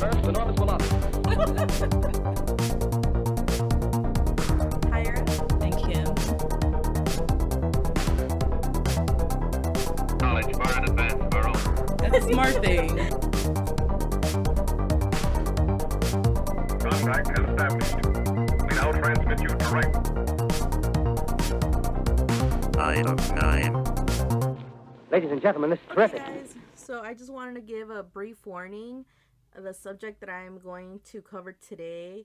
reverse enormous velocity. Higher. And Kim. Knowledge far in advance of our own. That's a smart thing. Contact is established. We now transmit you direct. Item 9. Ladies and gentlemen, this is terrific. Okay, guys. So I just wanted to give a brief warning. The subject that I'm going to cover today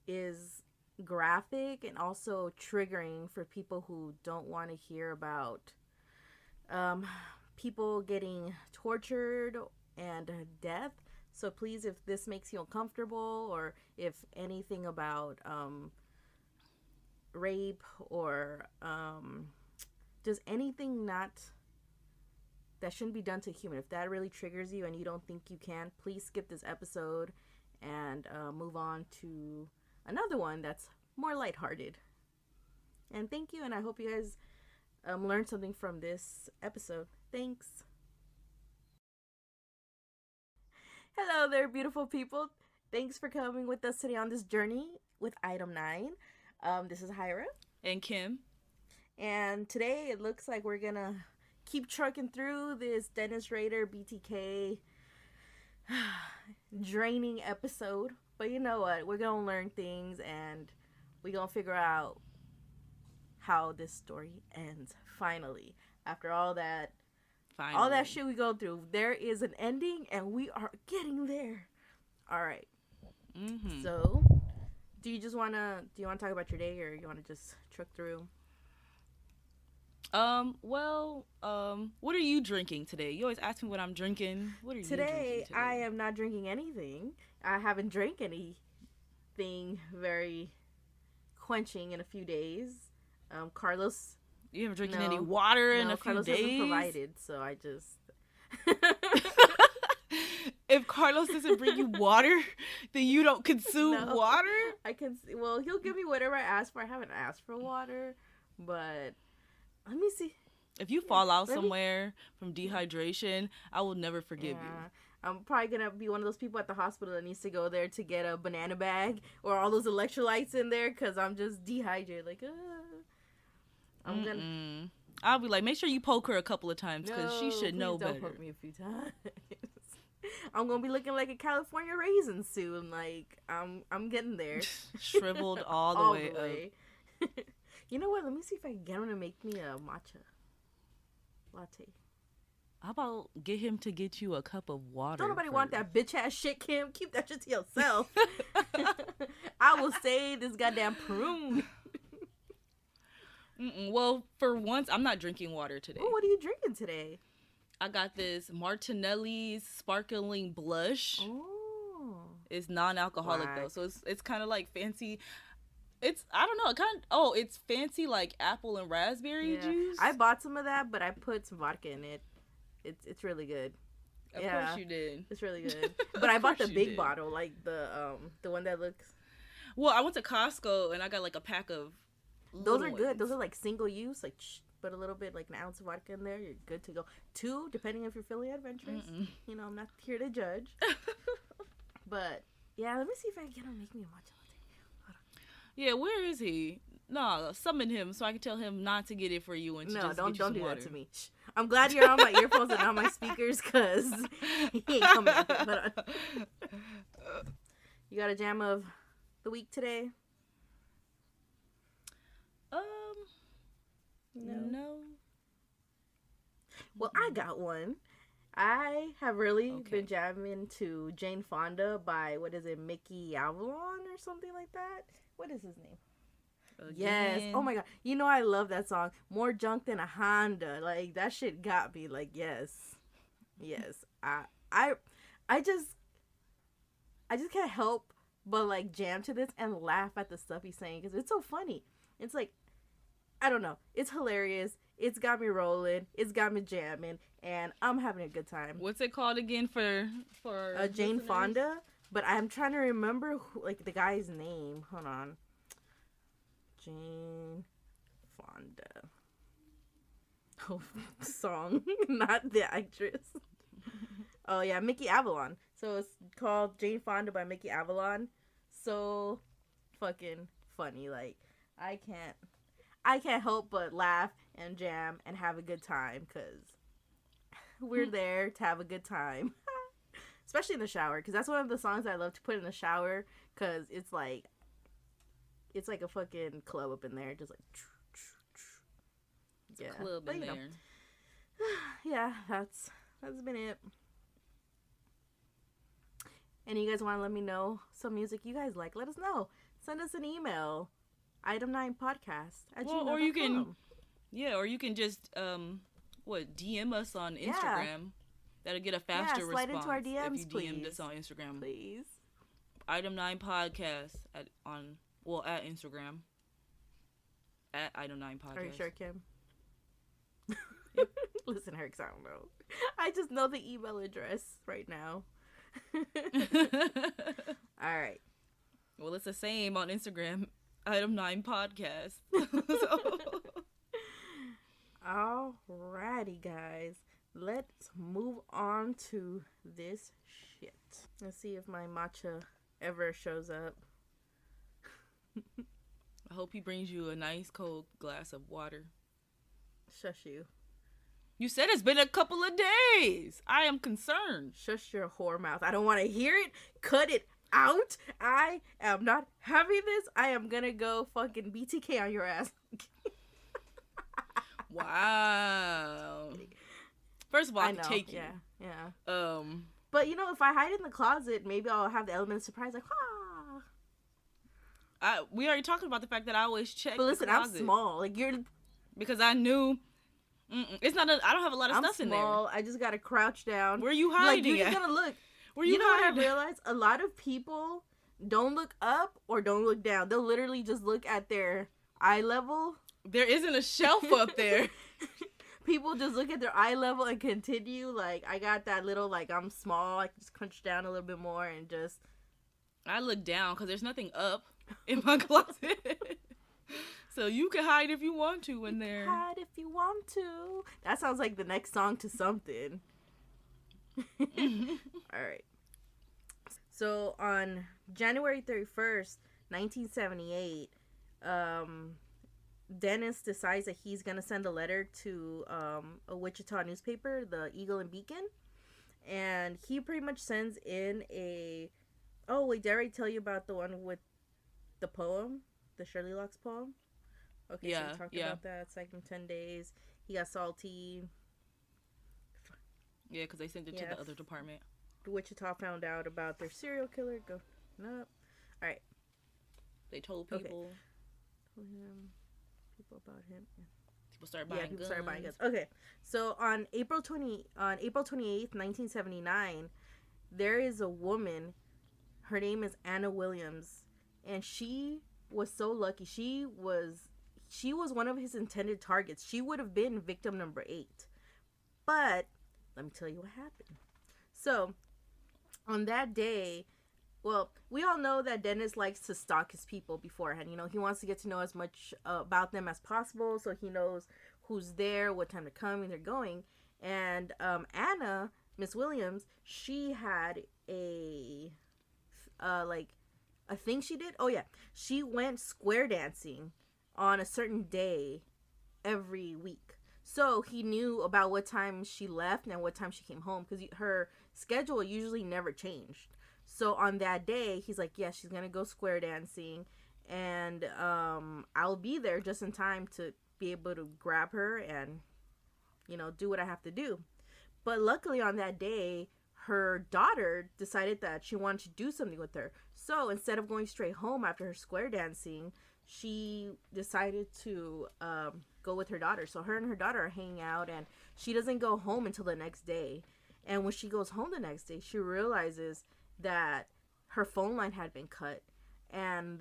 is graphic and also triggering for people who don't want to hear about people getting tortured and death. So please, if this makes you uncomfortable, or if anything about rape or just anything that shouldn't be done to a human, if that really triggers you and you don't think you can, please skip this episode and move on to another one that's more lighthearted. And thank you, and I hope you guys learned something from this episode. Thanks. Hello there, beautiful people. Thanks for coming with us today on this journey with Item 9. This is Hyra. And Kim. And today it looks like we're gonna keep trucking through this Dennis Rader BTK draining episode. But you know what? We're gonna learn things and we're gonna figure out how this story ends finally. After all that shit we go through, there is an ending and we are getting there. All right. Mm-hmm. So, do you want to talk about your day, or you want to just truck through? What are you drinking today? You always ask me what I'm drinking. What are you drinking today? I am not drinking anything. I haven't drank anything very quenching in a few days. Carlos. You haven't drinking any water in a few Carlos days? Hasn't provided, so I just... If Carlos doesn't bring you water, then you don't consume water? Well, he'll give me whatever I ask for. I haven't asked for water, but let me see. If you fall out somewhere from dehydration, I will never forgive you. I'm probably going to be one of those people at the hospital that needs to go there to get a banana bag or all those electrolytes in there because I'm just dehydrated. Like, I'll be like, make sure you poke her a couple of times because she should know better. Don't poke me a few times. I'm gonna be looking like a California raisin soon. Like I'm getting there. Shriveled all the way up. You know what? Let me see if I can get him to make me a matcha latte. How about get him to get you a cup of water? Don't nobody want that bitch ass shit, Kim. Keep that shit to yourself. I will save this goddamn prune. Well, for once, I'm not drinking water today. Oh, what are you drinking today? I got this Martinelli's sparkling blush. Oh. It's non-alcoholic though, so it's kind of like fancy. It's it's fancy like apple and raspberry juice. I bought some of that, but I put some vodka in it. It's really good. Of course you did. It's really good. But I bought the big bottle, like the one that looks. Well, I went to Costco and I got like a pack of. Those are good. Those are like single use. Like put a little bit, like an ounce of vodka in there. You're good to go. 2, depending if you're feeling adventurous. You know, I'm not here to judge. But yeah, let me see if I can get him to make me a matcha latte. Yeah, where is he? No, summon him so I can tell him not to get it for you and don't do water. that to me. Shh. I'm glad you're on my earphones and on my speakers because he ain't coming out. But, you got a jam of the week today? No. Well, I got one. I have really been jamming to Jane Fonda by, Mickey Avalon or something like that? What is his name? Yes. Oh my god. You know I love that song. More junk than a Honda. Like that shit got me. Like yes. I just can't help but like jam to this and laugh at the stuff he's saying because it's so funny. It's like, I don't know. It's hilarious. It's got me rolling. It's got me jamming, and I'm having a good time. What's it called again for Jane listeners? Fonda? But I'm trying to remember the guy's name. Hold on. Jane Fonda. Oh, song, not the actress. Oh yeah, Mickey Avalon. So it's called Jane Fonda by Mickey Avalon. So fucking funny. Like I can't help but laugh and jam and have a good time because we're there to have a good time. Especially in the shower, because that's one of the songs I love to put in the shower, because it's like a fucking club up in there, just like yeah, club in there. Yeah, that's been it. And you guys want to let me know some music you guys like? Let us know. Send us an email, item9podcast@gmail.com. Or you can just DM us on Instagram. Yeah. That'll get a faster response. Slide into our DMs, if you DM'd us on Instagram. Please. Item9 Podcast at Instagram. At Item9 Podcast. Are you sure, Kim? Yep. Listen, Herx, I don't know. I just know the email address right now. All right. Well, it's the same on Instagram. Item9 Podcast. Alrighty, guys. Let's move on to this shit. Let's see if my matcha ever shows up. I hope he brings you a nice cold glass of water. Shush you. You said it's been a couple of days. I am concerned. Shush your whore mouth. I don't want to hear it. Cut it out. I am not having this. I am gonna go fucking BTK on your ass. Wow. First of all, I can take you. Yeah. But you know, if I hide in the closet, maybe I'll have the element of surprise, like, we already talked about the fact that I always check. But listen, the closet. I'm small. Like because I knew. It's not. I don't have a lot of stuff in there. I just gotta crouch down. Where you hiding? Like you're just gonna look. Where you hiding? What I realized? A lot of people don't look up or don't look down. They'll literally just look at their eye level. There isn't a shelf up there. People just look at their eye level and continue. Like, I got that little, like, I'm small. I can just crunch down a little bit more and just... I look down because there's nothing up in my closet. So you can hide if you want to in there. Hide if you want to. That sounds like the next song to something. All right. So, on January 31st, 1978, Dennis decides that he's going to send a letter to a Wichita newspaper, the Eagle and Beacon. And he pretty much sends in a... Oh, wait, did I already tell you about the one with the poem? The Shirley Locks poem? Okay, so we talked about that. It's like in 10 days. He got salty. Yeah, because they sent it to the other department. Wichita found out about their serial killer. Go up. All right. They told people. Okay. People about him. Yeah. People started buying guns. Okay, so on April 28th, 1979, there is a woman. Her name is Anna Williams, and she was so lucky. She was one of his intended targets. She would have been victim number 8, but let me tell you what happened. So, on that day, well, we all know that Dennis likes to stalk his people beforehand. You know, he wants to get to know as much about them as possible, so he knows who's there, what time they're coming, they're going. And Anna, Miss Williams, she had a thing she did. Oh yeah, she went square dancing on a certain day every week. So he knew about what time she left and what time she came home, because her schedule usually never changed. So on that day, he's like, yeah, she's going to go square dancing, and I'll be there just in time to be able to grab her and, you know, do what I have to do. But luckily on that day, her daughter decided that she wanted to do something with her. So instead of going straight home after her square dancing, she decided to go with her daughter. So her and her daughter are hanging out, and she doesn't go home until the next day. And when she goes home the next day, she realizes that her phone line had been cut, and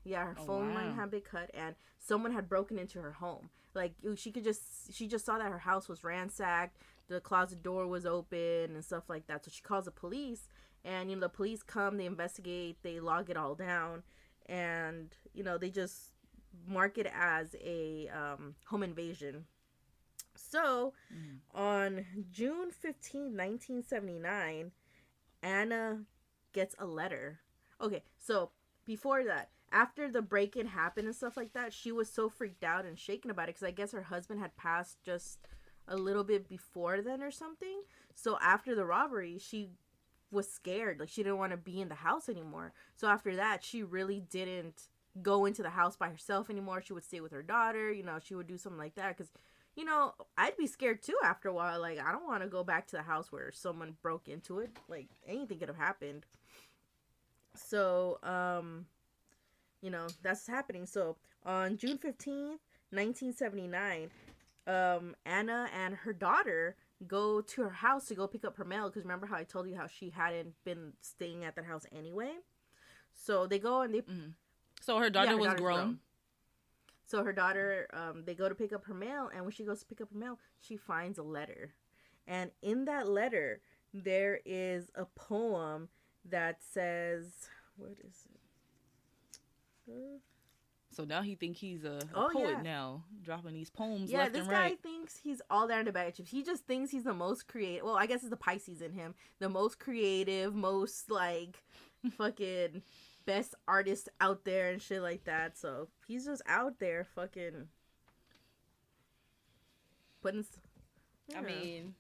her phone line had been cut, and someone had broken into her home. Like, she just saw that her house was ransacked, the closet door was open and stuff like that. So she calls the police, and you know, the police come, they investigate, they log it all down, and you know, they just mark it as a home invasion. So on June 15, 1979, Anna gets a letter. Okay, so before that, after the break-in happened and stuff like that, she was so freaked out and shaken about it because I guess her husband had passed just a little bit before then or something. So after the robbery, she was scared. Like, she didn't want to be in the house anymore. So after that, she really didn't go into the house by herself anymore. She would stay with her daughter. You know, she would do something like that because, you know, I'd be scared too after a while. Like, I don't want to go back to the house where someone broke into it. Like, anything could have happened. So, you know, that's happening. So on June 15th, 1979, Anna and her daughter go to her house to go pick up her mail. Because remember how I told you how she hadn't been staying at that house anyway? So they go and they... Mm-hmm. So her daughter was grown. So her daughter, they go to pick up her mail. And when she goes to pick up her mail, she finds a letter. And in that letter, there is a poem that says... What is it? So now he think he's a poet now, dropping these poems left and right. Yeah, this guy thinks he's all there in the bag of chips. He just thinks he's the most creative. Well, I guess it's the Pisces in him. The most creative, most, like, fucking best artist out there and shit like that. So he's just out there fucking putting... I mean,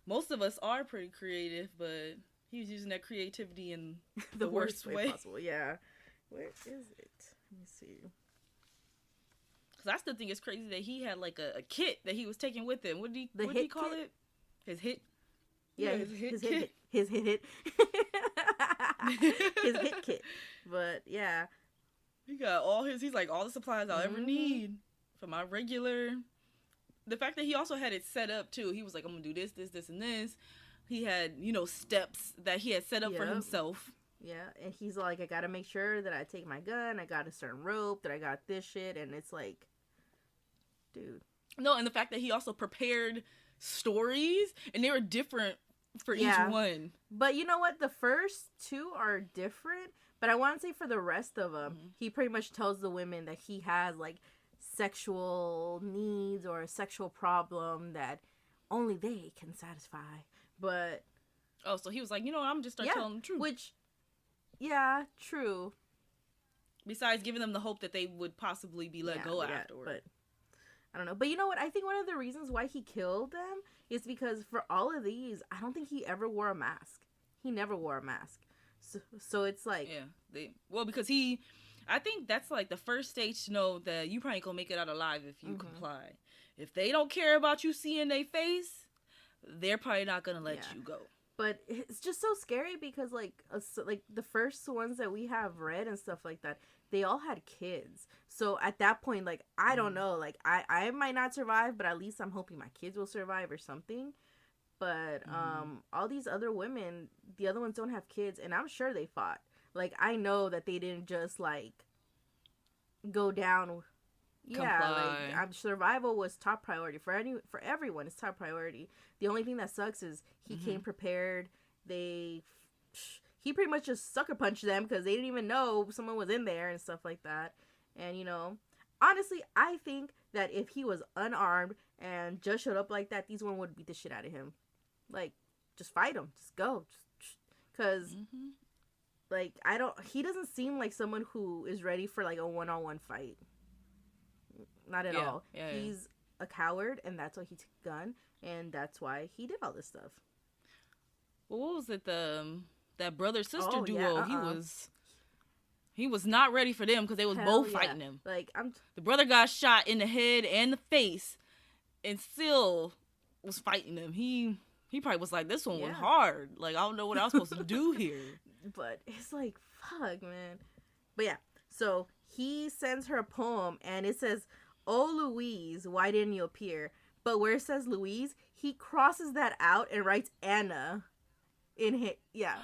most of us are pretty creative, but he was using that creativity in the worst way possible. Yeah. Where is it? Let me see. Because I still think it's crazy that he had like a kit that he was taking with him. What did he call it? His hit? Yeah, his hit kit. His hit kit. But yeah. He got he's like all the supplies I'll ever need for my regular. The fact that he also had it set up too. He was like, I'm gonna do this, and this. He had, you know, steps that he had set up for himself. Yeah, and he's like, I gotta make sure that I take my gun, I got a certain rope, that I got this shit, and it's like, dude. No, and the fact that he also prepared stories, and they were different for each one. But you know what? The first two are different, but I want to say for the rest of them, he pretty much tells the women that he has, like, sexual needs or a sexual problem that only they can satisfy. But... Oh, so he was like, you know what, I'm just start telling the truth. Which... Yeah, true. Besides giving them the hope that they would possibly be let go afterward. But I don't know. But you know what? I think one of the reasons why he killed them is because for all of these, I don't think he ever wore a mask. He never wore a mask. So it's like... Yeah. Because I think that's like the first stage to know that you probably ain't gonna make it out alive if you comply. If they don't care about you seeing their face, they're probably not gonna let you go. But it's just so scary because, like the first ones that we have read and stuff like that, they all had kids. So at that point, like, I don't know. Like, I might not survive, but at least I'm hoping my kids will survive or something. But all these other women, the other ones don't have kids, and I'm sure they fought. Like, I know that they didn't just, like, go down... Yeah, like, survival was top priority for everyone. It's top priority. The only thing that sucks is he came prepared. He pretty much just sucker punched them because they didn't even know someone was in there and stuff like that. And, you know, honestly, I think that if he was unarmed and just showed up like that, these women would beat the shit out of him. Like, just fight him. Just go. Because, like, he doesn't seem like someone who is ready for, like, a one-on-one fight. Not at all. Yeah, he's a coward, and that's why he took a gun, and that's why he did all this stuff. Well, what was it? That brother-sister duo. Yeah, he was not ready for them because they was both fighting him. Like, the brother got shot in the head and the face, and still was fighting him. He probably was like, this one was hard. Like, I don't know what I was supposed to do here. But it's like, fuck, man. But yeah, so he sends her a poem, and it says, "Oh, Louise, why didn't you appear?" But where it says Louise, he crosses that out and writes Anna in his... Yeah.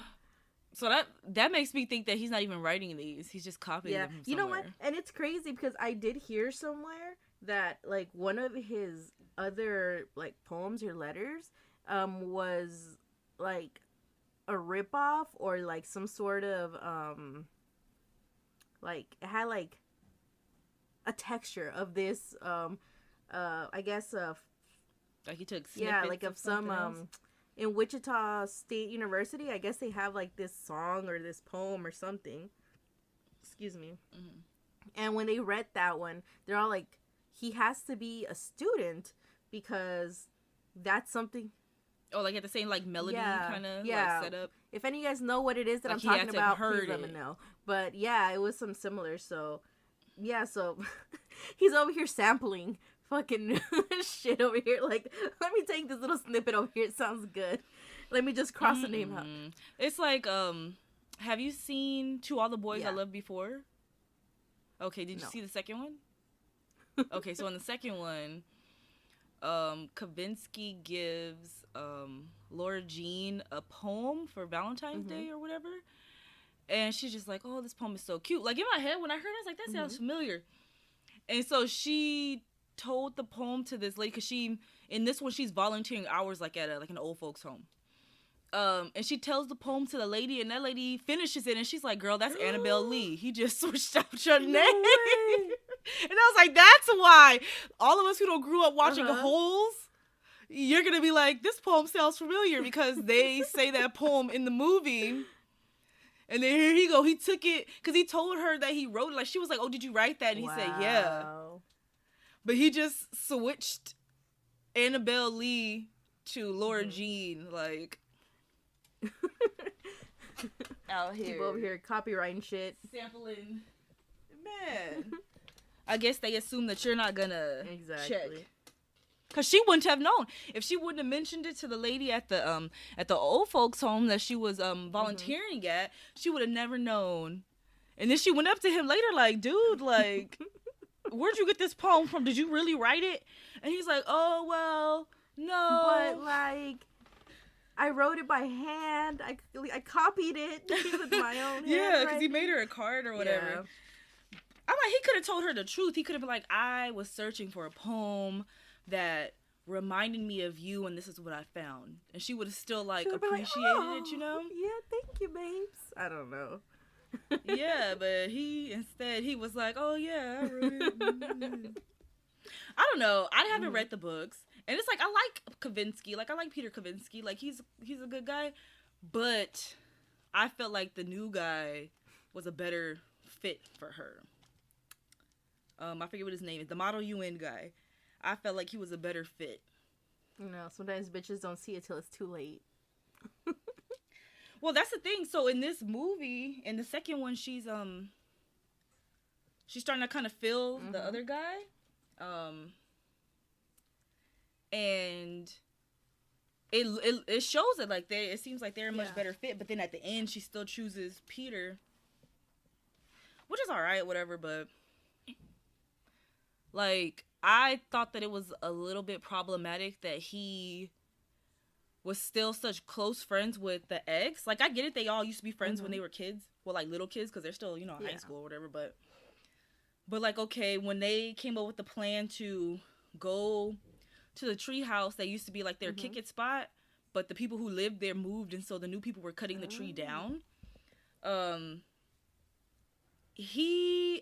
So that makes me think that he's not even writing these. He's just copying them from somewhere. You know what? And it's crazy because I did hear somewhere that, like, one of his other, like, poems or letters was, like, a ripoff or, like, some sort of, like, it had, like, a texture of this, I guess, like he took snippets like of some, in Wichita State University, I guess they have like this song or this poem or something. Excuse me. Mm-hmm. And when they read that one, they're all like, he has to be a student because that's something. Oh, like at the same like melody kind of like setup. If any of you guys know what it is that like I'm talking about, please let me know. But yeah, it was some similar. So yeah, so he's over here sampling fucking shit over here. Like, let me take this little snippet over here. It sounds good. Let me just cross the name out. It's like, have you seen To All the Boys I Loved Before? Okay, did you see the second one? Okay, so in the second one, Kavinsky gives Laura Jean a poem for Valentine's Day or whatever. And she's just like, oh, this poem is so cute. Like, in my head, when I heard it, I was like, that sounds familiar. And so she told the poem to this lady, because in this one, she's volunteering hours, like, at an old folks home. And she tells the poem to the lady, and that lady finishes it, and she's like, girl, that's Annabelle Lee. He just switched out your name. And I was like, that's why all of us who don't grew up watching Holes, you're going to be like, this poem sounds familiar, because they say that poem in the movie. And then here he go. He took it because he told her that he wrote it. Like, she was like, oh, did you write that? And he said, yeah. But he just switched Annabelle Lee to Laura Jean. Like, out here. People over here copywriting shit. Sampling. Man. I guess they assume that you're not going to check. Because she wouldn't have known. If she wouldn't have mentioned it to the lady at the old folks home that she was volunteering at, she would have never known. And then she went up to him later like, dude, like, where'd you get this poem from? Did you really write it? And he's like, oh, well, no. But, like, I wrote it by hand. I copied it with my own hand. Yeah, because he made her a card or whatever. Yeah. I'm like, he could have told her the truth. He could have been like, I was searching for a poem that reminded me of you, and this is what I found. And she would have still, like, appreciated it, you know? Yeah, thank you, babes. I don't know. Yeah, but he was like, oh, yeah, I wrote it. I don't know. I haven't read the books. And it's like, I like Kavinsky. Like, I like Peter Kavinsky. Like, he's a good guy. But I felt like the new guy was a better fit for her. I forget what his name is. The Model UN guy. I felt like he was a better fit. You know, sometimes bitches don't see it till it's too late. Well, that's the thing. So in this movie, in the second one, she's starting to kind of feel the other guy. And it shows it like it seems like they're a much better fit, but then at the end she still chooses Peter. Which is alright, whatever, but like, I thought that it was a little bit problematic that he was still such close friends with the ex. Like, I get it, they all used to be friends when they were kids. Well, like, little kids, because they're still, you know, in high school or whatever. But, like, okay, when they came up with the plan to go to the tree house that used to be, like, their kick-it spot, but the people who lived there moved, and so the new people were cutting the tree down.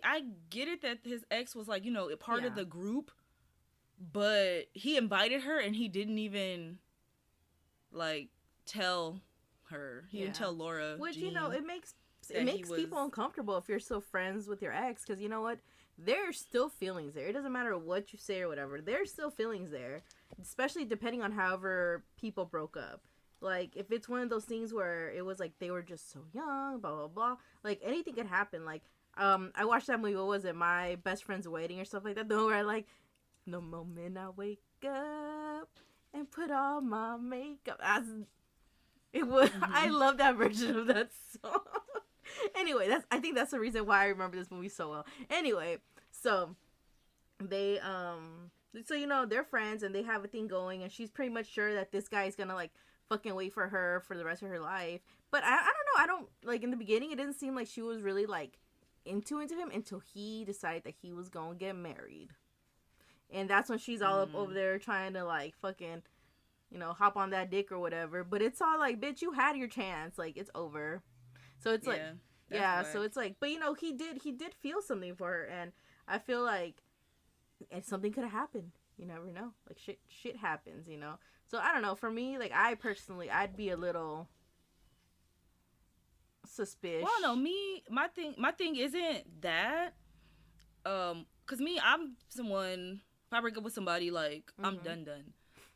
I get it that his ex was, like, you know, a part of the group, but he invited her and he didn't even, like, tell her. He didn't tell Laura Which, Jean, you know, it makes people uncomfortable if you're still friends with your ex, because you know what? There's still feelings there. It doesn't matter what you say or whatever. There's still feelings there, especially depending on however people broke up. Like, if it's one of those things where it was, like, they were just so young, blah, blah, blah. Like, anything could happen. Like, I watched that movie, what was it, My Best Friend's Wedding or stuff like that, though, where, like, the moment I wake up and put on my makeup. I love that version of that song. Anyway, I think that's the reason why I remember this movie so well. Anyway, so they, so, you know, they're friends and they have a thing going, and she's pretty much sure that this guy is gonna, like, fucking wait for her for the rest of her life. But I don't know, like, in the beginning, it didn't seem like she was really, like, into him until he decided that he was gonna get married. And that's when she's all up over there trying to, like, fucking, you know, hop on that dick or whatever. But it's all like, bitch, you had your chance. Like, it's over. So it's like, so it's like, but, you know, he did feel something for her. And I feel like something could have happened. You never know. Like, shit happens, you know? So, I don't know. For me, like, I'd be a little suspicious. Well, no, my thing isn't that. Cause me, I'm someone, if I break up with somebody, like, I'm done.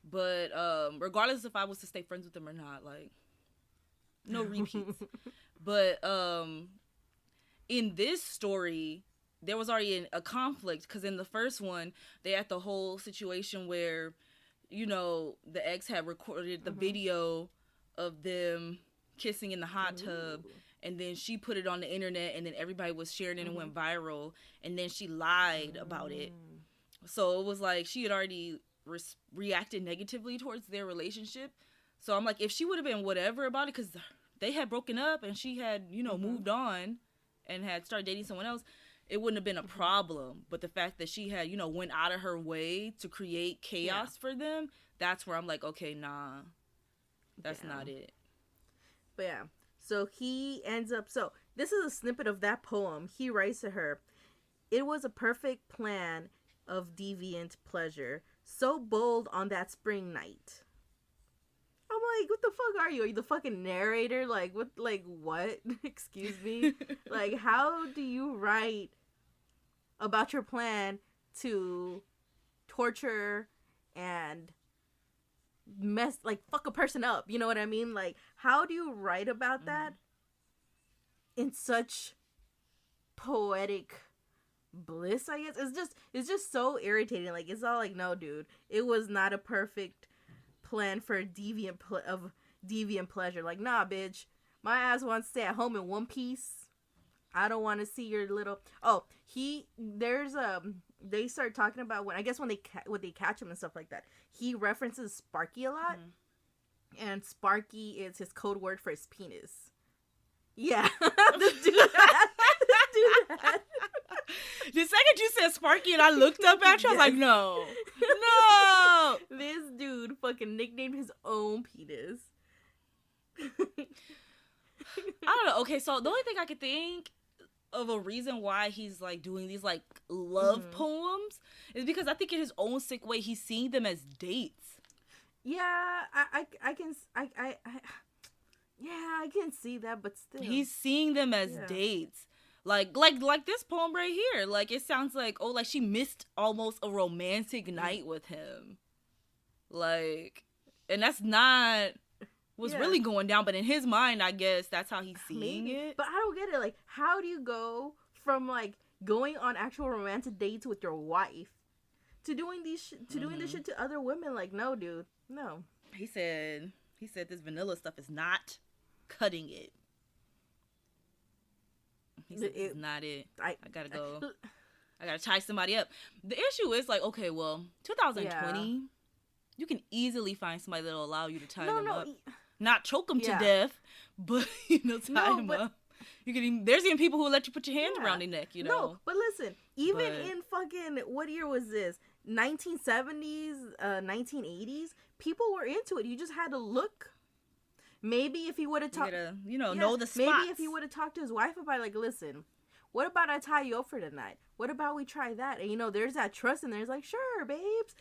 But, regardless if I was to stay friends with them or not, like, no repeats. But, in this story, there was already a conflict, because in the first one, they had the whole situation where, you know, the ex had recorded the video of them kissing in the hot tub, and then she put it on the internet, and then everybody was sharing it and it went viral, and then she lied about it. So it was like she had already reacted negatively towards their relationship. So I'm like, if she would have been whatever about it, because they had broken up and she had, you know, moved on and had started dating someone else, it wouldn't have been a problem. But the fact that she had, you know, went out of her way to create chaos for them, that's where I'm like, okay, nah, that's not it. But yeah, so he ends up, so this is a snippet of that poem. He writes to her, "It was a perfect plan of deviant pleasure, so bold on that spring night." I'm like, what the fuck are you? Are you the fucking narrator? Like, what? Excuse me? Like, how do you write about your plan to torture and fuck a person up? You know what I mean? Like, how do you write about that in such poetic bliss, I guess? It's just so irritating. Like, it's all like, no, dude, it was not a perfect plan for deviant pleasure. Like, nah, bitch, my ass wants to stay at home in one piece. I don't want to see your little. They start talking about when they catch him and stuff like that. He references Sparky a lot, and Sparky is his code word for his penis. Yeah, this dude. The second you said Sparky and I looked up at you, I was like, no. This dude fucking nicknamed his own penis. I don't know. Okay, so the only thing I could think of a reason why he's like doing these like love poems is because I think in his own sick way he's seeing them as dates. Yeah, I can see that, but still he's seeing them as dates. Like this poem right here. Like, it sounds like, oh, like she missed almost a romantic night with him. Like, and that's not what's really going down. But in his mind, I guess that's how he's seeing it. But I don't get it. Like, how do you go from, like, going on actual romantic dates with your wife to doing this shit to other women? Like, no, dude. No. He said this vanilla stuff is not cutting it. He said, this is not it. I gotta go. I gotta tie somebody up. The issue is, like, okay, well, 2020, you can easily find somebody that'll allow you to tie them up. Not choke them to death, but, you know, tie them up. You can even, there's even people who will let you put your hands around their neck, you know. No, but listen, even in fucking, what year was this? 1970s, 1980s, people were into it. You just had to look. Maybe if he would have talked, know the spots. Maybe if he would have talked to his wife about, like, listen, what about I tie you up for tonight? What about we try that? And, you know, there's that trust in there. It's like, sure, babes,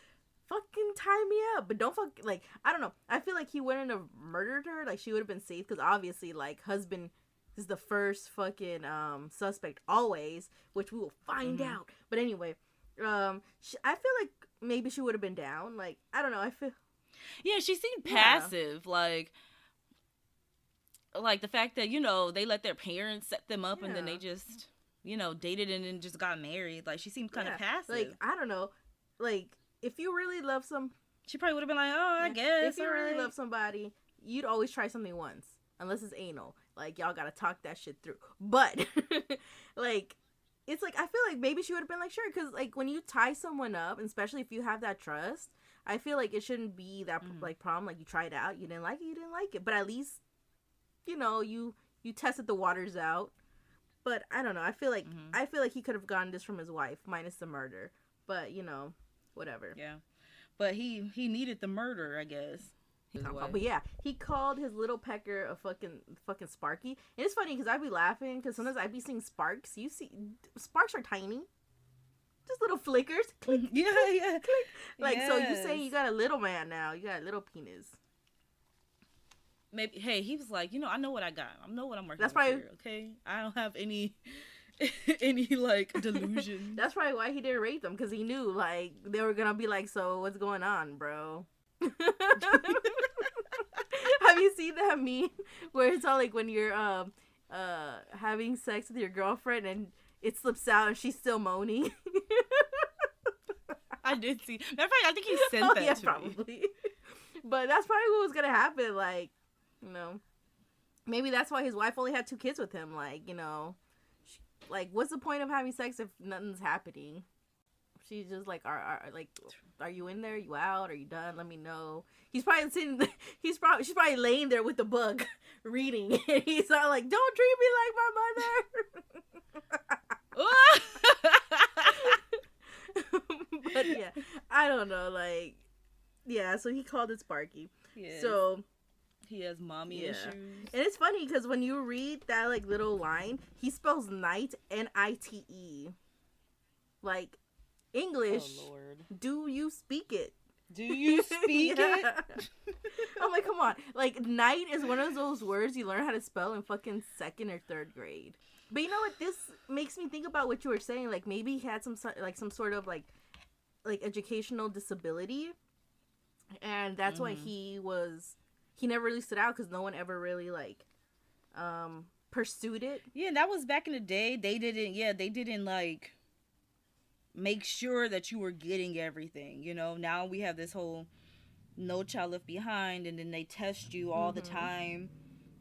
fucking tie me up, but don't like, I don't know. I feel like he wouldn't have murdered her. Like, she would have been safe because obviously, like, husband is the first fucking suspect always, which we will find out. But anyway, I feel like maybe she would have been down. Like, I don't know. I feel. Yeah, she seemed passive. Like the fact that, you know, they let their parents set them up and then they just, you know, dated and then just got married. Like, she seemed kind of passive. Like, I don't know. Like, if you really love she probably would have been like, oh, I guess. If you really love somebody, you'd always try something once. Unless it's anal. Like, y'all gotta talk that shit through. But, like, it's like, I feel like maybe she would have been like, sure. Because, like, when you tie someone up, and especially if you have that trust, I feel like it shouldn't be that, like, problem. Like, you tried it out. You didn't like it. But at least, you know, you tested the waters out. But I don't know. I feel like he could have gotten this from his wife, minus the murder. But, you know, whatever. Yeah. But he needed the murder, I guess. But yeah, he called his little pecker a fucking Sparky. And it's funny because I'd be laughing because sometimes I'd be seeing sparks. You see, sparks are tiny. Just little flickers. Click, Yeah, yeah. click. Like, so you Yes. saying you got a little man now. You got a little penis. Maybe, hey, he was like, I know what I got. I know what I'm working That's with probably- here, okay? I don't have any like delusions. That's probably why he didn't rape them, because he knew, like, they were gonna be like, so what's going on, bro? Have you seen that meme where it's all like when you're having sex with your girlfriend and it slips out and she's still moaning? I did see. Matter of fact, I think he sent that to me. Probably. But that's probably what was gonna happen. Like, maybe that's why his wife only had 2 kids with him. Like, like, what's the point of having sex if nothing's happening? She's just like, are you in there? You out? Are you done? Let me know. He's probably sitting. She's probably laying there with the book, reading. And he's all like, "Don't treat me like my mother." But yeah, I don't know. Like, yeah. So he called it Sparky. Yeah. So he has mommy issues. And it's funny because when you read that like little line, he spells night N-I-T-E. Like, English. Oh Lord. Do you speak it? Do you speak it? I'm like, come on. Like, night is one of those words you learn how to spell in fucking 2nd or 3rd grade. But you know what? This makes me think about what you were saying. Like, maybe he had some sort of like educational disability, and that's why he never really stood out, because no one ever really like pursued it. Yeah, that was back in the day. They didn't like make sure that you were getting everything. Now we have this whole No Child Left Behind, and then they test you all the time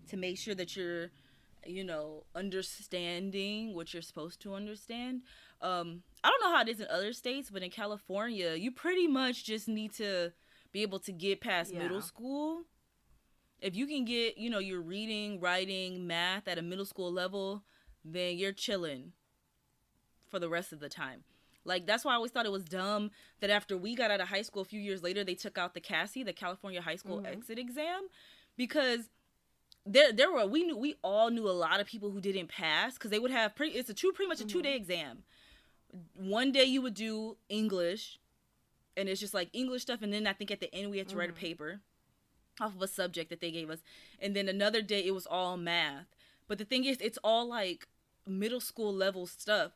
to make sure that you're understanding what you're supposed to understand. I don't know how it is in other states, but in California, you pretty much just need to be able to get past middle school. If you can get, your reading, writing, math at a middle school level, then you're chilling for the rest of the time. Like, that's why I always thought it was dumb that after we got out of high school a few years later, they took out the CASI, the California High School Exit Exam, because we all knew a lot of people who didn't pass, because they would have pretty much a 2-day exam. One day you would do English, and it's just like English stuff, and then I think at the end we had to write a paper off of a subject that they gave us, and then another day it was all math. But the thing is, it's all like middle school level stuff,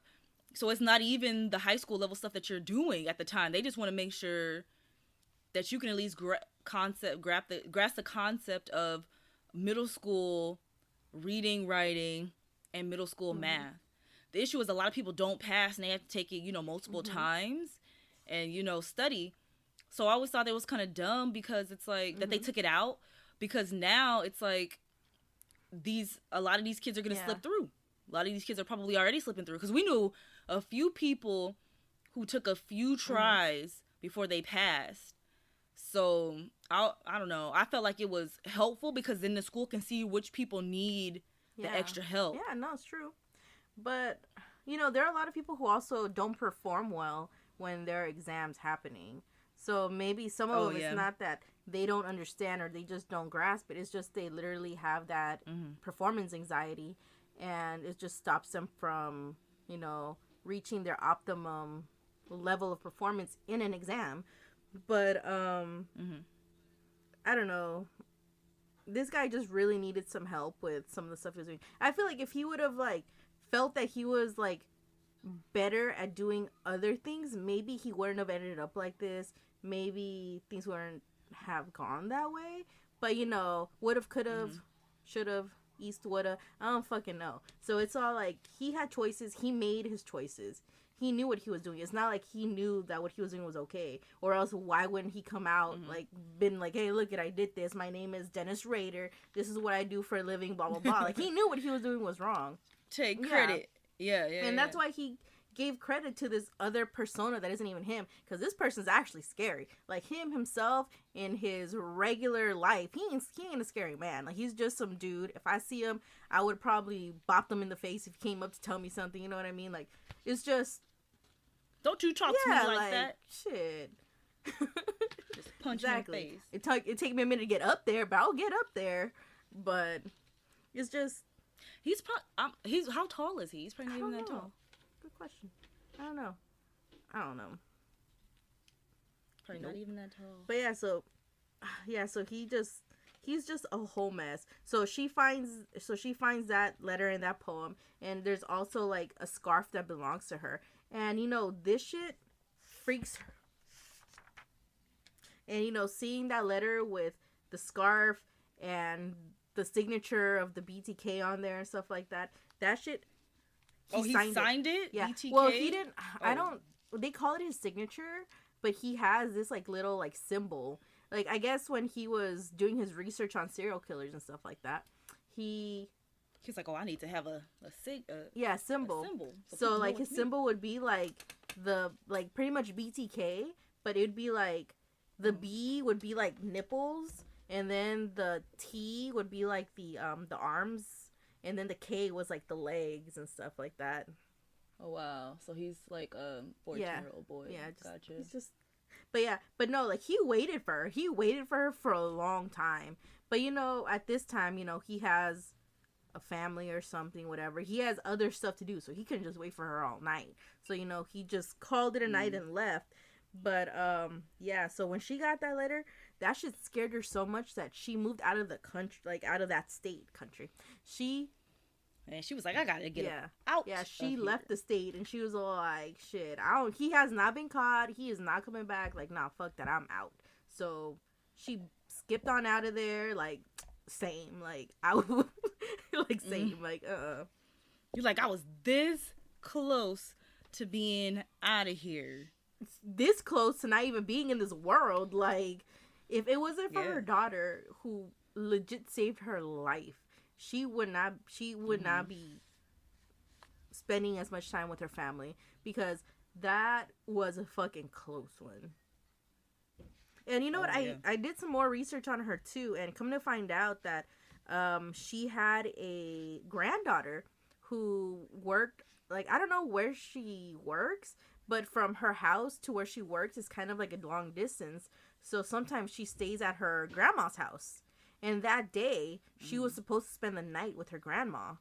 so it's not even the high school level stuff that you're doing at the time. They just want to make sure that you can at least grasp the concept of middle school reading, writing, and middle school math. The issue is a lot of people don't pass, and they have to take it, multiple times and, study. So I always thought it was kind of dumb, because it's like that they took it out, because now it's like a lot of these kids are going to slip through. A lot of these kids are probably already slipping through, because we knew a few people who took a few tries before they passed. So I don't know. I felt like it was helpful, because then the school can see which people need the extra help. Yeah, no, it's true. But, there are a lot of people who also don't perform well when there are exams happening. So maybe some of them, it's not that they don't understand or they just don't grasp it. It's just they literally have that performance anxiety, and it just stops them from, reaching their optimum level of performance in an exam. But I don't know. This guy just really needed some help with some of the stuff he was doing. I feel like if he would have like felt that he was like better at doing other things, maybe he wouldn't have ended up like this. Maybe things wouldn't have gone that way. But would have, could have, should have, east woulda. I don't fucking know. So it's all like he had choices. He made his choices. He knew what he was doing. It's not like he knew that what he was doing was okay. Or else why wouldn't he come out been like, hey, look, I did this. My name is Dennis Rader. This is what I do for a living, blah, blah, blah. Like, he knew what he was doing was wrong. Take credit. Yeah. And that's why he gave credit to this other persona that isn't even him. Because this person's actually scary. Like, himself in his regular life, he ain't a scary man. Like, he's just some dude. If I see him, I would probably bop him in the face if he came up to tell me something. You know what I mean? Like, it's just... Don't you talk to me like that. Shit. Just punch you in the face. It take me a minute to get up there, but I'll get up there. But it's just... He's how tall is he? He's probably not even that tall. Good question. I don't know. I don't know. Probably not even that tall. But so he's just a whole mess. So she finds that letter in that poem, and there's also like a scarf that belongs to her. And this shit freaks her. And seeing that letter with the scarf and the signature of the BTK on there and stuff like that, that shit. He signed it? Yeah. BTK? Well, he didn't. I don't. They call it his signature, but he has this like little like symbol. Like, I guess when he was doing his research on serial killers and stuff like that, he's like, oh, I need to have a symbol. A symbol. So like his symbol would be like pretty much BTK, but it would be like the B would be like nipples, and then the T would be like the arms, and then the K was like the legs and stuff like that. Oh wow! So he's like a 14-year-old boy. Yeah, gotcha. He's just, but no, like he waited for her. He waited for her for a long time. But at this time, he has a family or something, whatever. He has other stuff to do, so he couldn't just wait for her all night. So he just called it a night and left. But so when she got that letter, that shit scared her so much that she moved out of the country, like out of that country. And she was like, I gotta get out. Yeah, she left the state, and she was all like, shit, he has not been caught. He is not coming back. Like, nah, fuck that. I'm out. So she skipped on out of there. Like, same. Like, I would, like, same. Like, You're like, I was this close to being out of here. This close to not even being in this world. Like, if it wasn't for her daughter, who legit saved her life, she would not be spending as much time with her family, because that was a fucking close one. And you know what? Yeah. I did some more research on her too, and come to find out that she had a granddaughter who worked, like, I don't know where she works, but from her house to where she works is kind of like a long distance. So sometimes she stays at her grandma's house. And that day, she was supposed to spend the night with her grandma.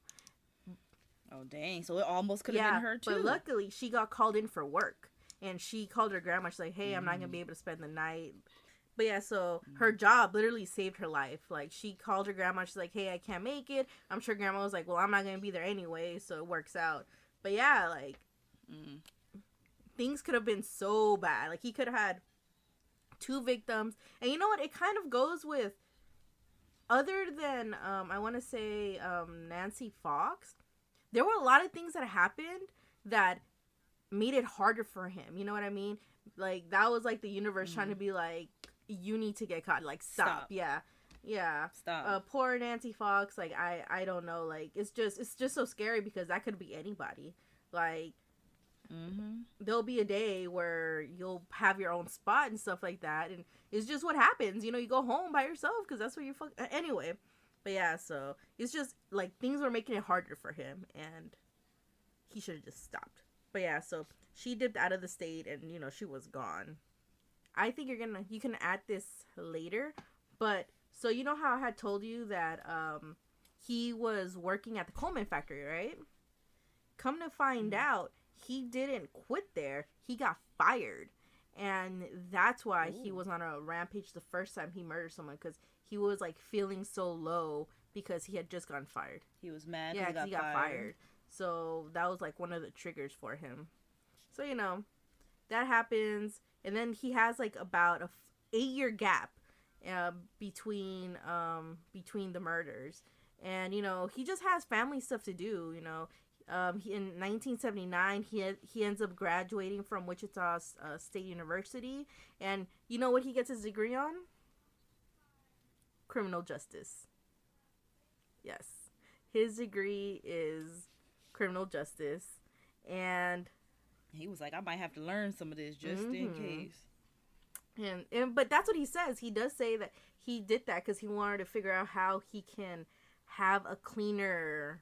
Oh, dang. So it almost could have been her, too. But luckily, she got called in for work. And she called her grandma. She's like, hey, I'm not going to be able to spend the night. But yeah, so her job literally saved her life. Like, she called her grandma. She's like, hey, I can't make it. I'm sure grandma was like, well, I'm not going to be there anyway. So it works out. But yeah, like, things could have been so bad. Like, he could have had 2 victims. And you know what? It kind of goes with, other than, I want to say, Nancy Fox, there were a lot of things that happened that made it harder for him. You know what I mean? Like, that was like the universe trying to be like, you need to get caught. Like, stop. Yeah. Stop. Poor Nancy Fox. Like, I don't know. Like, it's just so scary, because that could be anybody. Like, there'll be a day where you'll have your own spot and stuff like that, and it's just what happens. You go home by yourself because that's where you anyway. But yeah, so it's just like things were making it harder for him, and he should have just stopped. But yeah, so she dipped out of the state, and she was gone. I think you can add this later, but so you know how I had told you that he was working at the Coleman factory, right? Come to find out, he didn't quit there. He got fired. And that's why he was on a rampage the first time he murdered someone, because he was like feeling so low because he had just gotten fired. He was mad. Yeah, because he got fired. So that was like one of the triggers for him. So, that happens. And then he has like about a 8-year gap between the murders. And, he just has family stuff to do, in 1979, he ends up graduating from Wichita State University, and you know what he gets his degree on? Criminal justice. Yes, his degree is criminal justice, and he was like, I might have to learn some of this just in case. And but that's what he says. He does say that he did that because he wanted to figure out how he can have a cleaner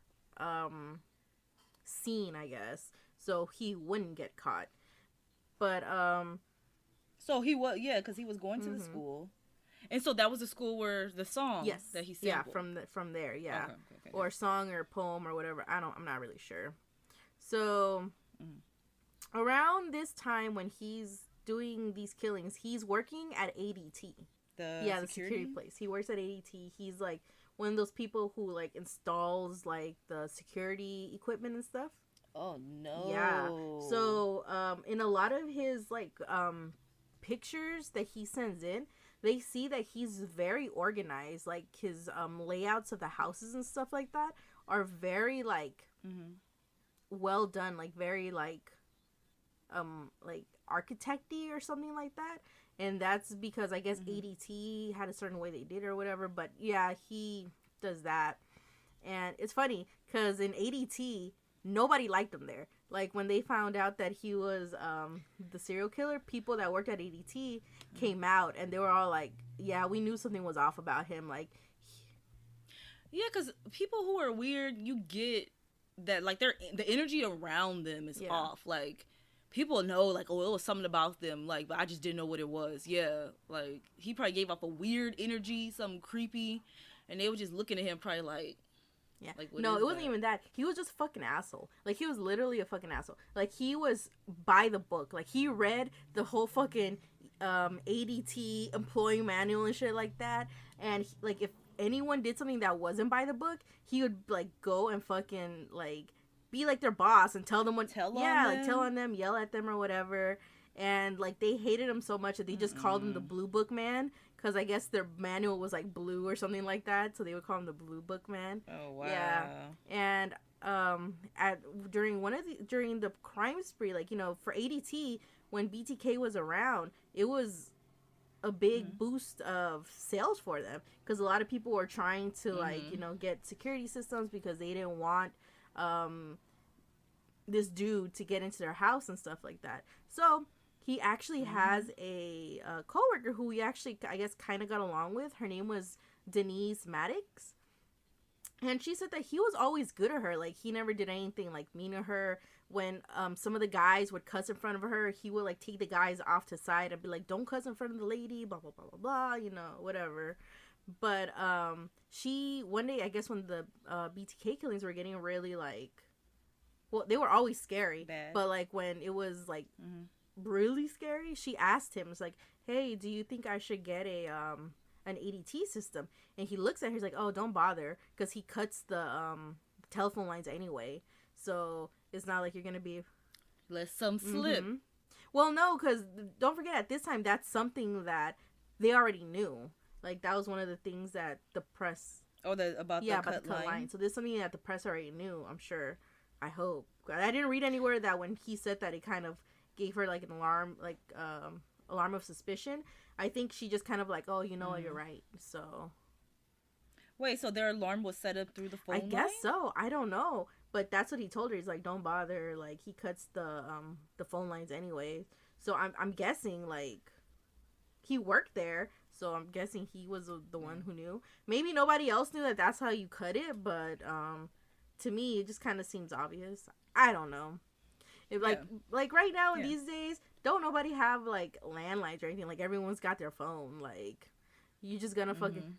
scene, I guess, so he wouldn't get caught. But so he was, because he was going to the school, and so that was the school where the song that he sampled. From there, okay. Or song or poem or whatever. I'm not really sure. So around this time when he's doing these killings, he's working at ADT. The security place. He works at ADT. He's like one of those people who like installs like the security equipment and stuff. Oh no. Yeah. So in a lot of his like pictures that he sends in, they see that he's very organized. Like his layouts of the houses and stuff like that are very like well done, like very like architecty or something like that. And that's because I guess ADT had a certain way they did or whatever. But yeah, he does that. And it's funny because in ADT, nobody liked him there. Like when they found out that he was the serial killer, people that worked at ADT came out and they were all like, yeah, we knew something was off about him. Like, yeah, because people who are weird, you get that like the energy around them is off. Like people know like, oh, it was something about them, like, but I just didn't know what it was. Yeah, like he probably gave off a weird energy, something creepy, and they were just looking at him probably like, yeah. Like, no, it wasn't even that. He was just a fucking asshole. Like, he was literally a fucking asshole. Like, he was by the book. Like, he read the whole fucking ADT employee manual and shit like that. And, like, if anyone did something that wasn't by the book, he would, like, go and fucking, like, be, like, their boss and tell them what... tell on them, yell at them or whatever. And, like, they hated him so much that they just called him the Blue Book Man. Because I guess their manual was, like, blue or something like that. So they would call him the Blue Book Man. Oh, wow. Yeah. And during the crime spree, like, you know, for ADT, when BTK was around, it was a big boost of sales for them. Because a lot of people were trying to, like, you know, get security systems because they didn't want this dude to get into their house and stuff like that. So... he actually has a coworker who we actually, I guess, kind of got along with. Her name was Denise Maddox. And she said that he was always good to her. Like, he never did anything, like, mean to her. When some of the guys would cuss in front of her, he would, like, take the guys off to the side and be like, don't cuss in front of the lady, blah, blah, blah, blah, blah, you know, whatever. But she, one day, I guess when the BTK killings were getting really, like, well, they were always scary. Bad. But, like, when it was, like... really scary, she asked him, it's like, hey, do you think I should get an ADT system? And he looks at her, he's like, oh, don't bother, because he cuts the telephone lines anyway, so it's not like you're gonna be let some slip. Well, no, because don't forget, at this time, that's something that they already knew. Like, that was one of the things that the press about the cut line. So there's something that the press already knew, I'm sure. I hope. I didn't read anywhere that when he said that, it kind of gave her like an alarm, like alarm of suspicion. I think she just kind of like, oh, you know what, you're right. So wait, so their alarm was set up through the phone line? I guess so. I don't know, but that's what he told her. He's like, don't bother. Like, he cuts the phone lines anyway. So I'm guessing like he worked there. So I'm guessing he was the one who knew. Maybe nobody else knew that that's how you cut it, but to me it just kind of seems obvious. I don't know. If, like right now in these days, don't nobody have like landlines or anything. Like, everyone's got their phone. Like, you just gonna fucking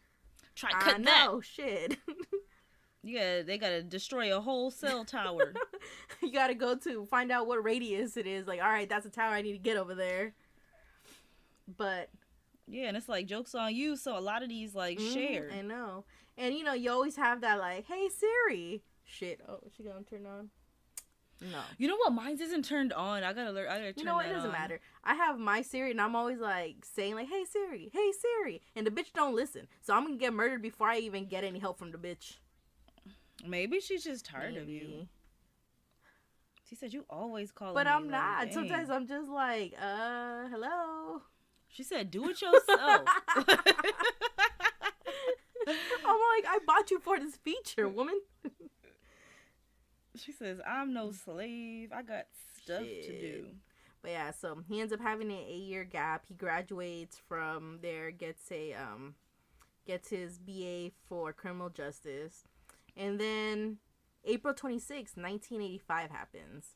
try to cut that. Oh shit. Yeah, they gotta destroy a whole cell tower. You gotta go to find out what radius it is. Like, all right, that's a tower I need to get over there. But yeah, and it's like, joke's on you. So a lot of these like shared. I know, and you know, you always have that like, hey Siri, shit. Oh, is she gonna turn on? No. You know what? Mine isn't turned on. I gotta turn You know what? That It doesn't on. matter. I have my Siri, and I'm always like saying like, "Hey Siri, hey Siri," and the bitch don't listen. So I'm gonna get murdered before I even get any help from the bitch. Maybe she's just tired of you. She said you always call. But me, I'm like, not. dang. Sometimes I'm just like, hello. She said, "Do it yourself." I'm like, I bought you for this feature, woman. She says, I'm no slave. I got stuff to do. But yeah, so he ends up having an 8-year gap. He graduates from there, gets his BA for criminal justice. And then April 26, 1985 happens.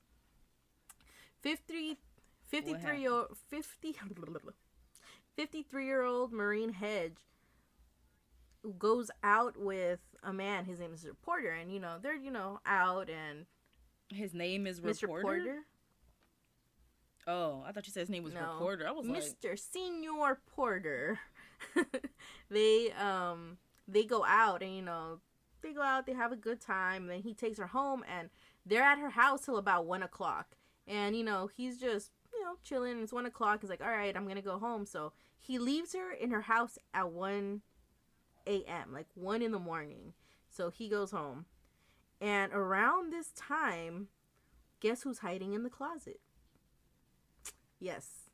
53-year-old Maureen Hedge goes out with a man. His name is Reporter, and you know they're out, and his name is Mr. Reporter. Oh, I thought you said his name was No, Reporter. I was like, Mr. Senior Porter. they they go out and they go out, they have a good time, and then he takes her home, and they're at her house till about 1 o'clock. And he's just chilling. It's 1 o'clock. He's like, all right, I'm gonna go home. So he leaves her in her house at 1 a.m., like 1 in the morning. So he goes home, and around this time, guess who's hiding in the closet? Yes,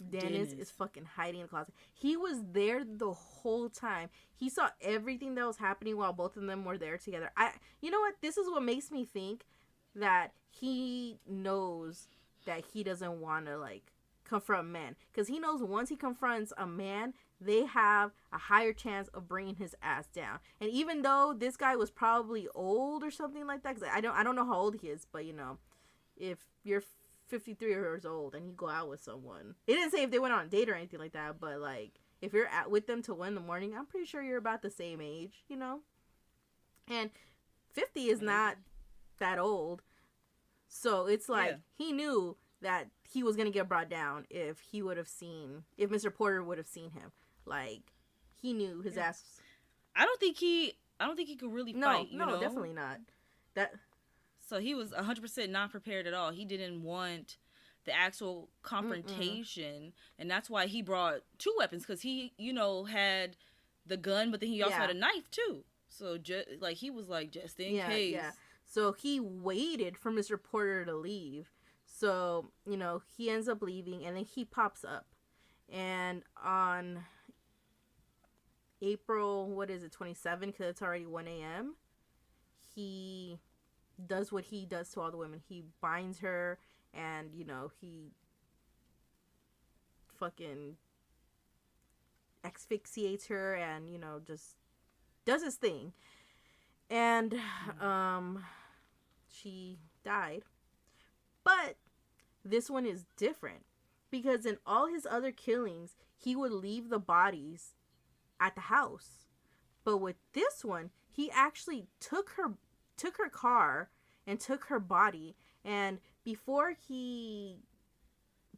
Dennis is fucking hiding in the closet. He was there the whole time. He saw everything that was happening while both of them were there together. You know what? This is what makes me think that he knows that he doesn't want to like confront men, because he knows once he confronts a man, they have a higher chance of bringing his ass down. And even though this guy was probably old or something like that, because I don't know how old he is, but if you're 53 years old and you go out with someone, it didn't say if they went on a date or anything like that, but like if you're with them till 1 in the morning, I'm pretty sure you're about the same age, and 50 is not that old. So it's like he knew that he was gonna get brought down if Mr. Porter would have seen him. Like he knew his ass. I don't think he could really fight. No, definitely not. So he was 100% not prepared at all. He didn't want the actual confrontation, and that's why he brought two weapons, because he, had the gun, but then he also had a knife too. So he was like, just in case. Yeah. So he waited for Mr. Porter to leave. So he ends up leaving, and then he pops up, and on April 27, because it's already 1 a.m. he does what he does to all the women. He binds her, and he fucking asphyxiates her, and just does his thing. And she died. But this one is different, because in all his other killings, he would leave the bodies at the house. But with this one, he actually took her car and took her body, and before he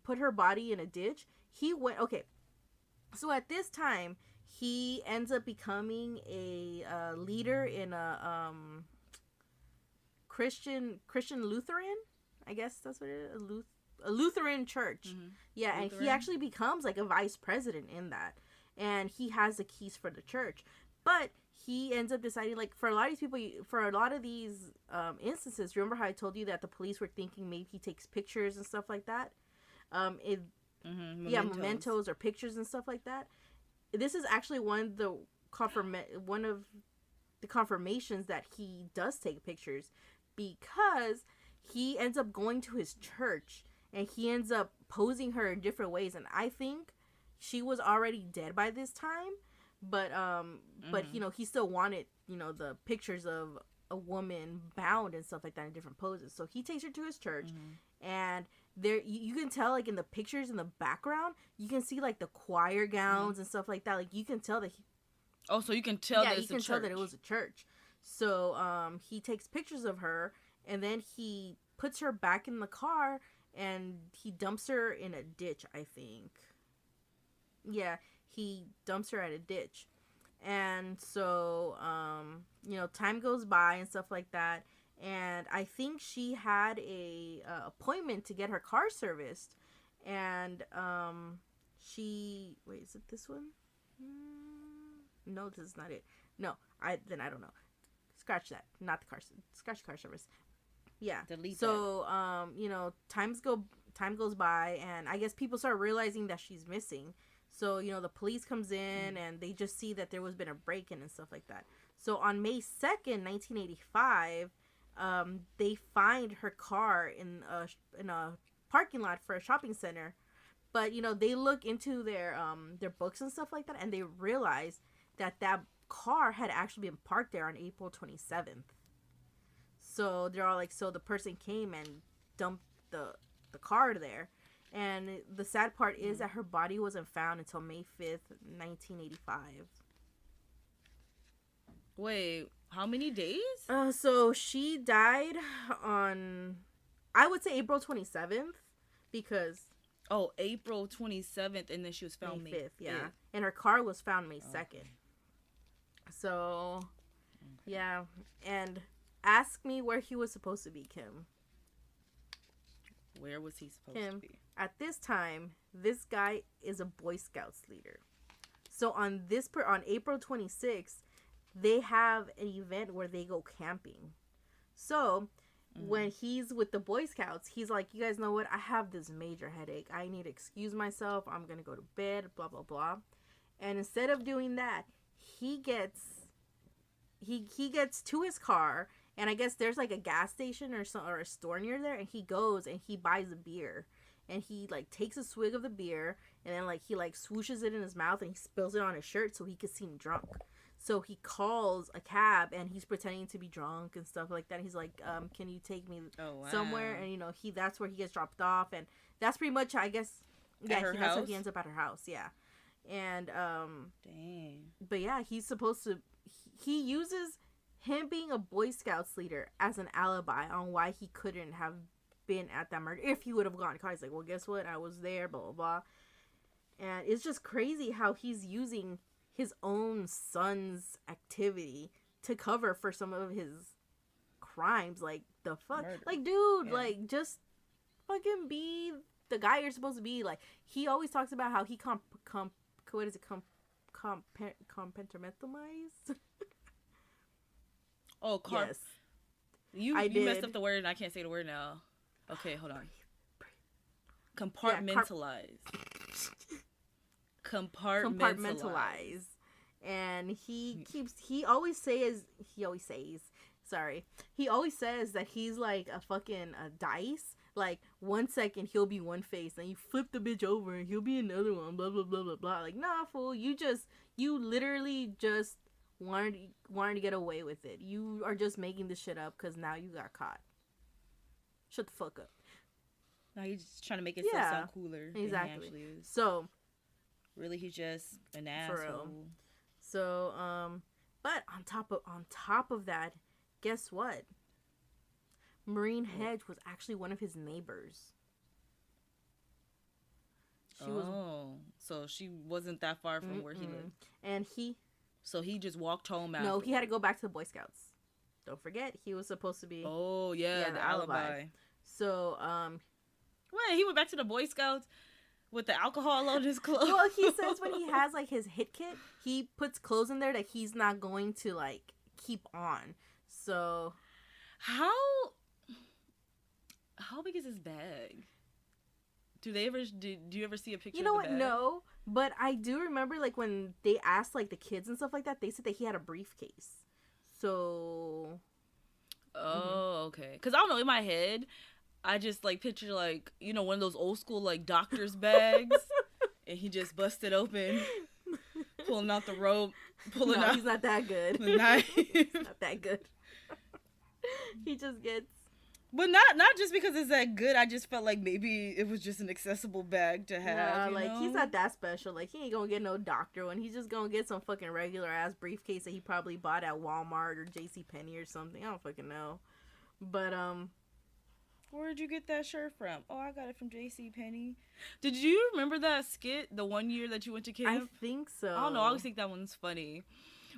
put her body in a ditch, he went. Okay, so at this time, he ends up becoming a leader in a Christian Lutheran, I guess that's what it is, a Lutheran church. Yeah, Lutheran. And he actually becomes like a vice president in that, and he has the keys for the church. But he ends up deciding, like, for a lot of these people, for a lot of these instances, remember how I told you that the police were thinking maybe he takes pictures and stuff like that? Mementos or pictures and stuff like that. This is actually one of the confirmations that he does take pictures, because he ends up going to his church and he ends up posing her in different ways. And I think she was already dead by this time. But he still wanted the pictures of a woman bound and stuff like that in different poses. So he takes her to his church, and there you can tell, like, in the pictures in the background, you can see like the choir gowns and stuff like that. Like you can tell that so you can tell that you can tell that it was a church. So he takes pictures of her, and then he puts her back in the car, and he dumps her in a ditch, I think. Yeah, he dumps her at a ditch. And so, time goes by and stuff like that. And I think she had a appointment to get her car serviced. And wait, is it this one? No, this is not it. No, I don't know. Scratch that. Not the car. Scratch the car service. Yeah. Delete so, that. Time goes by, and I guess people start realizing that she's missing. So, the police comes in, and they just see that there was been a break-in and stuff like that. So, on May 2nd, 1985, they find her car in a parking lot for a shopping center. But, they look into their books and stuff like that, and they realize that car had actually been parked there on April 27th. So, they're all like, so the person came and dumped the car there. And the sad part is that her body wasn't found until May 5th, 1985. Wait, how many days? So she died on, I would say, April 27th, because April 27th, and then she was found May 5th, yeah. And her car was found May 2nd. So, yeah. And ask me where he was supposed to be, Kim. Where was he supposed to be? At this time, this guy is a Boy Scouts leader. So on April 26th, they have an event where they go camping. So when he's with the Boy Scouts, he's like, you guys know what? I have this major headache. I need to excuse myself. I'm going to go to bed, blah, blah, blah. And instead of doing that, he gets to his car, and I guess there's like a gas station or a store near there, and he goes and he buys a beer. And he like takes a swig of the beer, and then like he like swooshes it in his mouth, and he spills it on his shirt so he could seem drunk. So he calls a cab, and he's pretending to be drunk and stuff like that. He's like, can you take me somewhere? And, you know, that's where he gets dropped off. And that's pretty much, I guess, that's how he ends up at her house, yeah. And, dang. But yeah, he's supposed to, he uses him being a Boy Scouts leader as an alibi on why he couldn't have been at that murder. If he would have gotten caught, he's like, well, guess what? I was there, blah, blah, blah. And it's just crazy how he's using his own son's activity to cover for some of his crimes. Like, the fuck? Murder. Like, dude, like, just fucking be the guy you're supposed to be. Like, he always talks about how he compartmentalized? Yes. You messed up the word, and I can't say the word now. Okay, hold on. Compartmentalize. Compartmentalize. And he always says that he's like a fucking dice. Like, 1 second he'll be one face, then you flip the bitch over and he'll be another one, blah blah blah blah blah. Like, nah, fool, you literally just wanted to get away with it. You are just making this shit up because now you got caught. Shut the fuck up. Now he's just trying to make it sound cooler than he actually is. So really, he's just an asshole. So, but on top of that, guess what? Maureen Hedge was actually one of his neighbors. So she wasn't that far from where he lived. And so he just walked home after. No, he had to go back to the Boy Scouts. Don't forget, he was supposed to be. Oh yeah, the alibi. So wait, he went back to the Boy Scouts with the alcohol on his clothes. Well, he says when he has like his hit kit, he puts clothes in there that he's not going to like keep on. So how big is his bag? Do you ever see a picture? You know of the what? bag? No, but I do remember like when they asked like the kids and stuff like that, they said that he had a briefcase. So. Okay. Because I don't know, in my head, I just like picture like, you know, one of those old school like doctor's bags, and he just busted open, pulling out the rope, out. He's not that good. The knife. He's not that good. He just gets. But not just because it's that good. I just felt like maybe it was just an accessible bag to have. Like, he's not that special. Like, he ain't gonna get no doctor one. He's just gonna get some fucking regular ass briefcase that he probably bought at Walmart or JCPenney or something. I don't fucking know. But where'd you get that shirt from? Oh, I got it from JCPenney. Did you remember that skit the one year that you went to camp? I think so. I don't know. I always think that one's funny.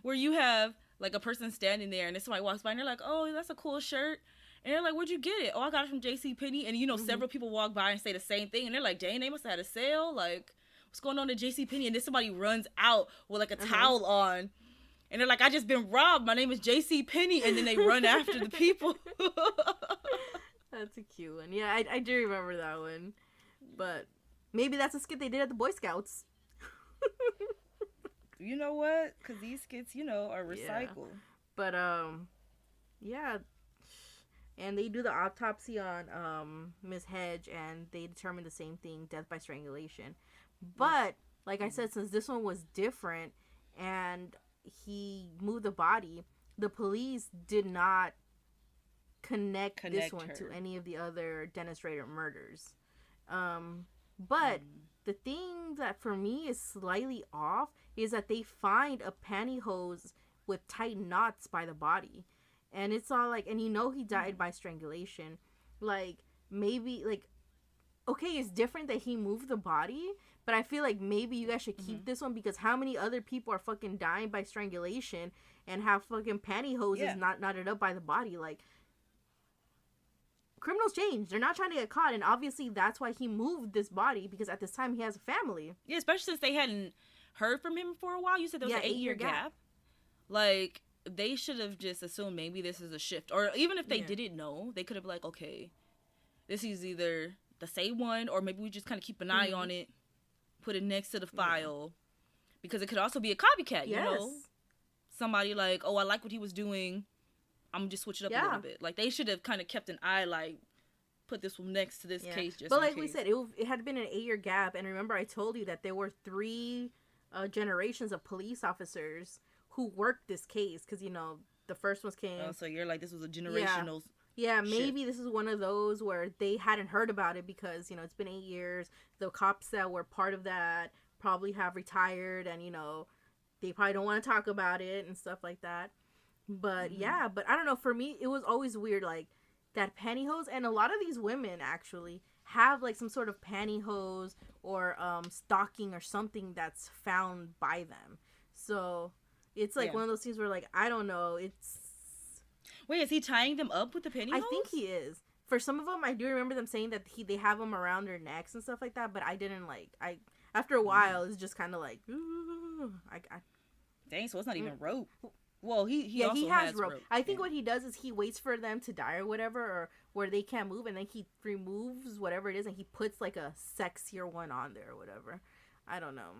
Where you have like a person standing there and then somebody walks by and they're like, "Oh, that's a cool shirt." And they're like, "Where'd you get it?" "Oh, I got it from JCPenney." And, you know, several people walk by and say the same thing. And they're like, "Dang, they must have had a sale. Like, what's going on at JCPenney?" And then somebody runs out with, like, a towel on. And they're like, "I just been robbed. My name is JCPenney." And then they run after the people. That's a cute one. Yeah, I do remember that one. But maybe that's a skit they did at the Boy Scouts. You know what? Because these skits, you know, are recycled. Yeah. But, yeah. And they do the autopsy on Miss Hedge, and they determine the same thing, death by strangulation. But, like I said, since this one was different, and he moved the body, the police did not connect this one to any of the other Dennis Rader murders. But the thing that for me is slightly off is that they find a pantyhose with tight knots by the body. And it's all like, and you know he died by strangulation. Like, maybe, like, okay, it's different that he moved the body, but I feel like maybe you guys should keep this one because how many other people are fucking dying by strangulation and have fucking pantyhoses not knotted up by the body? Like, criminals change. They're not trying to get caught, and obviously that's why he moved this body, because at this time he has a family. Yeah, especially since they hadn't heard from him for a while. You said there was an 8-year gap. Like, they should have just assumed maybe this is a shift. Or even if they didn't know, they could have been like, okay, this is either the same one, or maybe we just kind of keep an eye on it, put it next to the file. Because it could also be a copycat, you know? Somebody like, oh, I like what he was doing. I'm just switch it up a little bit. Like, they should have kind of kept an eye, like, put this one next to this case just But like in we case. said, it had been an 8-year gap, and remember I told you that there were 3 generations of police officers who worked this case, because, you know, the first ones came. Oh, so you're like, this was a generational Yeah, maybe this is one of those where they hadn't heard about it because, you know, it's been 8 years. The cops that were part of that probably have retired, and, you know, they probably don't want to talk about it and stuff like that. But but I don't know, for me it was always weird, like that pantyhose, and a lot of these women actually have like some sort of pantyhose or stocking or something that's found by them. So it's like one of those things where, like, I don't know, it's... Wait, is he tying them up with the pantyhose? I think he is. For some of them, I do remember them saying that they have them around their necks and stuff like that, but I didn't after a while it's just kind of like, ooh, dang, so it's not even rope. Well, he also has rope. I think what he does is he waits for them to die or whatever, or where they can't move, and then he removes whatever it is, and he puts like a sexier one on there or whatever. I don't know.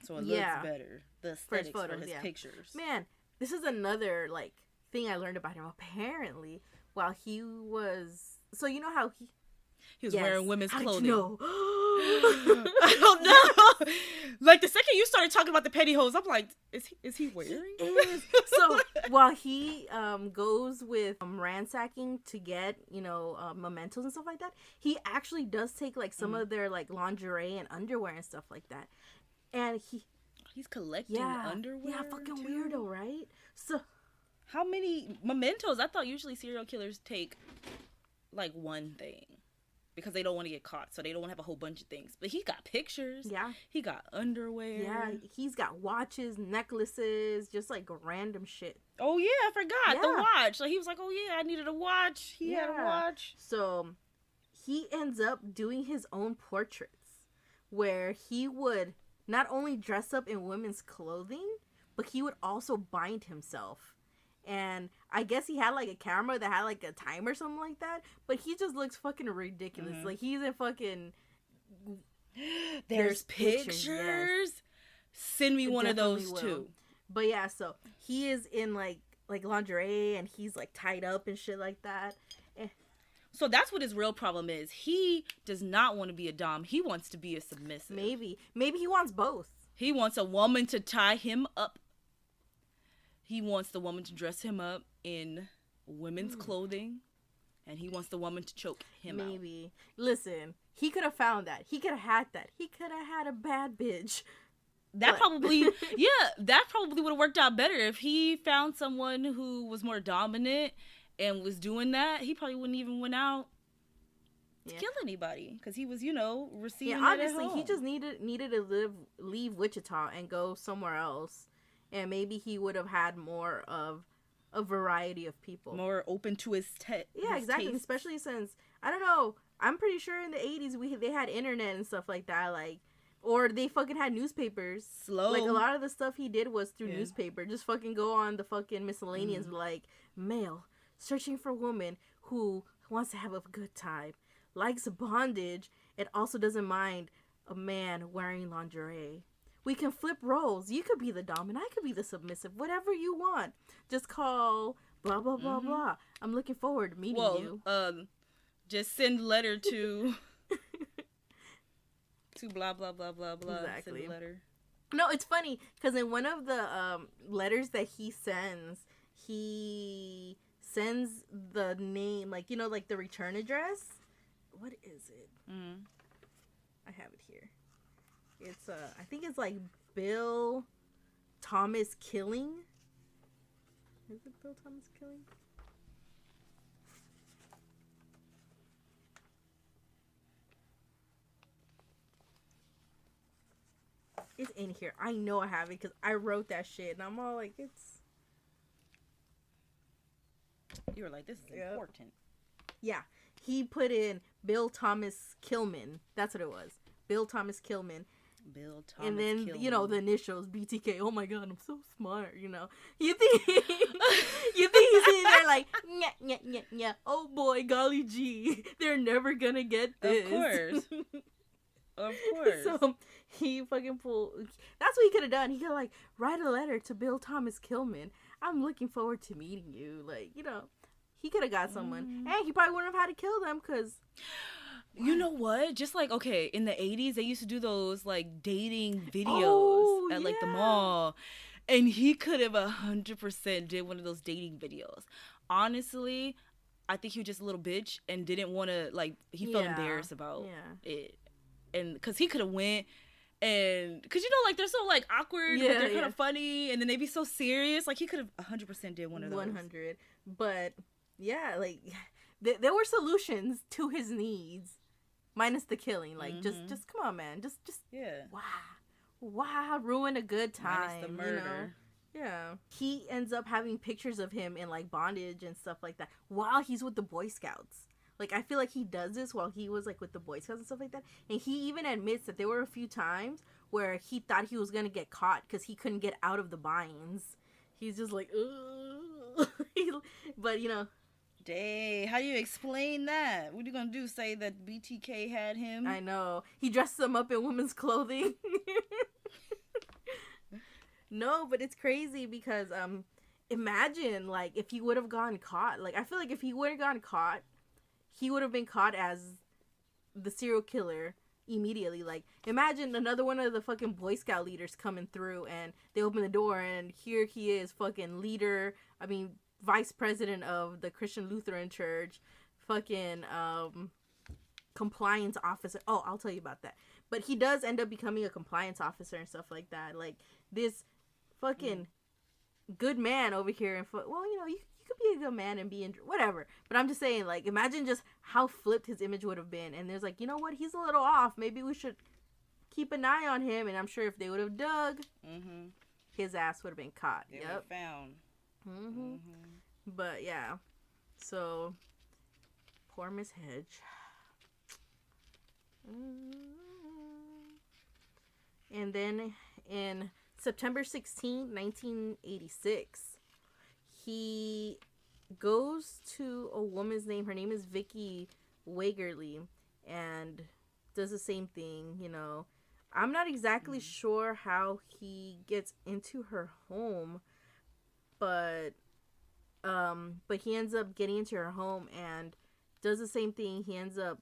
So it looks better. The aesthetics for his pictures. Man, this is another like thing I learned about him. Apparently, while he was, so you know how he was wearing women's clothing. You know? I don't know. Like, the second you started talking about the pantyhose, I'm like, is he wearing? He is. So while he goes with ransacking to get, you know, mementos and stuff like that, he actually does take like some of their like lingerie and underwear and stuff like that, and he's collecting underwear. Yeah, fucking too? weirdo, right? So how many mementos? I thought usually serial killers take like one thing, because they don't want to get caught, so they don't want to have a whole bunch of things. But he got pictures. Yeah. He got underwear. Yeah, he's got watches, necklaces, just like random shit. Oh, yeah, I forgot. The watch. Like, he was like, oh, yeah, I needed a watch. He had a watch. So he ends up doing his own portraits, where he would not only dress up in women's clothing, but he would also bind himself. And I guess he had like a camera that had like a timer or something like that, but he just looks fucking ridiculous. Like, he's in fucking... There's pictures? Yes. Send me one of those too. But yeah, so he is in like lingerie, and he's like tied up and shit like that. So that's what his real problem is. He does not want to be a dom. He wants to be a submissive. Maybe he wants both. He wants a woman to tie him up. He wants the woman to dress him up in women's clothing, and he wants the woman to choke him out. Maybe. Listen, he could have found that. He could have had that. He could have had a bad bitch. That probably would have worked out better if he found someone who was more dominant and was doing that. He probably wouldn't even went out to kill anybody, because he was, you know, receiving it honestly, at home. he just needed to leave Wichita and go somewhere else. And maybe he would have had more of a variety of people. More open to his Yeah, exactly. Taste. Especially since, I don't know, I'm pretty sure in the 80s they had internet and stuff like that. Like, or they fucking had newspapers. Like, a lot of the stuff he did was through newspaper. Just fucking go on the fucking miscellaneous, like, male, searching for woman who wants to have a good time, likes bondage, and also doesn't mind a man wearing lingerie. We can flip roles. You could be the dom and I could be the submissive. Whatever you want. Just call blah, blah, blah, blah. I'm looking forward to meeting you. Just send letter to... to blah, blah, blah, blah, blah. Exactly. Send letter. No, it's funny, because in one of the letters that he sends the name, like, you know, like the return address. What is it? I have it here. It's I think it's like Bill Thomas Killing. Is it Bill Thomas Killing? It's in here. I know I have it because I wrote that shit, and I'm all like, it's. You were like, this is important. Yeah, he put in Bill Thomas Killman. That's what it was. Bill Thomas Killman. Bill Thomas and then Killman. you know the initials BTK. Oh my god, I'm so smart. You know, you think he's sitting there like, yeah. Oh boy, golly gee, they're never gonna get this. Of course. So he fucking pulled. That's what he could have done. He could like write a letter to Bill Thomas Killman. I'm looking forward to meeting you. Like, you know, he could have got someone, and he probably wouldn't have had to kill them because. You know what? Just like, okay, in the 80s, they used to do those like dating videos at like the mall. And he could have 100% did one of those dating videos. Honestly, I think he was just a little bitch and didn't want to, like, he felt embarrassed about it. And because he could have went and, because, you know, like, they're so, like, awkward, but they're kind of funny, and then they be so serious. Like, he could have 100% did one of those. 100. But, yeah, like, there were solutions to his needs. Minus the killing, like just come on, man, just wow, ruin a good time. Minus the murder. You know? Yeah, he ends up having pictures of him in like bondage and stuff like that while he's with the Boy Scouts. Like I feel like he does this while he was like with the Boy Scouts and stuff like that. And he even admits that there were a few times where he thought he was gonna get caught because he couldn't get out of the binds. He's just like, ugh. But you know. Dang, how do you explain that? What are you gonna do? Say that BTK had him? I know. He dressed them up in women's clothing. No, but it's crazy because imagine like if he would have gotten caught. Like I feel like if he would have gotten caught, he would have been caught as the serial killer immediately. Like imagine another one of the fucking Boy Scout leaders coming through and they open the door and here he is, fucking vice president of the Christian Lutheran Church, fucking compliance officer. Oh, I'll tell you about that. But he does end up becoming a compliance officer and stuff like that. Like this fucking good man over here. And well, you know, you could be a good man and be whatever. But I'm just saying, like, imagine just how flipped his image would have been. And there's like, you know what? He's a little off. Maybe we should keep an eye on him. And I'm sure if they would have dug, his ass would have been caught. They would have found. But yeah, so poor Miss Hedge. And then in September 16, 1986, he goes to a woman's name. Her name is Vicky Wagerly, and does the same thing. You know, I'm not exactly sure how he gets into her home. But he ends up getting into her home and does the same thing. He ends up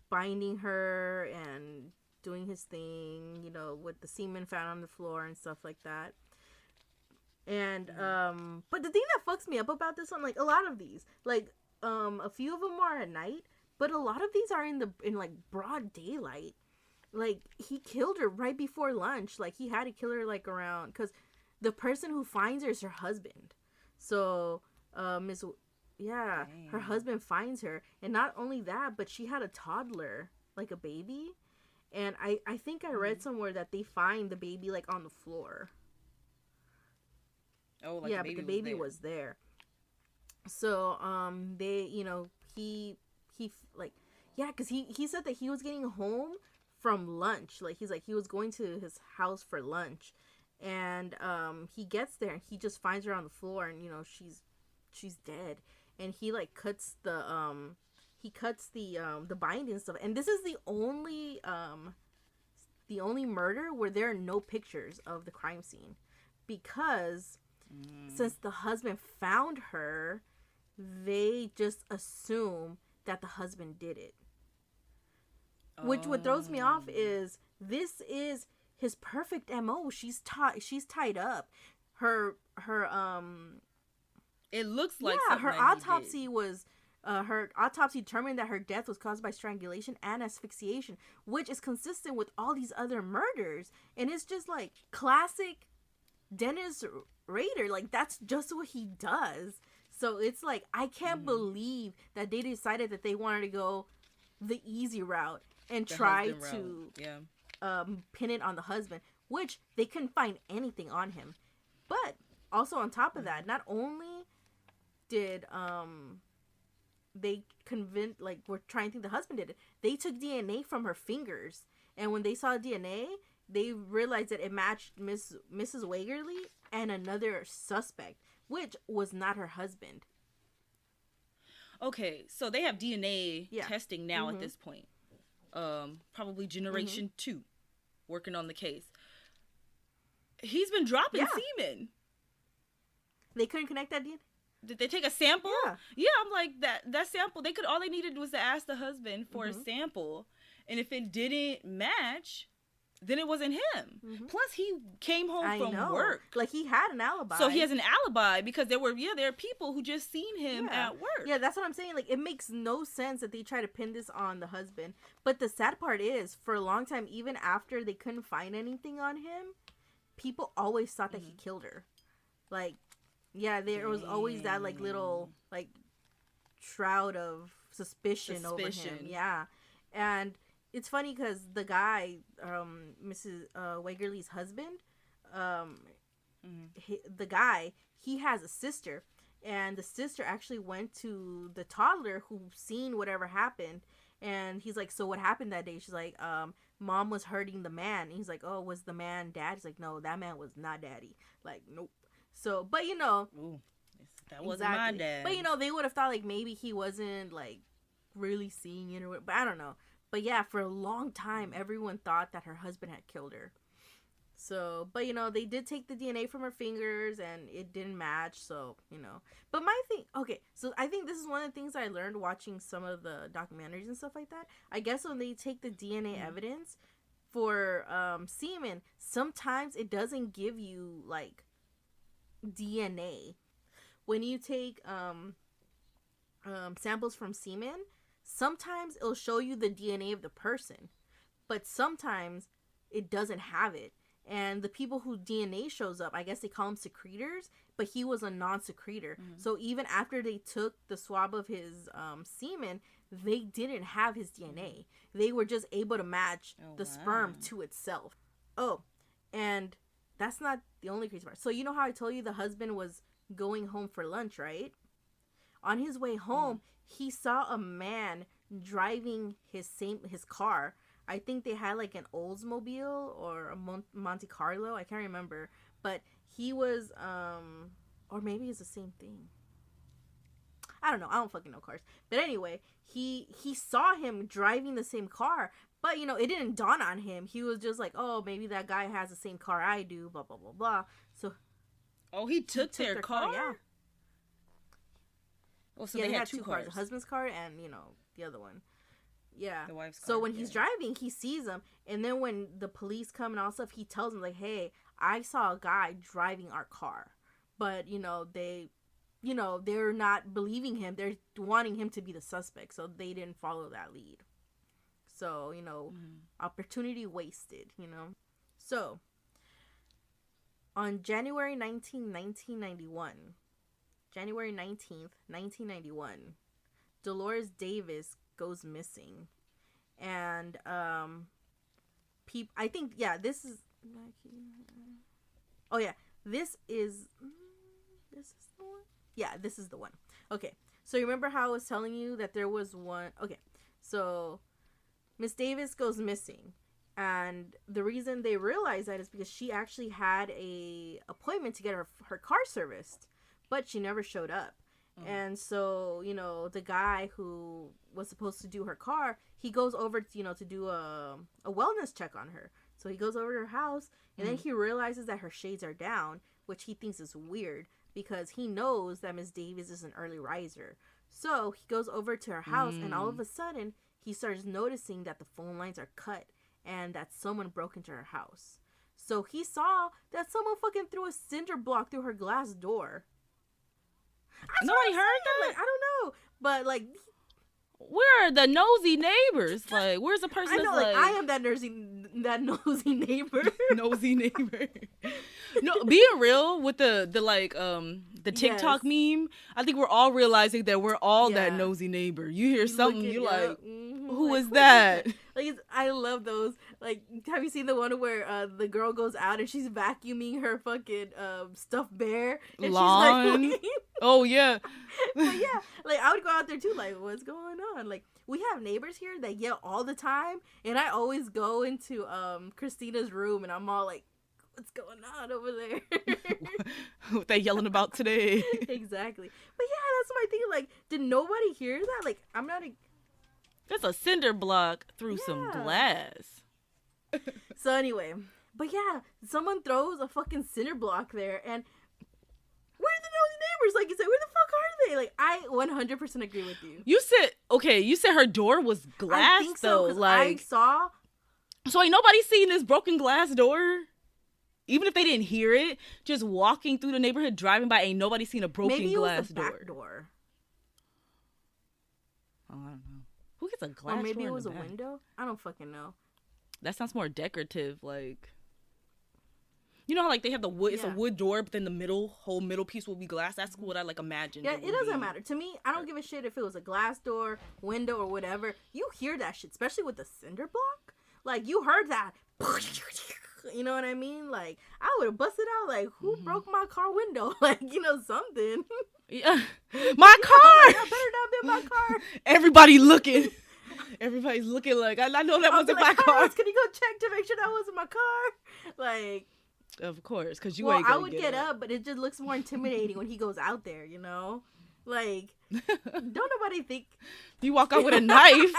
binding her and doing his thing, you know, with the semen found on the floor and stuff like that. And but the thing that fucks me up about this one, like a lot of these, like a few of them are at night, but a lot of these are in like broad daylight. Like he killed her right before lunch. Like he had to kill her like around because the person who finds her is her husband. So, her husband finds her. And not only that, but she had a toddler, like a baby. And I think I read somewhere that they find the baby, like, on the floor. Oh, like the baby was there. So, they, you know, he because he said that he was getting home from lunch. Like, he's like, he was going to his house for lunch. And he gets there and he just finds her on the floor and you know she's dead and he like cuts the binding and stuff. And this is the only murder where there are no pictures of the crime scene because since the husband found her, they just assume that the husband did it. Which what throws me off is this is his perfect MO. She's tied up. Her it looks like her autopsy was her autopsy determined that her death was caused by strangulation and asphyxiation, which is consistent with all these other murders. And it's just like classic Dennis Rader. Like that's just what he does. So it's like I can't believe that they decided that they wanted to go the easy route and try to pin it on the husband, which they couldn't find anything on him. But also on top of that, not only did they convince, like, we're trying to think the husband did it, they took DNA from her fingers, and when they saw DNA, they realized that it matched Mrs. Wagerly and another suspect, which was not her husband. Okay, so they have DNA testing now at this point. Probably generation 2 working on the case. He's been dropping semen. They couldn't connect that DNA? Did they take a sample? Yeah, I'm like, that sample, all they needed was to ask the husband for a sample, and if it didn't match, then it wasn't him. Plus, he came home from work. Like, he had an alibi. So he has an alibi because there are people who just seen him at work. Yeah, that's what I'm saying. Like, it makes no sense that they try to pin this on the husband. But the sad part is, for a long time, even after they couldn't find anything on him, people always thought that he killed her. Like, yeah, there was always that, like, little, like, shroud of suspicion over him. Yeah. And it's funny because the guy, Mrs. Wagerly's husband, the guy, he has a sister. And the sister actually went to the toddler who seen whatever happened. And he's like, so what happened that day? She's like, Mom was hurting the man. And he's like, oh, was the man dad? He's like, no, that man was not daddy. Like, nope. So, but you know. Ooh, that wasn't my dad. But you know, they would have thought like maybe he wasn't like really seeing it or what. But I don't know. But yeah, for a long time, everyone thought that her husband had killed her. So, but you know, they did take the DNA from her fingers and it didn't match. So, you know, but my thing, okay, so I think this is one of the things I learned watching some of the documentaries and stuff like that. I guess when they take the DNA evidence for semen, sometimes it doesn't give you like DNA. When you take samples from semen, sometimes it'll show you the DNA of the person, but sometimes it doesn't have it. And the people who DNA shows up, I guess they call them secretors, but he was a non-secretor. So even after they took the swab of his semen, they didn't have his DNA. They were just able to match the sperm to itself. Oh, and that's not the only crazy part. So you know how I told you the husband was going home for lunch, right? On his way home, he saw a man driving his car. I think they had like an Oldsmobile or a Monte Carlo. I can't remember. But he was, or maybe it's the same thing. I don't know. I don't fucking know cars. But anyway, he saw him driving the same car. But, you know, it didn't dawn on him. He was just like, oh, maybe that guy has the same car I do, blah, blah, blah, blah. So. Oh, he took their car? Yeah. Oh, so they had two cars. The husband's car and, you know, the other one. Yeah. The wife's car. So when he's driving, he sees him. And then when the police come and all stuff, he tells them, like, hey, I saw a guy driving our car. But, you know, they're not believing him. They're wanting him to be the suspect. So they didn't follow that lead. So, you know, opportunity wasted, you know. So, on January 1991, January 19th, 1991, Dolores Davis goes missing. And, I think, yeah, this is, oh, yeah, this is the one? Yeah, this is the one. Okay, so you remember how I was telling you that there was one, okay, so Miss Davis goes missing. And the reason they realize that is because she actually had a appointment to get her car serviced, but she never showed up. And so, you know, the guy who was supposed to do her car, he goes over to, you know, to do a wellness check on her. So he goes over to her house, and then he realizes that her shades are down, which he thinks is weird because he knows that Miss Davis is an early riser. So he goes over to her house, and all of a sudden, he starts noticing that the phone lines are cut and that someone broke into her house. So he saw that someone fucking threw a cinder block through her glass door. Nobody heard that? Like, I don't know. But, like, where are the nosy neighbors? Like, where's the person I know, that's like, I am that nosy neighbor. Nosy neighbor. No, being real with the TikTok meme, I think we're all realizing that we're all that nosy neighbor. You hear something, you're like, Who is that? Like, I love those. Like, have you seen the one where the girl goes out and she's vacuuming her fucking stuffed bear? And Lawn. she's like, Oh, yeah. but yeah, like, I would go out there too, like, what's going on? Like, we have neighbors here that yell all the time, and I always go into Christina's room, and I'm all like, what's going on over there? What they yelling about today? Exactly. But yeah, that's my thing. Like, did nobody hear that? Like, I'm not There's a cinder block through some glass. So anyway, but yeah, someone throws a fucking cinder block there, and where are the nosy neighbors? Like you said, where the fuck are they? Like, I 100% agree with you. You said her door was glass, I think so, though. 'cause Like, I saw. so ain't nobody seen this broken glass door? Even if they didn't hear it, just walking through the neighborhood, driving by, ain't nobody seen a broken Maybe it glass was the back door. Oh, I don't know. Who gets a glass door? Or maybe in it was the a back? window. I don't fucking know. That sounds more decorative, like. You know how, like, they have the wood, it's a wood door, but then the whole middle piece will be glass? That's what I, like, imagined. Yeah, it doesn't matter. To me, I don't give a shit if it was a glass door, window, or whatever. You hear that shit, especially with the cinder block. Like, you heard that. You know what I mean? Like, I would have busted out, like, who broke my car window? Like, something. Yeah. My car! That better not be my car. Everybody looking. Everybody's looking like, I know that wasn't my car. Can you go check to make sure that wasn't my car? Like, of course, because you ain't gonna I would get up, but it just looks more intimidating when he goes out there, Like, don't nobody think. You walk out with a knife.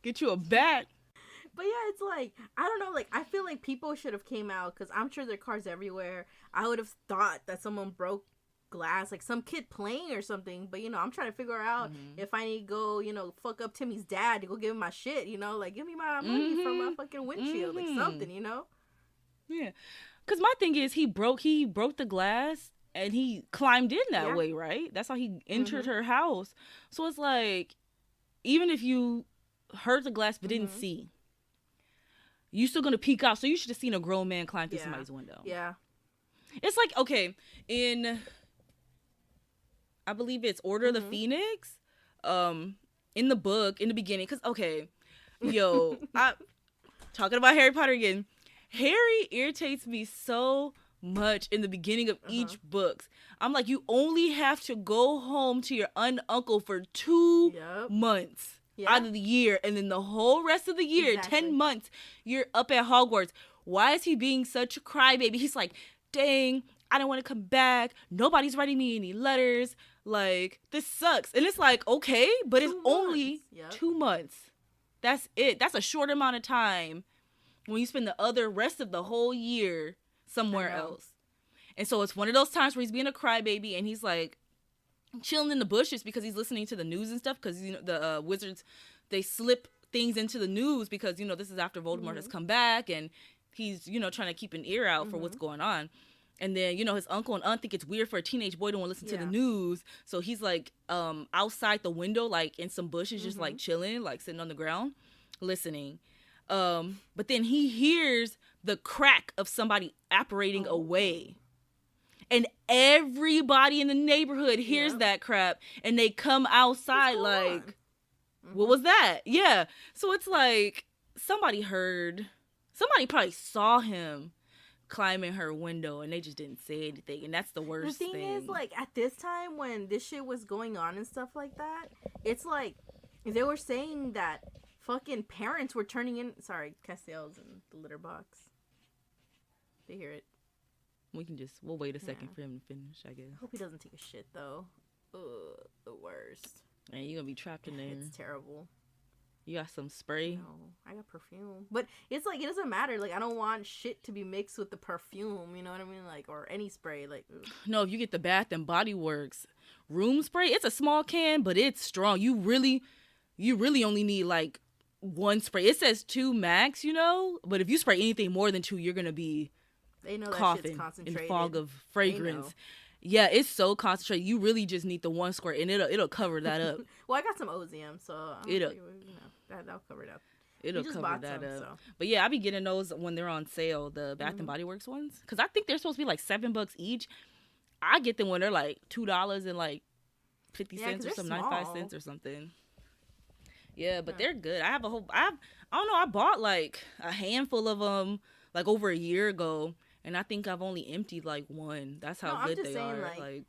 Get you a bat. But yeah, it's like, I don't know, like, I feel like people should have came out, because I'm sure there are cars everywhere. I would have thought that someone broke glass, like some kid playing or something, but, I'm trying to figure out if I need to go, fuck up Timmy's dad to go give him my shit, like, give me my money from my fucking windshield, like, something, Yeah, because my thing is, he broke the glass, and he climbed in that way, right? That's how he entered her house. So it's like, even if you heard the glass but didn't see, you still gonna peek out, so you should have seen a grown man climb through somebody's window. Yeah. It's like, okay, I believe it's Order of the Phoenix, in the book, in the beginning, because, okay, talking about Harry Potter again, Harry irritates me so much in the beginning of each book. I'm like, you only have to go home to your uncle for 2 months. Out of the year, and then the whole rest of the year, 10 months, you're up at Hogwarts. Why is he being such a crybaby? He's like, dang, I don't want to come back. Nobody's writing me any letters. Like, this sucks. And it's like, okay, but it's only 2 months. That's it. That's a short amount of time when you spend the rest of the whole year somewhere else. And so it's one of those times where he's being a crybaby, and he's like, chilling in the bushes because he's listening to the news and stuff, because the wizards, they slip things into the news because this is after Voldemort has come back, and he's trying to keep an ear out for what's going on. And then his uncle and aunt think it's weird for a teenage boy to want to listen to the news, so he's like outside the window, like in some bushes, just like chilling, like sitting on the ground listening. But then he hears the crack of somebody apparating away. And everybody in the neighborhood hears that crap, and they come outside like, what was that? Yeah. So it's like, somebody probably saw him climbing her window, and they just didn't say anything, and that's the worst thing. The thing is, like, at this time when this shit was going on and stuff like that, it's like, they were saying that fucking parents were turning in, sorry, Castiel's in the litter box. They hear it. We'll wait a second for him to finish, I guess. I hope he doesn't take a shit, though. Ugh, the worst. Man, you're gonna be trapped in there. It's terrible. You got some spray? No, I got perfume. But it's like, it doesn't matter. Like, I don't want shit to be mixed with the perfume, you know what I mean? Like, or any spray. Like, ugh. No, if you get the Bath and Body Works room spray, it's a small can, but it's strong. You really only need, like, one spray. It says 2 max, but if you spray anything more than 2, you're gonna be... They know coughing that shit's concentrated. in fog of fragrance. Yeah, it's so concentrated. You really just need the one squirt, and it'll cover that up. Well, I got some OZM, so that'll cover it up. It'll cover that up. So. But yeah, I be getting those when they're on sale, the Bath and Body Works ones, because I think they're supposed to be like $7 each. I get them when they're like $2 and like 50 cents or some 95 cents or something. Yeah, but they're good. I don't know. I bought like a handful of them like over a year ago, and I think I've only emptied like one. That's how No, I'm good just they saying, are. like,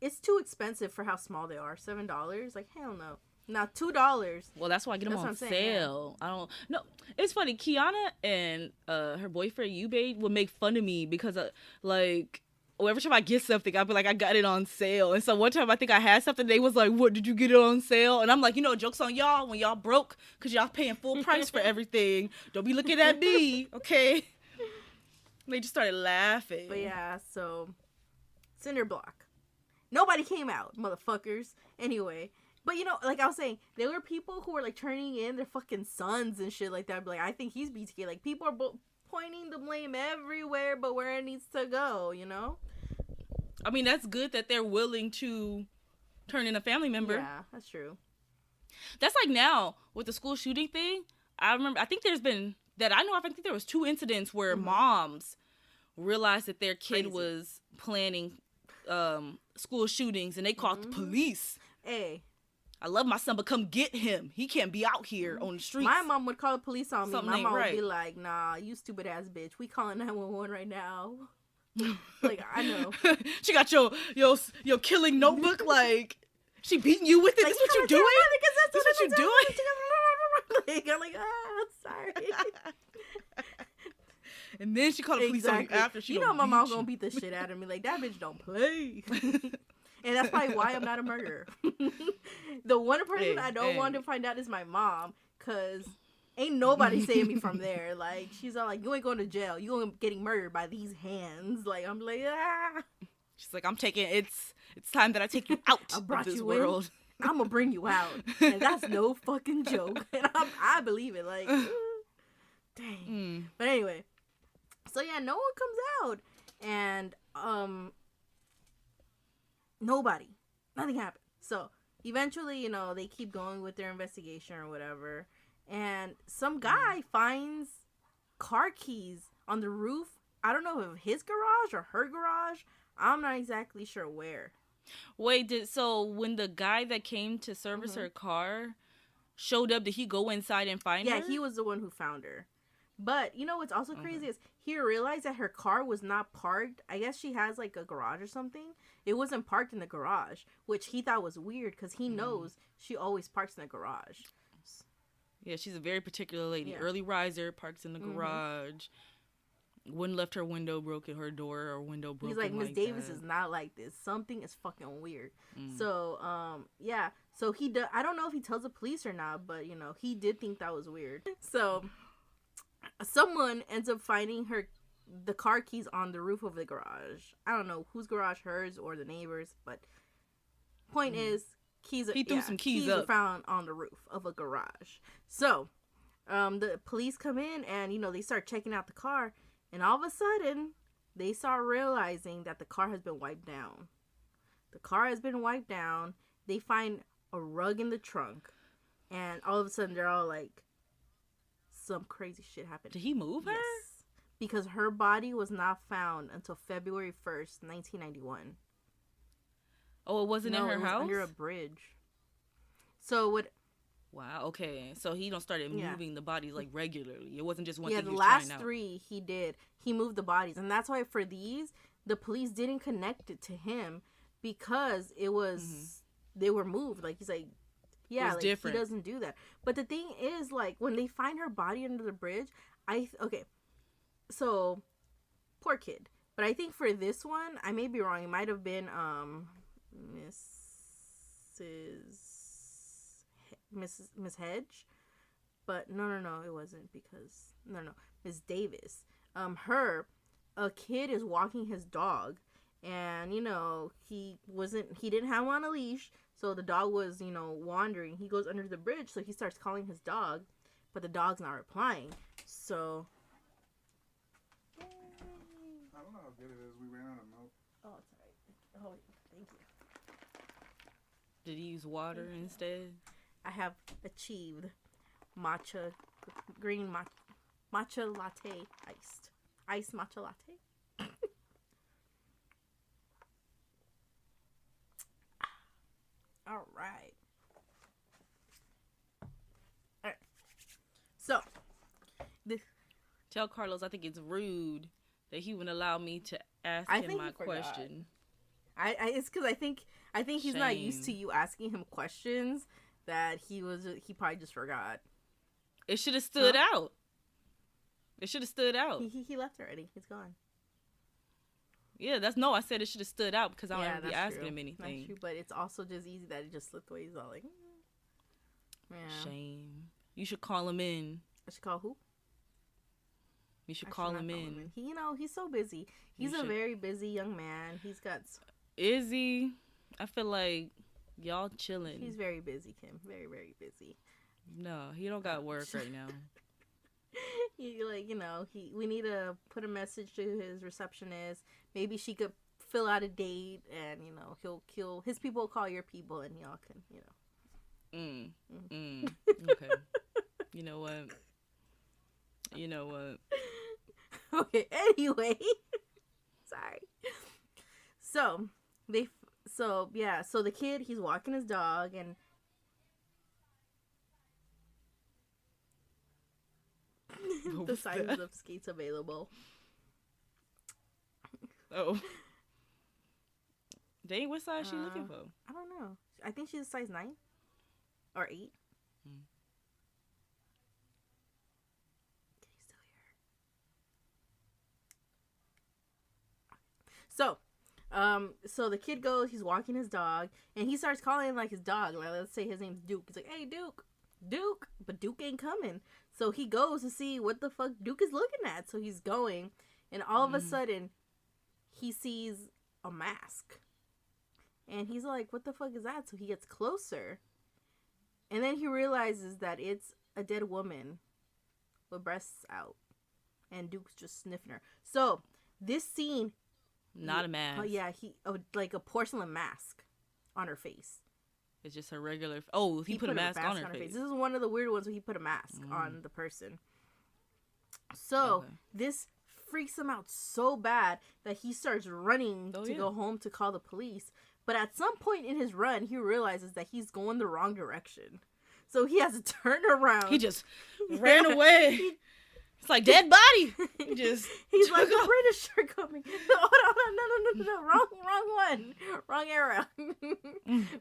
it's too expensive for how small they are. $7, like hell no. Now $2. Well, that's why I get them That's what on I'm saying, yeah. sale. I don't no. It's funny. Kiana and her boyfriend Ube would make fun of me because like. Well, every time I get something, I'll be like, I got it on sale. And so one time I think I had something, they was like, what, did you get it on sale? And I'm like, joke's on y'all when y'all broke because y'all paying full price for everything. Don't be looking at me, okay? They just started laughing. But yeah, so cinder block. Nobody came out, motherfuckers. Anyway, but like I was saying, there were people who were like turning in their fucking sons and shit like that. But, like, I think he's BTK. Like, people are pointing the blame everywhere but where it needs to go, I mean, that's good that they're willing to turn in a family member. Yeah, that's true. That's like now with the school shooting thing. I think there's been that I know of. I think there was 2 incidents where moms realized that their kid was planning school shootings and they called the police. Hey, I love my son, but come get him. He can't be out here on the streets. my mom would call the police on me. Something My ain't mom would right. be like, nah, you stupid ass bitch. We calling 911 right now. Like, I know. She got your killing notebook. Like, she beating you with it. Like, This what you doing? This what you doing? Like, I'm like, I'm sorry. And then she called the police on you after she. My mom gonna beat the shit out of me. Like, that bitch don't play. And that's probably why I'm not a murderer. The one person I don't want to find out is my mom, cause ain't nobody saving me from there. Like, she's all like, you ain't going to jail. You ain't getting murdered by these hands. Like, I'm like, ah. She's like, it's time that I take you out I brought of this you world. In. I'm gonna bring you out. And that's no fucking joke. And I believe it. Like, dang. But anyway. So yeah, no one comes out. And, nothing happened. So eventually, they keep going with their investigation or whatever. And some guy finds car keys on the roof. I don't know if his garage or her garage. I'm not exactly sure where. Wait, so when the guy that came to service her car showed up, did he go inside and find her? Yeah, he was the one who found her. But, what's also crazy is he realized that her car was not parked. I guess she has, like, a garage or something. It wasn't parked in the garage, which he thought was weird because he knows she always parks in the garage. Yeah, she's a very particular lady. Yeah. Early riser, parks in the garage. Wouldn't left her window broken, her door or window broken. He's like, Miss Davis that. is not like this. Something is fucking weird. So, yeah. So I don't know if he tells the police or not, but, he did think that was weird. So someone ends up finding the car keys on the roof of the garage. I don't know whose garage, hers or the neighbor's, but point is, he threw some keys up. Were found on the roof of a garage. So, the police come in and, they start checking out the car, and all of a sudden, they start realizing that the car has been wiped down. The car has been wiped down. They find a rug in the trunk, and all of a sudden, they're all like, some crazy shit happened. Did he move her? Yes. Because her body was not found until February 1st, 1991. Oh, it wasn't in her house? Under a bridge. So what? Wow. Okay. So he started moving the bodies like regularly. It wasn't just one thing. Yeah, the last 3 he did. He moved the bodies, and that's why for these the police didn't connect it to him because it was they were moved. Like he's like, yeah, like different. He doesn't do that. But the thing is, like when they find her body under the bridge, so poor kid. But I think for this one, I may be wrong. It might have been Miss Hedge, but no, it wasn't because Miss Davis. A kid is walking his dog, and he didn't have him on a leash, so the dog was wandering. He goes under the bridge, so he starts calling his dog, but the dog's not replying. So I don't know how good it is. We ran out of milk. oh, it's alright. Oh, thank you. Did he use water instead? I have achieved green matcha latte iced matcha latte. All right. Tell Carlos I think it's rude that he wouldn't allow me to ask him my question. It's because I think he's not used to you asking him questions that he probably just forgot. It should have stood out. It should have stood out. He left already. He's gone. Yeah, I said it should have stood out because I don't ever be asking him anything. That's true, but it's also just easy that it just slipped away. He's all like, Shame. You should call him in. I should call who? You should call him in. He's so busy. He's a very busy young man. He's got... Is he? I feel like y'all chilling. He's very busy, Kim. Very, very busy. No, he don't got work right now. We need to put a message to his receptionist. Maybe she could fill out a date, and his people will call your people, and y'all can, Okay. You know what? Okay. Anyway, sorry. So the kid, he's walking his dog, and the sizes of skates available. Oh. Dang, what size she looking for? I don't know. I think she's a size 9 or 8. Can you still hear her? So the kid goes, he's walking his dog, and he starts calling like his dog. Like, let's say his name's Duke. He's like, "Hey, Duke." But Duke ain't coming. So he goes to see what the fuck Duke is looking at. So he's going, and all of a sudden, he sees a mask. And he's like, "What the fuck is that?" So he gets closer. And then he realizes that it's a dead woman with breasts out. And Duke's just sniffing her. So this scene... Not a mask. Like a porcelain mask on her face. It's just a regular... Oh, he put a mask on her face. This is one of the weird ones where he put a mask on the person. So this freaks him out so bad that he starts running to go home to call the police. But at some point in his run, he realizes that he's going the wrong direction. So he has to turn around. He just ran away. It's like dead body. He's like, the British are coming. No, wrong one, wrong era.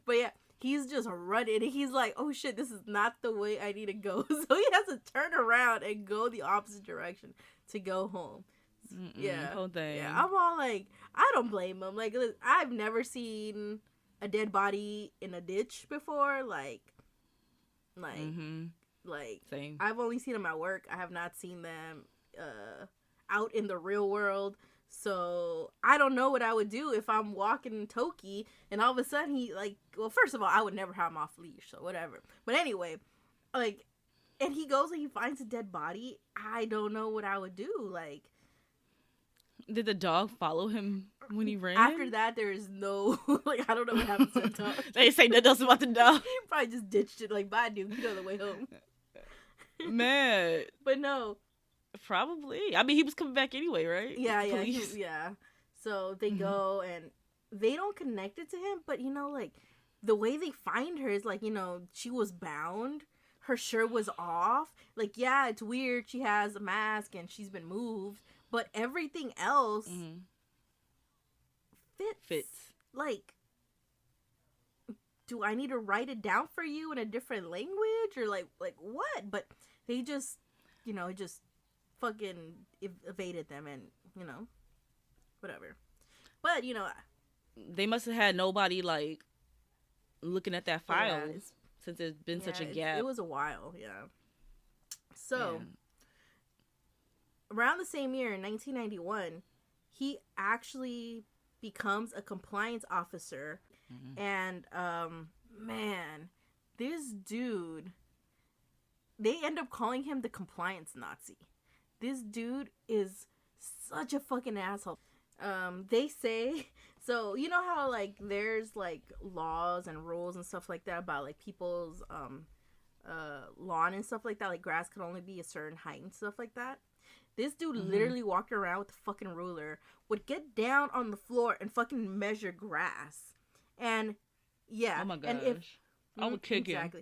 But yeah, he's just running, and he's like, "Oh shit, this is not the way I need to go." So he has to turn around and go the opposite direction to go home. Whole thing. Yeah, I'm all like, I don't blame him. Like, I've never seen a dead body in a ditch before. Like. Same. I've only seen them at work. I have not seen them out in the real world. So I don't know what I would do if I'm walking in Toki and all of a sudden first of all, I would never have him off leash, so whatever. But anyway, and he goes and he finds a dead body. I don't know what I would do. Like, did the dog follow him when he ran? After that, there is no, I don't know what happened to the dog. They say nothing else about the dog. He probably just ditched it, like, bye, dude, get on the way home. Man. But no. Probably. I mean, he was coming back anyway, right? Yeah. So they go, and they don't connect it to him, but, the way they find her is, she was bound. Her shirt was off. Yeah, it's weird. She has a mask, and she's been moved. But everything else fits. Do I need to write it down for you in a different language? Or, like what? But they just, just fucking evaded them and, whatever. But, they must have had nobody, looking at that file since there's been such a gap. It was a while, yeah. So... around the same year, in 1991, he actually becomes a compliance officer. And, man, this dude, they end up calling him the compliance Nazi. This dude is such a fucking asshole. They say, so, you know how, there's, laws and rules and stuff like that about, people's, lawn and stuff like that, grass could only be a certain height and stuff like that? This dude literally walked around with a fucking ruler, would get down on the floor and fucking measure grass. And, yeah. Oh my gosh. And if, I would kick him.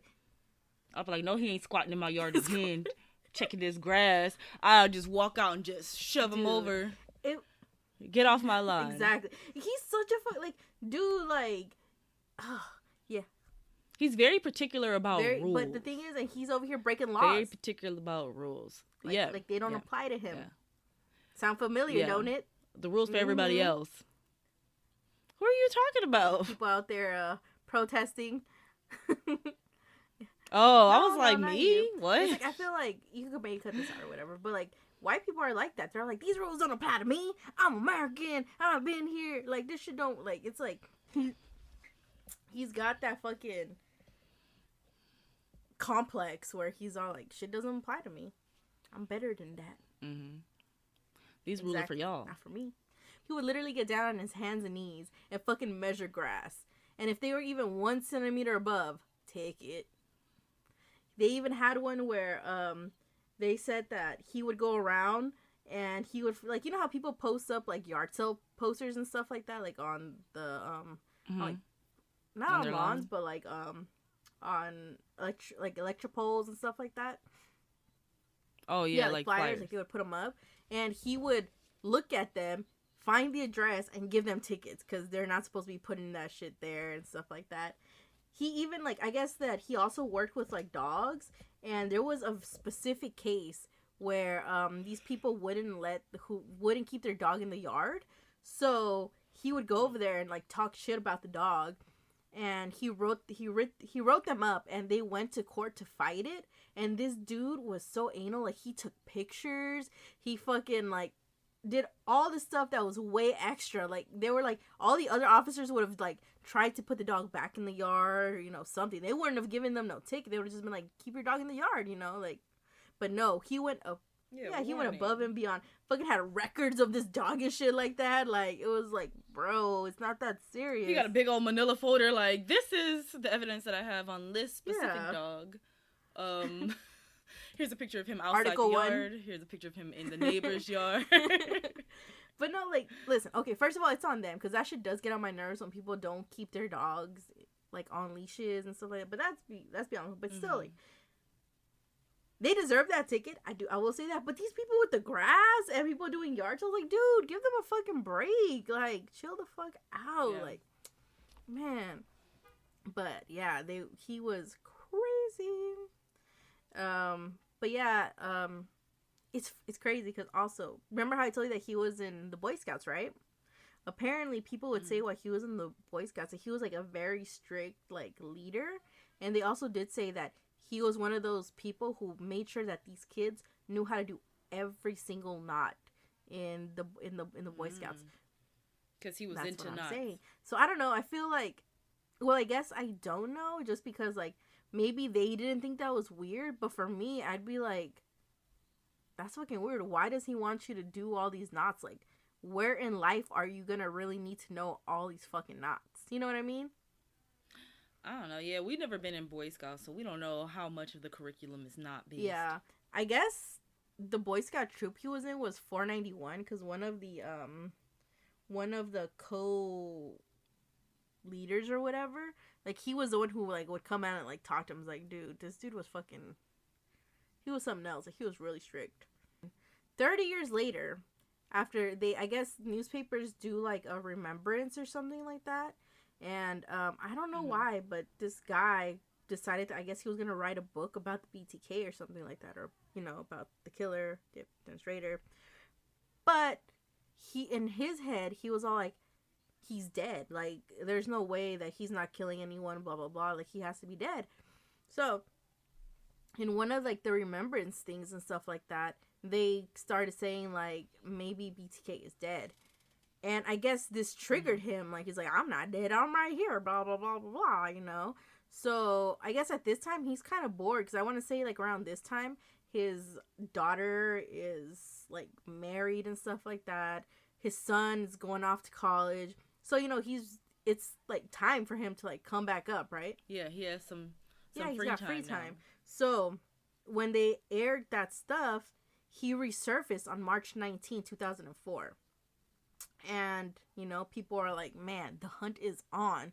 I'd be like, no, he ain't squatting in my yard again. checking this grass, I'll just walk out and just shove him over. Get off my lawn. Exactly. He's such a like dude. Like, yeah. He's very particular about rules. But the thing is, and he's over here breaking laws. Very particular about rules. Like they don't apply to him. Sound familiar, don't it? The rules for everybody else. Who are you talking about? People out there protesting. I was like, me? What? It's like, I feel like you could maybe cut this out or whatever, but like white people are like that. They're like, these rules don't apply to me. I'm American. I've been here. Like this shit don't like. It's like he's got that fucking complex where he's all like, shit doesn't apply to me. I'm better than that. Mm-hmm. These rules are for y'all, not for me. He would literally get down on his hands and knees and fucking measure grass. And if they were even 1 centimeter above, take it. They even had one where they said that he would go around and he would, like, you know how people post up like yard sale posters and stuff like that, like on the like not on lawns, but like on electric poles and stuff like that. Oh yeah, like flyers. Like they would put them up, and he would look at them, find the address, and give them tickets because they're not supposed to be putting that shit there and stuff like that. He even, like, I guess that he also worked with like dogs, and there was a specific case where these people wouldn't keep their dog in the yard, so he would go over there and like talk shit about the dog. And he wrote them up, and they went to court to fight it. And this dude was so anal, like he took pictures. He fucking like did all the stuff that was way extra. Like they were like, all the other officers would have like tried to put the dog back in the yard, or, you know, something. They wouldn't have given them no ticket. They would have just been like, keep your dog in the yard, you know, like. But no, he went up. Yeah, he went above and beyond. Fucking had records of this dog and shit like that. Like, it was like, bro, it's not that serious. He got a big old manila folder like, this is the evidence that I have on this specific dog. Here's a picture of him outside Article the yard. 1. Here's a picture of him in the neighbor's yard. But no, like, listen, okay, first of all, it's on them, because that shit does get on my nerves when people don't keep their dogs, like, on leashes and stuff like that. But that's beyond, but still, like, they deserve that ticket. I will say that. But these people with the grass and people doing yard sales, like, dude, give them a fucking break. Like, chill the fuck out. Yeah. Like, man. But yeah, he was crazy. But yeah, it's crazy because also, remember how I told you that he was in the Boy Scouts, right? Apparently, people would say while he was in the Boy Scouts that he was like a very strict like leader, and they also did say that he was one of those people who made sure that these kids knew how to do every single knot in the Boy Scouts. Because he was into knots. Saying. So I don't know. I feel like, well, I guess I don't know, just because like maybe they didn't think that was weird, but for me, I'd be like, that's fucking weird. Why does he want you to do all these knots? Like, where in life are you gonna really need to know all these fucking knots? You know what I mean? I don't know. Yeah, we've never been in Boy Scouts, so we don't know how much of the curriculum is not based. Yeah, I guess the Boy Scout troop he was in was 491 because one of the co-leaders or whatever, like he was the one who like would come out and like talk to him. Was like, dude, this dude was fucking, he was something else. Like he was really strict. 30 years later, after I guess newspapers do like a remembrance or something like that. And I don't know why, but this guy decided I guess he was going to write a book about the BTK or something like that. Or, you know, about the killer, Dennis Rader. But in his head, he was all like, he's dead. Like, there's no way that he's not killing anyone, blah, blah, blah. Like, he has to be dead. So, in one of, like, the remembrance things and stuff like that, they started saying, like, maybe BTK is dead. And I guess this triggered him. Like, he's like, I'm not dead. I'm right here. Blah, blah, blah, blah, blah, you know? So, I guess at this time, he's kind of bored. Because I want to say, like, around this time, his daughter is, like, married and stuff like that. His son's going off to college. So, you know, it's, like, time for him to, like, come back up, right? Yeah, he has some he's free got time free now. time. So, when they aired that stuff, he resurfaced on March 19, 2004. And, you know, people are like, man, the hunt is on.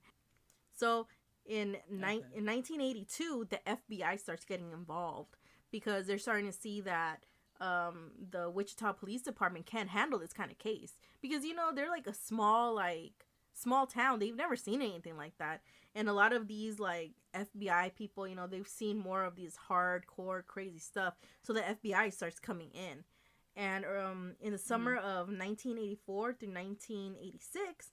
So, in 1982, the FBI starts getting involved because they're starting to see that the Wichita Police Department can't handle this kind of case, because they're like a small town. They've never seen anything like that, and a lot of these like FBI people, they've seen more of these hardcore crazy stuff, so the FBI starts coming in. And in the summer of 1984 through 1986,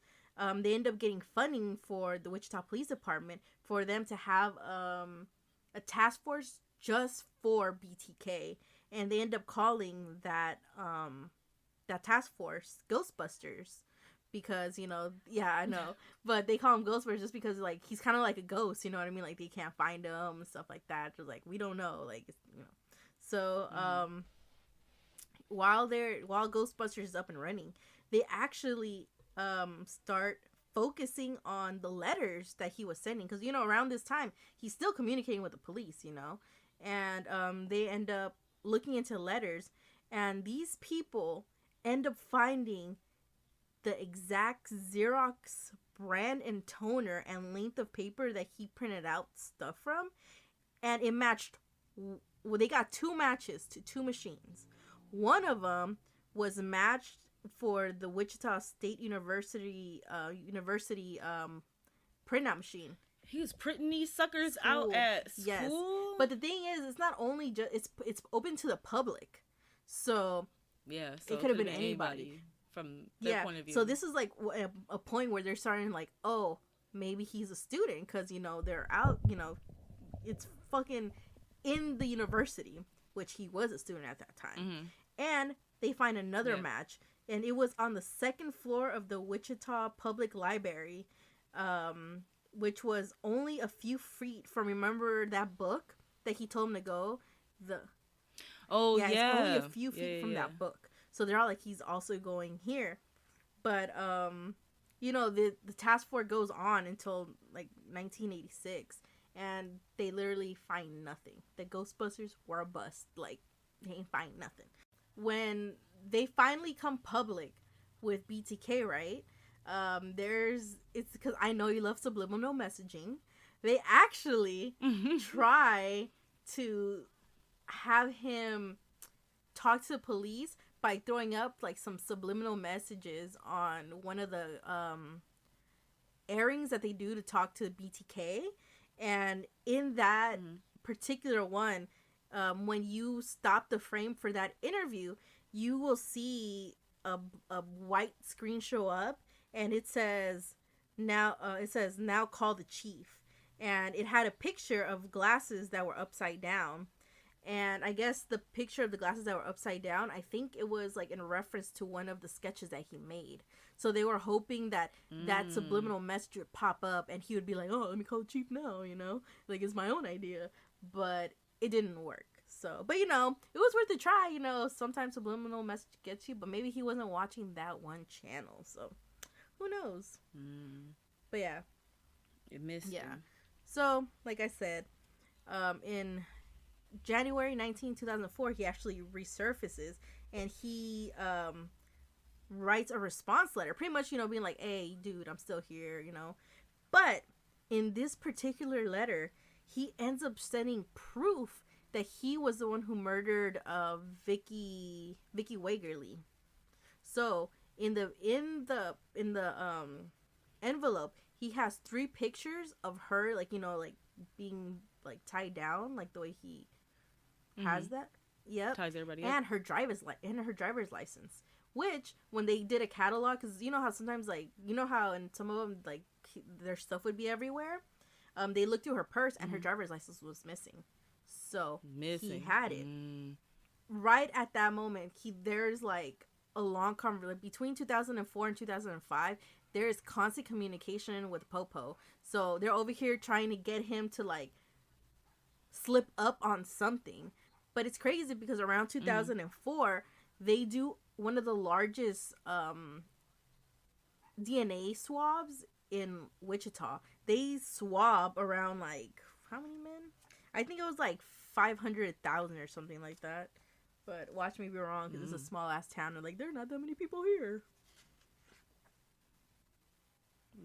they end up getting funding for the Wichita Police Department for them to have a task force just for BTK, and they end up calling that task force Ghostbusters, because I know, but they call him Ghostbusters just because like he's kind of like a ghost, you know what I mean? Like they can't find him and stuff like that. Just like we don't know, like so while Ghostbusters is up and running, they actually start focusing on the letters that he was sending, because around this time he's still communicating with the police, and they end up looking into letters, and these people end up finding the exact Xerox brand and toner and length of paper that he printed out stuff from, and it matched. Well, they got 2 matches to 2 machines. One of them was matched for the Wichita State University printout machine. He was printing these suckers out at school. Yes, but the thing is, it's not only just it's open to the public, so yeah, so it could have been anybody from their point of view. So this is like a point where they're starting like, oh, maybe he's a student, because they're out, it's fucking in the university, which he was a student at that time. And they find another match, and it was on the 2nd floor of the Wichita Public Library, which was only a few feet from, remember that book that he told him to go? It's only a few feet from that book. So they're all like, he's also going here. But, the task force goes on until, like, 1986. And they literally find nothing. The Ghostbusters were a bust. Like, they ain't find nothing. When they finally come public with BTK, right? It's because I know you love subliminal messaging. They actually try to have him talk to the police by throwing up like some subliminal messages on one of the airings that they do to talk to BTK. And in that particular one, when you stop the frame for that interview, you will see a white screen show up, and it says now call the chief, and it had a picture of glasses that were upside down. And I guess the picture of the glasses that were upside down, I think it was like in reference to one of the sketches that he made. So they were hoping that that subliminal message would pop up, and he would be like, oh, let me call the chief now, like it's my own idea. But it didn't work. So, but it was worth a try. Sometimes subliminal message gets you, but maybe he wasn't watching that one channel. So who knows? But yeah, it missed him. So like I said, in January 2004, he actually resurfaces, and he writes a response letter, pretty much being like, hey dude, I'm still here, but in this particular letter he ends up sending proof that he was the one who murdered Vicky Wagerly. So in the envelope, he has 3 pictures of her, like like being like tied down, like the way he has that. Yep. Ties everybody and up. her driver's license. Which, when they did a catalog, because how sometimes, like, how in some of them, like, their stuff would be everywhere. They looked through her purse, and her driver's license was missing. So he had it. Right at that moment, there's like a long conversation between 2004 and 2005. There is constant communication with Popo. So they're over here trying to get him to like slip up on something. But it's crazy because around 2004, they do one of the largest DNA swabs in Wichita. They swab around like, how many men? I think it was like 500,000 or something like that. But watch me be wrong, because it's a small ass town. They're like, there are not that many people here.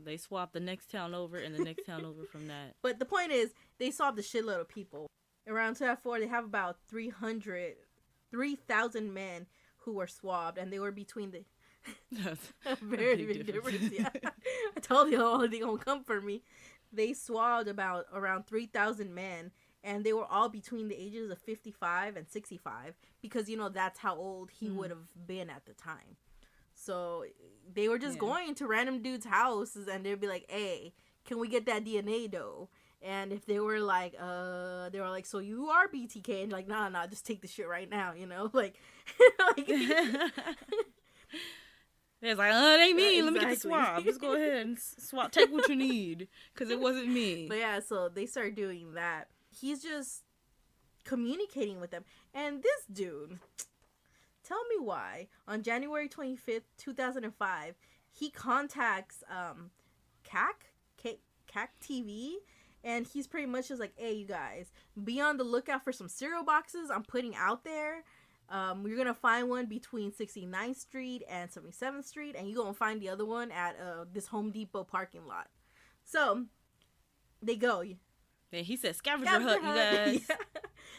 They swap the next town over and the next town over from that. But the point is, they swabbed a shitload of people. Around 2004, they have about 3,000 men who were swabbed, and they were between the That's very big difference. Yeah, I told you all they gonna come for me. They swabbed about around 3,000 men, and they were all between the ages of 55 and 65 because that's how old he would have been at the time. So they were just going to random dudes' houses, and they'd be like, "Hey, can we get that DNA though?" And if they were like, so you are BTK, and like, nah, just take the shit right now, like, like it's like, it ain't me. Exactly. Let me get the swab. Just go ahead and swab. Take what you need, because it wasn't me. But yeah, so they start doing that. He's just communicating with them, and this dude, tell me why, on January 25th, 2005, he contacts CAC TV. And he's pretty much just like, hey, you guys, be on the lookout for some cereal boxes I'm putting out there. You're going to find one between 69th Street and 77th Street. And you're going to find the other one at this Home Depot parking lot. So, they go. And he said, scavenger hunt, you guys. Yeah.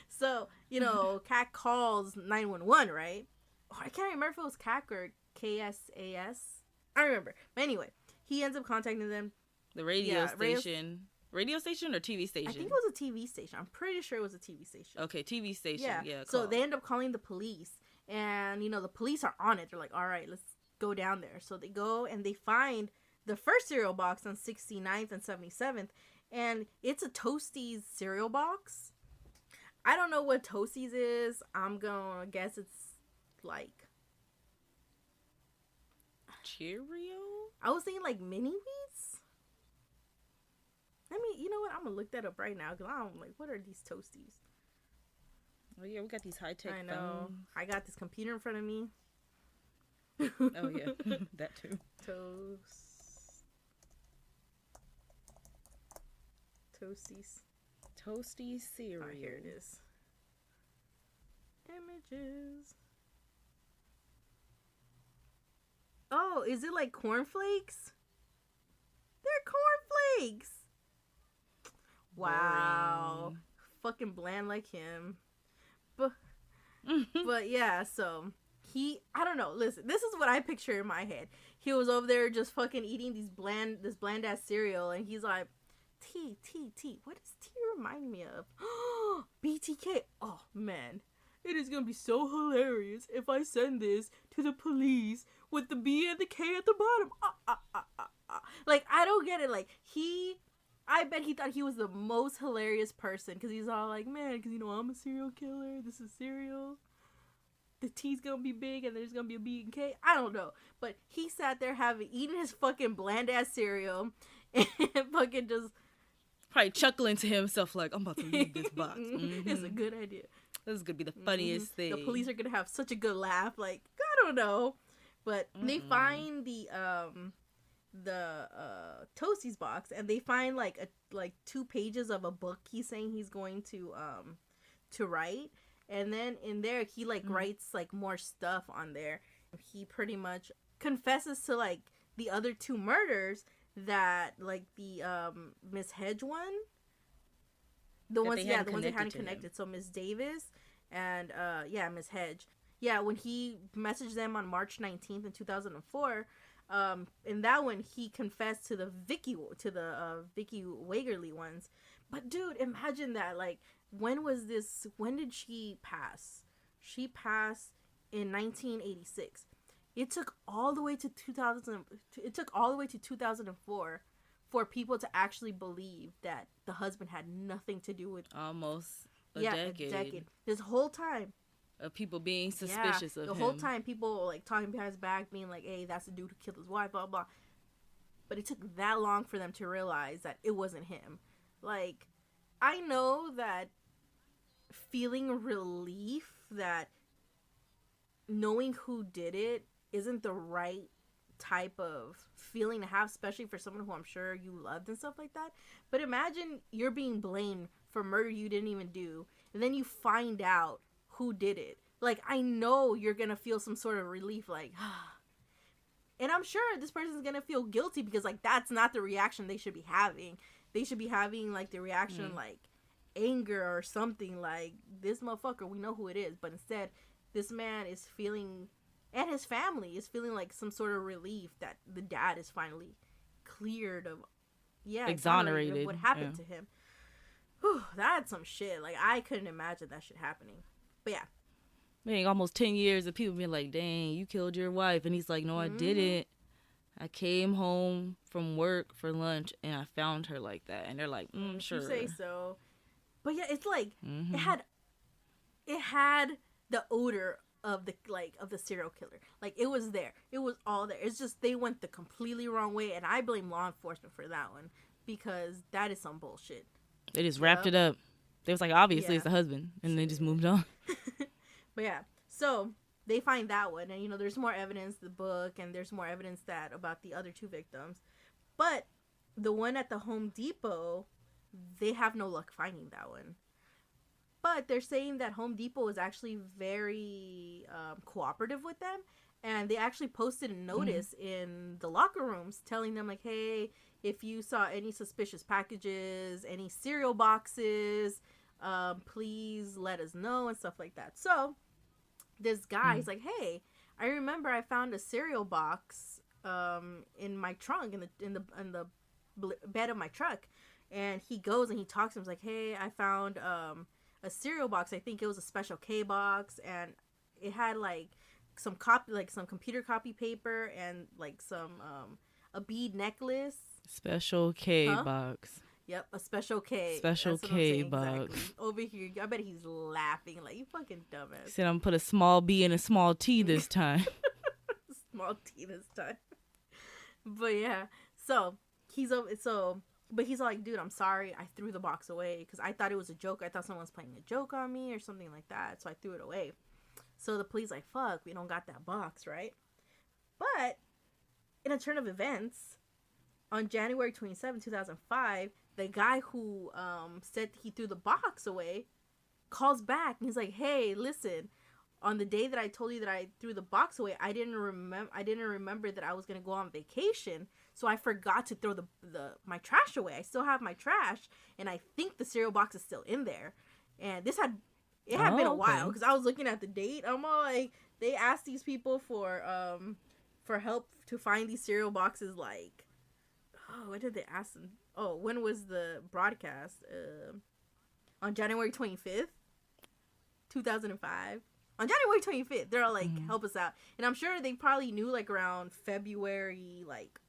So, CAC calls 911, right? Oh, I can't remember if it was CAC or KSAS. I don't remember. But anyway, he ends up contacting them. The radio station. Radio station or TV station? I think it was a TV station. I'm pretty sure it was a TV station. Okay, TV station. Yeah. So they end up calling the police, and the police are on it. They're like, "All right, let's go down there." So they go and they find the first cereal box on 69th and 77th, and it's a Toasties cereal box. I don't know what Toasties is. I'm gonna guess it's like Cheerio. I was thinking like mini wheats. I mean, you know what? I'm gonna look that up right now because I'm like, what are these Toasties? Oh yeah, we got these high tech. I know. Phones. I got this computer in front of me. Oh yeah, that too. Toasties cereal. Oh, here it is. Images. Oh, is it like cornflakes? They're cornflakes. Wow. Boring. Fucking bland like him. But yeah, so I don't know. Listen, this is what I picture in my head. He was over there just fucking eating this bland ass cereal, and he's like, T. What does T remind me of? BTK. Oh man, it is gonna be so hilarious if I send this to the police with the B and the K at the bottom. Like, I don't get it. Like, I bet he thought he was the most hilarious person because he's all like, man, because I'm a serial killer. This is cereal. The T's gonna be big and there's gonna be a B and K. I don't know. But he sat there eating his fucking bland ass cereal and fucking just probably chuckling to himself like, I'm about to leave this box. Mm-hmm. It's a good idea. This is gonna be the funniest thing. The police are gonna have such a good laugh. Like, I don't know. But they find the Toasties box, and they find like 2 pages of a book he's saying he's going to write, and then in there he writes like more stuff on there. He pretty much confesses to like the other 2 murders that like the Miss Hedge one, the ones they hadn't connected. So Miss Davis and Miss Hedge. Yeah, when he messaged them on March 19th in 2004, in that one he confessed to the Vicky Wagerly ones. But dude, imagine that. Like, when did she pass? She passed in 1986. It took all the way to 2000. It took all the way to 2004 for people to actually believe that the husband had nothing to do with almost a decade. This whole time. Of people being suspicious of him. The whole time people like talking behind his back, being like, hey, that's the dude who killed his wife, blah, blah. But it took that long for them to realize that it wasn't him. Like, I know that feeling relief that knowing who did it isn't the right type of feeling to have, especially for someone who I'm sure you loved and stuff like that. But imagine you're being blamed for murder you didn't even do, and then you find out who did it. Like, I know you're gonna feel some sort of relief, like, and I'm sure this person's gonna feel guilty because, like, that's not the reaction they should be having. They should be having, like, the reaction, like, anger or something like, this motherfucker, we know who it is. But instead, this man is feeling, and his family is feeling like some sort of relief that the dad is finally cleared of, exonerated of what happened to him. Whew, that's some shit. Like, I couldn't imagine that shit happening. But yeah. Man, almost 10 years of people being like, dang, you killed your wife. And he's like, no, I didn't. I came home from work for lunch and I found her like that. And they're like, sure. You say so. But yeah, it's like, it had the odor of the serial killer. Like, it was there. It was all there. It's just they went the completely wrong way, and I blame law enforcement for that one, because that is some bullshit. They just wrapped it up. They was like, obviously it's the husband, and they just moved on. But yeah, so they find that one, and there's more evidence, the book, and there's more evidence about the other two victims. But the one at the Home Depot, they have no luck finding that one. But they're saying that Home Depot is actually very cooperative with them. And they actually posted a notice in the locker rooms telling them, like, hey, if you saw any suspicious packages, any cereal boxes, please let us know and stuff like that. So this guy, he's like, hey, I remember I found a cereal box in my trunk, in the bed of my truck. And he goes and he talks to him. He's like, hey, I found a cereal box. I think it was a Special K box, and it had like some computer copy paper and like some a bead necklace. Special K box. Yep, a Special K. Special K box. Exactly. Over here, I bet he's laughing like, you fucking dumbass. He said, I'm gonna put a small B and a small T this time. Small T this time. But yeah, so he's but he's like, dude, I'm sorry, I threw the box away because I thought it was a joke. I thought someone was playing a joke on me or something like that, so I threw it away. So the police like, fuck, we don't got that box, right? But in a turn of events, on January 27, 2005, the guy who said he threw the box away calls back and he's like, hey, listen, on the day that I told you that I threw the box away, I didn't remember that I was gonna go on vacation, so I forgot to throw my trash away. I still have my trash, and I think the cereal box is still in there. And it had been a while, because I was looking at the date. I'm all like, they asked these people for help to find these cereal boxes. Like, oh, what did they ask them? Oh, when was the broadcast? On January 25th, 2005. On January 25th, they're all like, help us out. And I'm sure they probably knew like around February, like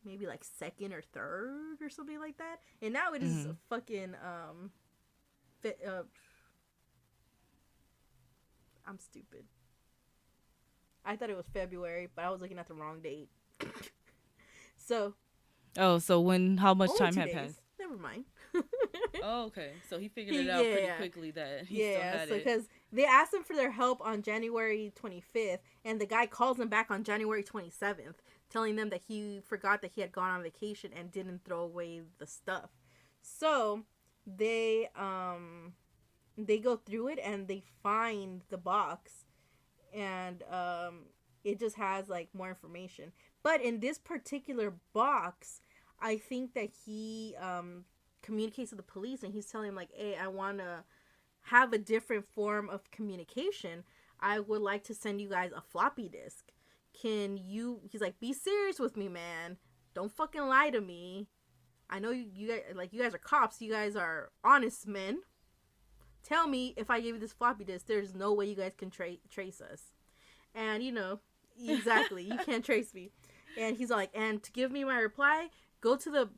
maybe like 2nd or 3rd or something like that. And now it is fucking I'm stupid. I thought it was February, but I was looking at the wrong date. So how much time had passed? Never mind. Oh, okay. So he figured it out pretty quickly that he still had it. Because they asked him for their help on January 25th, and the guy calls them back on January 27th, telling them that he forgot that he had gone on vacation and didn't throw away the stuff. So they go through it and they find the box, and it just has like more information. But in this particular box, I think that he communicates with the police, and he's telling them like, hey, I want to have a different form of communication. I would like to send you guys a floppy disk. He's like, be serious with me, man. Don't fucking lie to me. I know you guys are cops. You guys are honest men. Tell me, if I give you this floppy disk, there's no way you guys can trace us. And exactly, you can't trace me. And he's like, and to give me my reply, go to the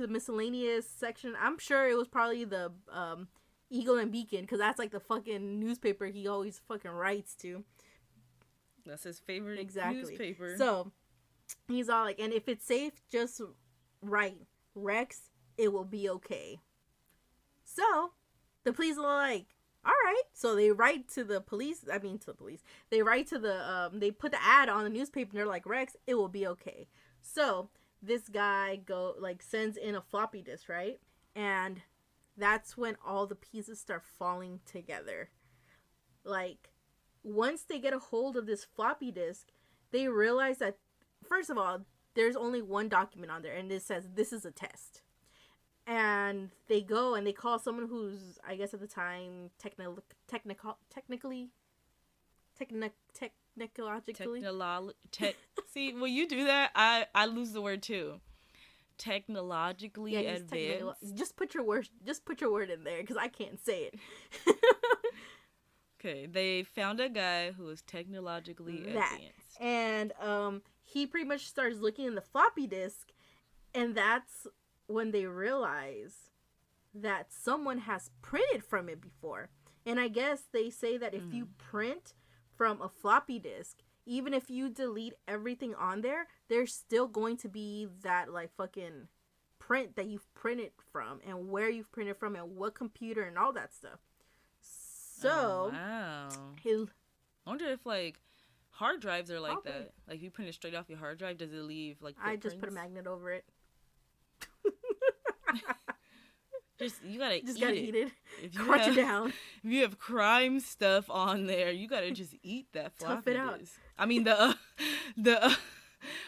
miscellaneous section. I'm sure it was probably the Eagle and Beacon, because that's like the fucking newspaper he always fucking writes to. That's his favorite newspaper. So he's all like, and if it's safe, just write Rex, it will be okay. So the police are like, all right. So they write to the police. They write to they put the ad on the newspaper, and they're like, Rex, it will be okay. So this guy sends in a floppy disk, right? And that's when all the pieces start falling together. Like, once they get a hold of this floppy disk, they realize that, first of all, there's only one document on there, and it says, this is a test. And they go and they call someone who's, I guess at the time, technologically. See, when you do that, I lose the word too. Technologically advanced. Just put your word in there because I can't say it. Okay, they found a guy who was technologically advanced. And he pretty much starts looking in the floppy disk, and that's when they realize that someone has printed from it before. And I guess they say that if you print from a floppy disk, even if you delete everything on there, there's still going to be that like fucking print that you've printed from and where you've printed from and what computer and all that stuff. So, wow. I wonder if like hard drives are like that. Like if you print it straight off your hard drive, does it leave like footprints? I just put a magnet over it. You gotta eat it. If you crunch it down. If you have crime stuff on there, you gotta just eat that floppy disk. I mean the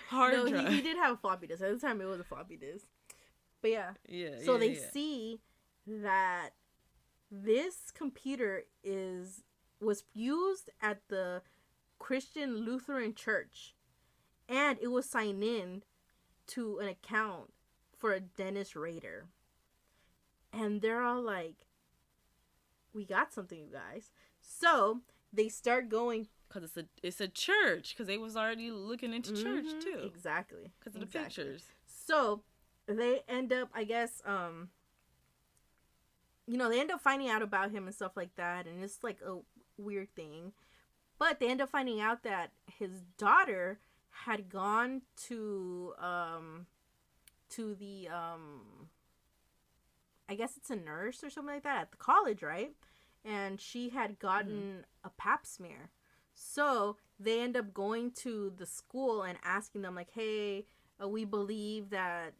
hard drive. He did have a floppy disk. At the time, it was a floppy disk. But yeah. So they see that this computer was used at the Christian Lutheran Church, and it was signed in to an account for a Dennis Rader. And they're all like, we got something, you guys. So they start going. Because it's a church. Because they was already looking into church, too. Exactly. Because of the pictures. So they end up, I guess, they end up finding out about him and stuff like that. And it's like a weird thing. But they end up finding out that his daughter had gone to the, I guess it's a nurse or something like that at the college, right? And she had gotten a pap smear. So they end up going to the school and asking them like, hey, we believe that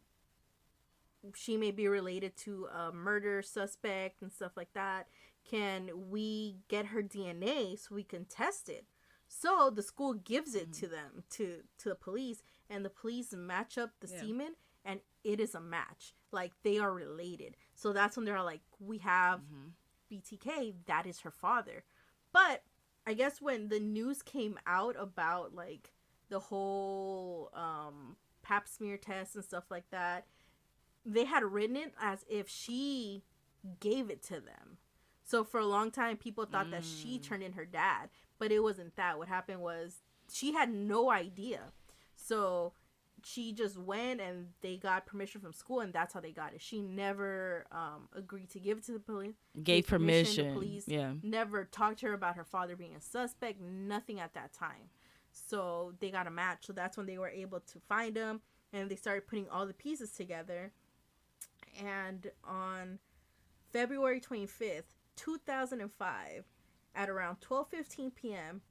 she may be related to a murder suspect and stuff like that. Can we get her DNA so we can test it? So the school gives it to them, to the police, and the police match up the semen, and it is a match. Like, they are related. So that's when they're like, we have BTK, that is her father. But I guess when the news came out about, like, the whole pap smear test and stuff like that, they had written it as if she gave it to them. So for a long time, people thought that she turned in her dad. But it wasn't that. What happened was she had no idea. So she just went and they got permission from school, and that's how they got it. She never agreed to give it to the police. Gave permission. The police never talked to her about her father being a suspect. Nothing at that time. So they got a match. So that's when they were able to find him, and they started putting all the pieces together. And on February 25th, 2005, at around 12:15 p.m.,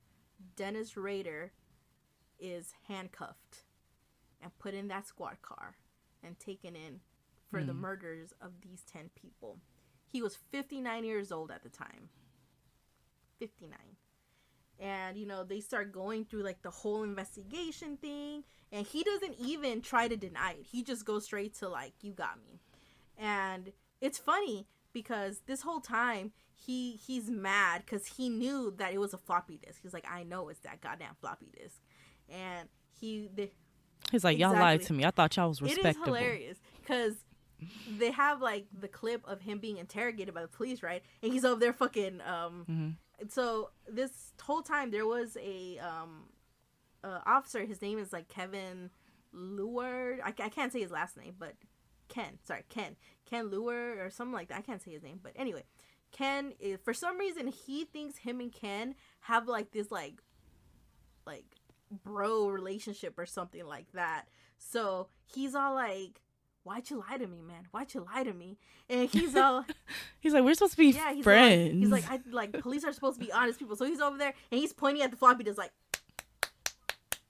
Dennis Rader is handcuffed and put in that squad car and taken in for the murders of these 10 people. He was 59 years old at the time. 59. And, they start going through, like, the whole investigation thing. And he doesn't even try to deny it. He just goes straight to, like, you got me. And it's funny because this whole time he's mad because he knew that it was a floppy disk. He's like, I know it's that goddamn floppy disk. And he's like, y'all lied to me. I thought y'all was respectable. It is hilarious because they have, like, the clip of him being interrogated by the police, right? And he's over there fucking so this whole time there was a officer. His name is, like, Kevin Leward. I can't say his last name, but Ken Leward or something like that. I can't say his name, but anyway, Ken, for some reason, he thinks him and Ken have, like, this like bro relationship or something like that. So he's all like, why'd you lie to me, man? Why'd you lie to me? And he's all he's like, we're supposed to be friends. He's like, police are supposed to be honest people. So he's over there and he's pointing at the floppy disk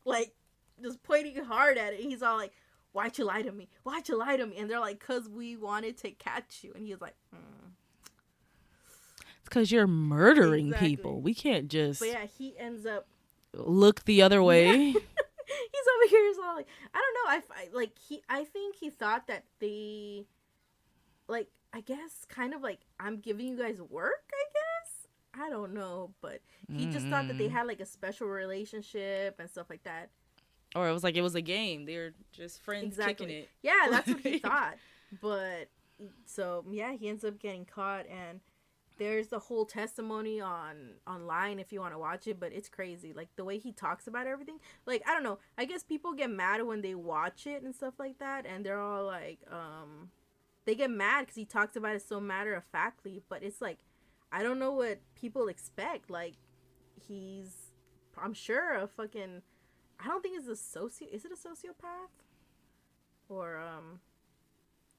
like just pointing hard at it. He's all like, why'd you lie to me? Why'd you lie to me? And they're like, because we wanted to catch you. And he was like, It's because you're murdering people. We can't just... But yeah, he ends up... look the other way. Yeah. He's over here. He's all like, I don't know. I think he thought that they like, I guess kind of like, I'm giving you guys work, I guess. I don't know, but he just thought that they had like a special relationship and stuff like that. Or it was a game. They were just friends kicking it. Yeah, that's what he thought. But so yeah, he ends up getting caught, and there's the whole testimony online if you want to watch it, but it's crazy. Like the way he talks about everything. Like, I don't know. I guess people get mad when they watch it and stuff like that, and they're all like, they get mad because he talks about it so matter of factly. But it's like, I don't know what people expect. Like, I'm sure a fucking, I don't think it's is it a sociopath? Or,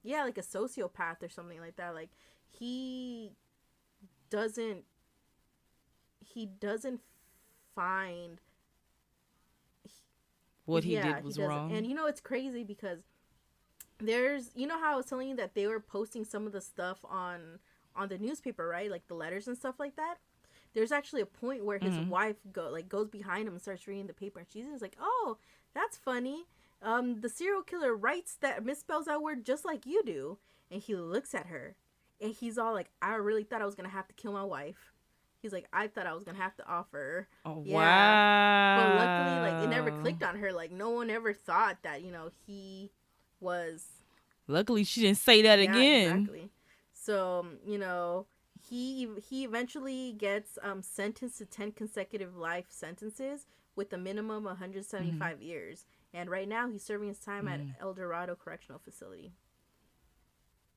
yeah, like a sociopath or something like that. Like, he doesn't find what he did was wrong. And it's crazy because there's, how I was telling you that they were posting some of the stuff on the newspaper, right? Like the letters and stuff like that. There's actually a point where his wife goes behind him and starts reading the paper, and she's like, "Oh, that's funny. The serial killer misspells that word just like you do." And he looks at her, and he's all like, "I really thought I was gonna have to kill my wife." He's like, "I thought I was gonna have to offer." Oh, yeah. Wow! But luckily, like, it never clicked on her. Like, no one ever thought that he was. Luckily, she didn't say that again. Exactly. So he eventually gets sentenced to 10 consecutive life sentences with a minimum 175 years. And right now he's serving his time at El Dorado Correctional Facility.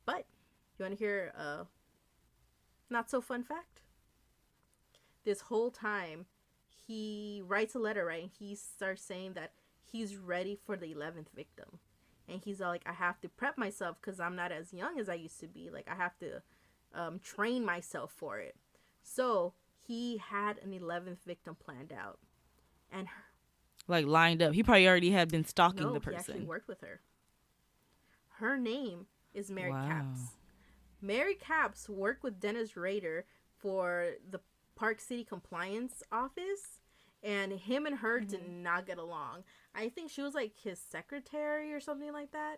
But you want to hear a not so fun fact? This whole time he writes a letter, right? And he starts saying that he's ready for the 11th victim. And he's all like, I have to prep myself because I'm not as young as I used to be. Like, I have to train myself for it. So he had an 11th victim planned out, and like lined up. He probably already had been stalking the person. He actually worked with her. Her name is Mary Wow. Capps. Mary Capps worked with Dennis Rader for the Park City Compliance Office, and him and her did not get along. I think she was like his secretary or something like that.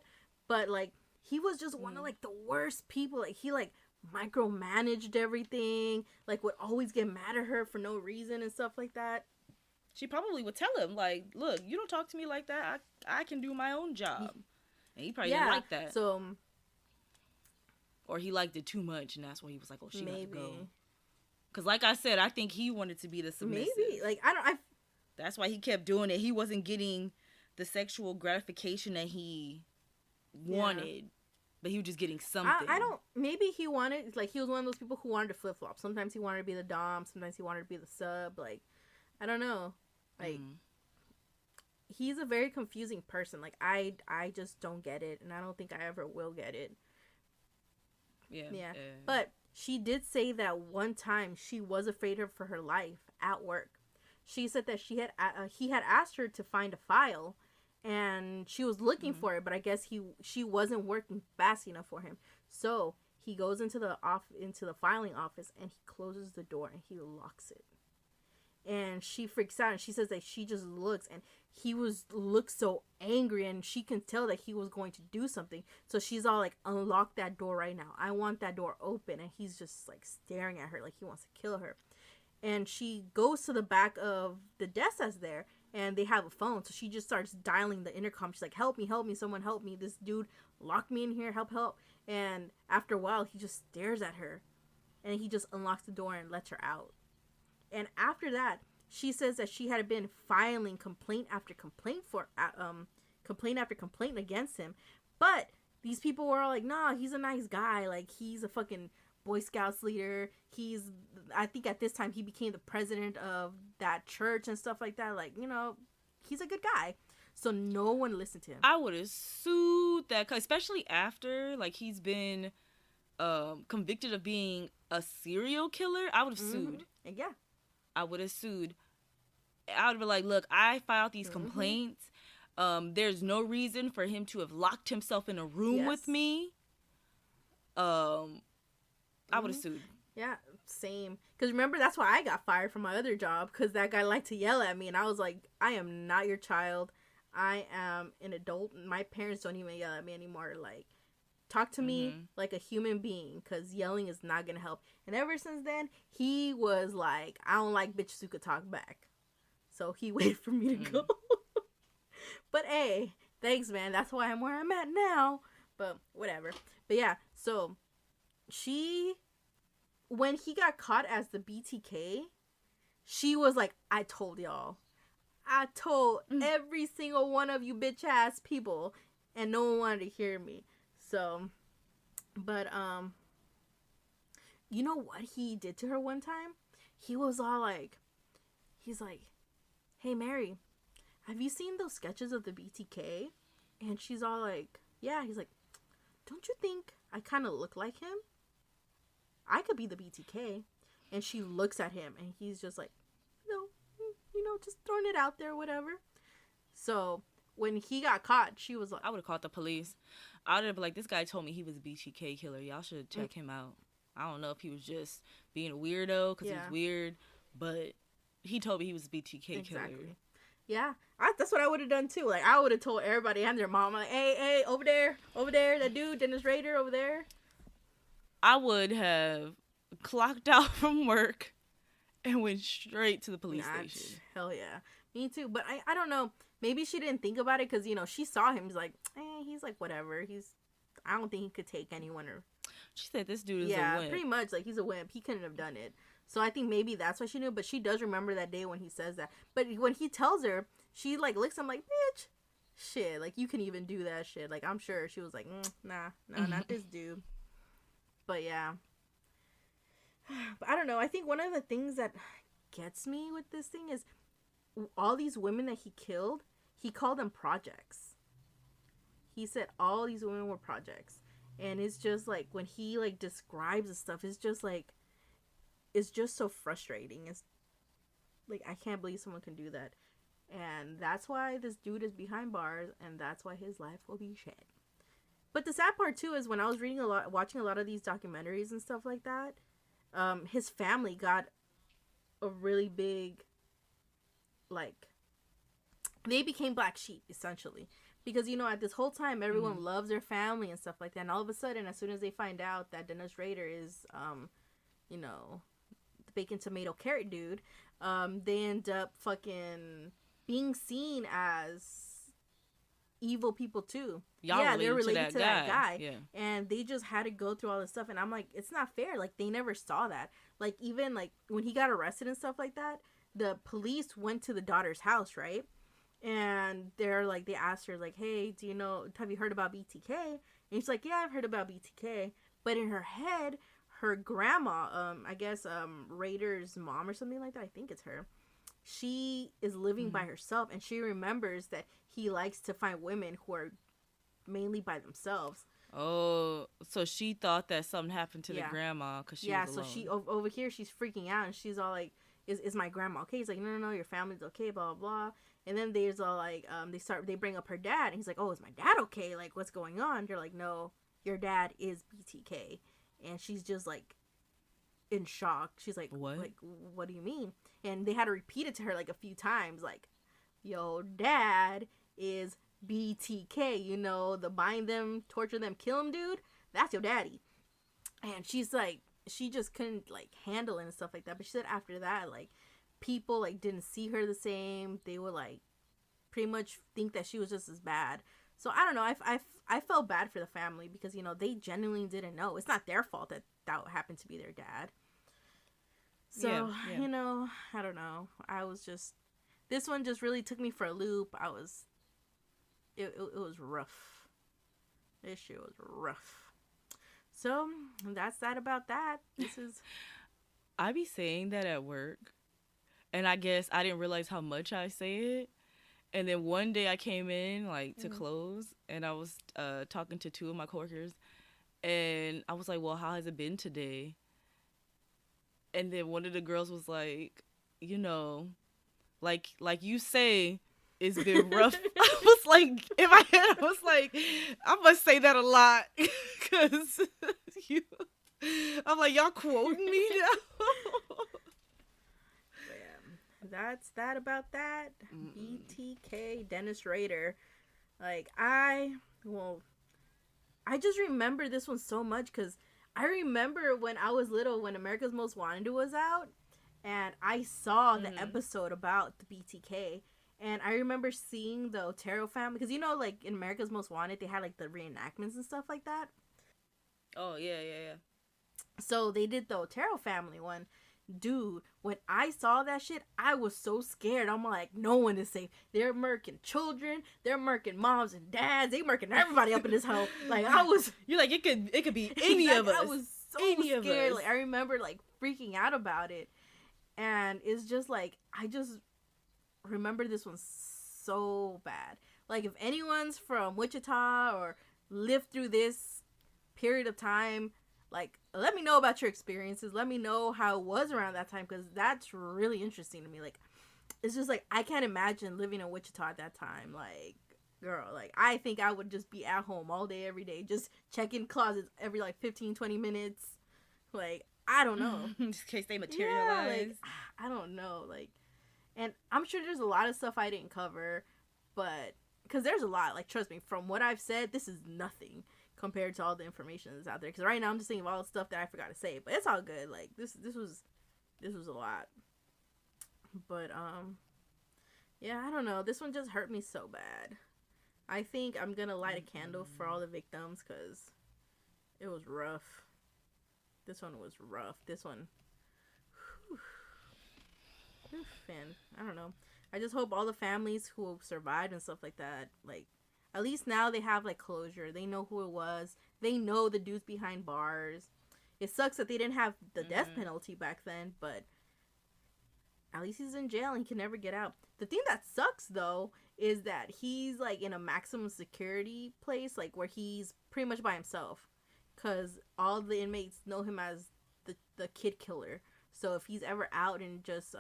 But like, he was just one of like the worst people. Like, he like micromanaged everything, like would always get mad at her for no reason and stuff like that. She probably would tell him, like, look, you don't talk to me like that. I can do my own job. And he probably didn't like that. So, or he liked it too much, and that's why he was like, oh, she got to go. maybe. Because like I said, I think he wanted to be the submissive. Maybe. Like, That's why he kept doing it. He wasn't getting the sexual gratification that he wanted. But he was just getting something. Maybe he wanted, like, he was one of those people who wanted to flip-flop. Sometimes he wanted to be the dom. Sometimes he wanted to be the sub. Like, I don't know. Like, he's a very confusing person. Like, I just don't get it. And I don't think I ever will get it. Yeah. But she did say that one time she was afraid for her life at work. She said that he had asked her to find a file, and she was looking for it, but I guess she wasn't working fast enough for him. So he goes into the filing office, and he closes the door and he locks it. And she freaks out, and she says that she just looks, and he looks so angry, and she can tell that he was going to do something. So she's all like, unlock that door right now. I want that door open. And he's just like staring at her like he wants to kill her. And she goes to the back of the desk that's there, and they have a phone. So she just starts dialing the intercom. She's like, help me, someone help me. This dude locked me in here, help. And after a while, he just stares at her, and he just unlocks the door and lets her out. And after that, she says that she had been filing complaint after complaint against him. But these people were all like, nah, he's a nice guy. Like, he's a fucking Boy Scouts leader. I think at this time he became the president of that church and stuff like that. Like, he's a good guy. So no one listened to him. I would have sued that, especially after, like, he's been convicted of being a serial killer. I would have sued. And yeah. I would have sued. I would be like, look, I filed these complaints. There's no reason for him to have locked himself in a room with me. I would have sued. Yeah, same. Because remember, that's why I got fired from my other job, because that guy liked to yell at me, and I was like, I am not your child. I am an adult. My parents don't even yell at me anymore. Like, Talk to me like a human being, because yelling is not going to help. And ever since then, he was like, I don't like bitches who could talk back. So he waited for me to go. But hey, thanks, man. That's why I'm where I'm at now. But whatever. But yeah, so when he got caught as the BTK, she was like, I told y'all. I told every single one of you bitch ass people, and no one wanted to hear me. So, but, you know what he did to her one time? He was all like, he's like, hey, Mary, have you seen those sketches of the BTK? And she's all like, yeah. He's like, don't you think I kind of look like him? I could be the BTK. And she looks at him, and he's just like, just throwing it out there, whatever. So when he got caught, she was like, I would have called the police. I would have been like, this guy told me he was BTK Killer. Y'all should check him out. I don't know if he was just being a weirdo because he was weird, but he told me he was BTK Killer. Yeah, that's what I would have done too. Like, I would have told everybody and their mom, like, hey, over there, that dude, Dennis Rader, over there. I would have clocked out from work and went straight to the police station. Hell yeah. Me too. But I don't know. Maybe she didn't think about it because, she saw him. He's like, he's like, whatever. I don't think he could take anyone. Or she said this dude is a wimp. Yeah, pretty much. Like, he's a wimp. He couldn't have done it. So I think maybe that's why she knew. But she does remember that day when he says that. But when he tells her, she, like, looks at him like, bitch, shit. Like, you can even do that shit. Like, I'm sure she was like, nah, not this dude. But yeah. But I don't know. I think one of the things that gets me with this thing is all these women that he killed, he called them projects. He said all these women were projects. And it's just like, when he like describes the stuff, it's just like, it's just so frustrating. It's like, I can't believe someone can do that. And that's why this dude is behind bars, and that's why his life will be shed. But the sad part too is when I was watching a lot of these documentaries and stuff like that, his family got a really big, like, they became black sheep, essentially. Because, at this whole time, everyone loves their family and stuff like that. And all of a sudden, as soon as they find out that Dennis Rader is, the bacon, tomato, carrot dude, they end up fucking being seen as evil people too. They're related to that guy. Yeah. And they just had to go through all this stuff, and I'm like, it's not fair. Like, they never saw that. Like, even like when he got arrested and stuff like that, the police went to the daughter's house, right? And they're like, they asked her like, hey, have you heard about BTK? And she's like, yeah, I've heard about BTK. But in her head, her grandma, I guess Rader's mom or something like that, I think it's her, she is living by herself, and she remembers that he likes to find women who are mainly by themselves. Oh, so she thought that something happened to the grandma because she was alone. So she over here, she's freaking out, and she's all like, is my grandma okay? He's like, no, your family's okay, blah, blah, blah. And then there's all like, they bring up her dad, and he's like, oh, is my dad okay? Like, what's going on? They're like, no, your dad is BTK. And she's just like in shock. She's like, what? Like, what do you mean? And they had to repeat it to her like a few times, like, yo, dad is BTK, the bind them, torture them, kill them dude, that's your daddy. And she's like, she just couldn't like handle it and stuff like that. But she said after that, like, people like didn't see her the same. They would like pretty much think that she was just as bad. So I don't know. I felt bad for the family because they genuinely didn't know. It's not their fault that happened to be their dad. So I don't know. This one just really took me for a loop. It was rough. This shit was rough. So that's that about that. This is. I be saying that at work, and I guess I didn't realize how much I say it. And then one day I came in like to close, and I was talking to two of my coworkers, and I was like, "Well, how has it been today?" And then one of the girls was like, like you say, it's been rough. I was like, in my head, I was like, I must say that a lot because I'm like, y'all quoting me now. That's that about that. BTK, Dennis Rader. Like, I just remember this one so much because I remember when I was little, when America's Most Wanted was out, and I saw the episode about the BTK, and I remember seeing the Otero family, because, you know, like, in America's Most Wanted, they had, like, the reenactments and stuff like that. Oh, yeah. So they did the Otero family one. Dude, when I saw that shit, I was so scared. I'm like, no one is safe. They're murking children. They're murking moms and dads. They murking everybody up in this hole. Like, I was... You're like, it could be any of us. I was so scared. Like, I remember, like, freaking out about it. And it's just, like, I just remember this one so bad. Like, if anyone's from Wichita or lived through this period of time, like, let me know about your experiences. Let me know how it was around that time, because that's really interesting to me. Like, it's just, like, I can't imagine living in Wichita at that time. Like, girl, like, I think I would just be at home all day, every day, just checking closets every, like, 15, 20 minutes. Like, I don't know. In case they materialize. Yeah, like, I don't know. Like, and I'm sure there's a lot of stuff I didn't cover, but, because there's a lot. Like, trust me, from what I've said, this is nothing compared to all the information that's out there, because right now I'm just thinking of all the stuff that I forgot to say, but it's all good. Like, this was a lot, but yeah, I don't know, this one just hurt me so bad. I think I'm gonna light a candle for all the victims, because it was rough. This one was rough. This one, and I don't know, I just hope all the families who survived and stuff like that, like, at least now they have, like, closure. They know who it was. They know the dudes behind bars. It sucks that they didn't have the death penalty back then, but at least he's in jail and he can never get out. The thing that sucks, though, is that he's, like, in a maximum security place, like, where he's pretty much by himself, because all the inmates know him as the kid killer. So if he's ever out in just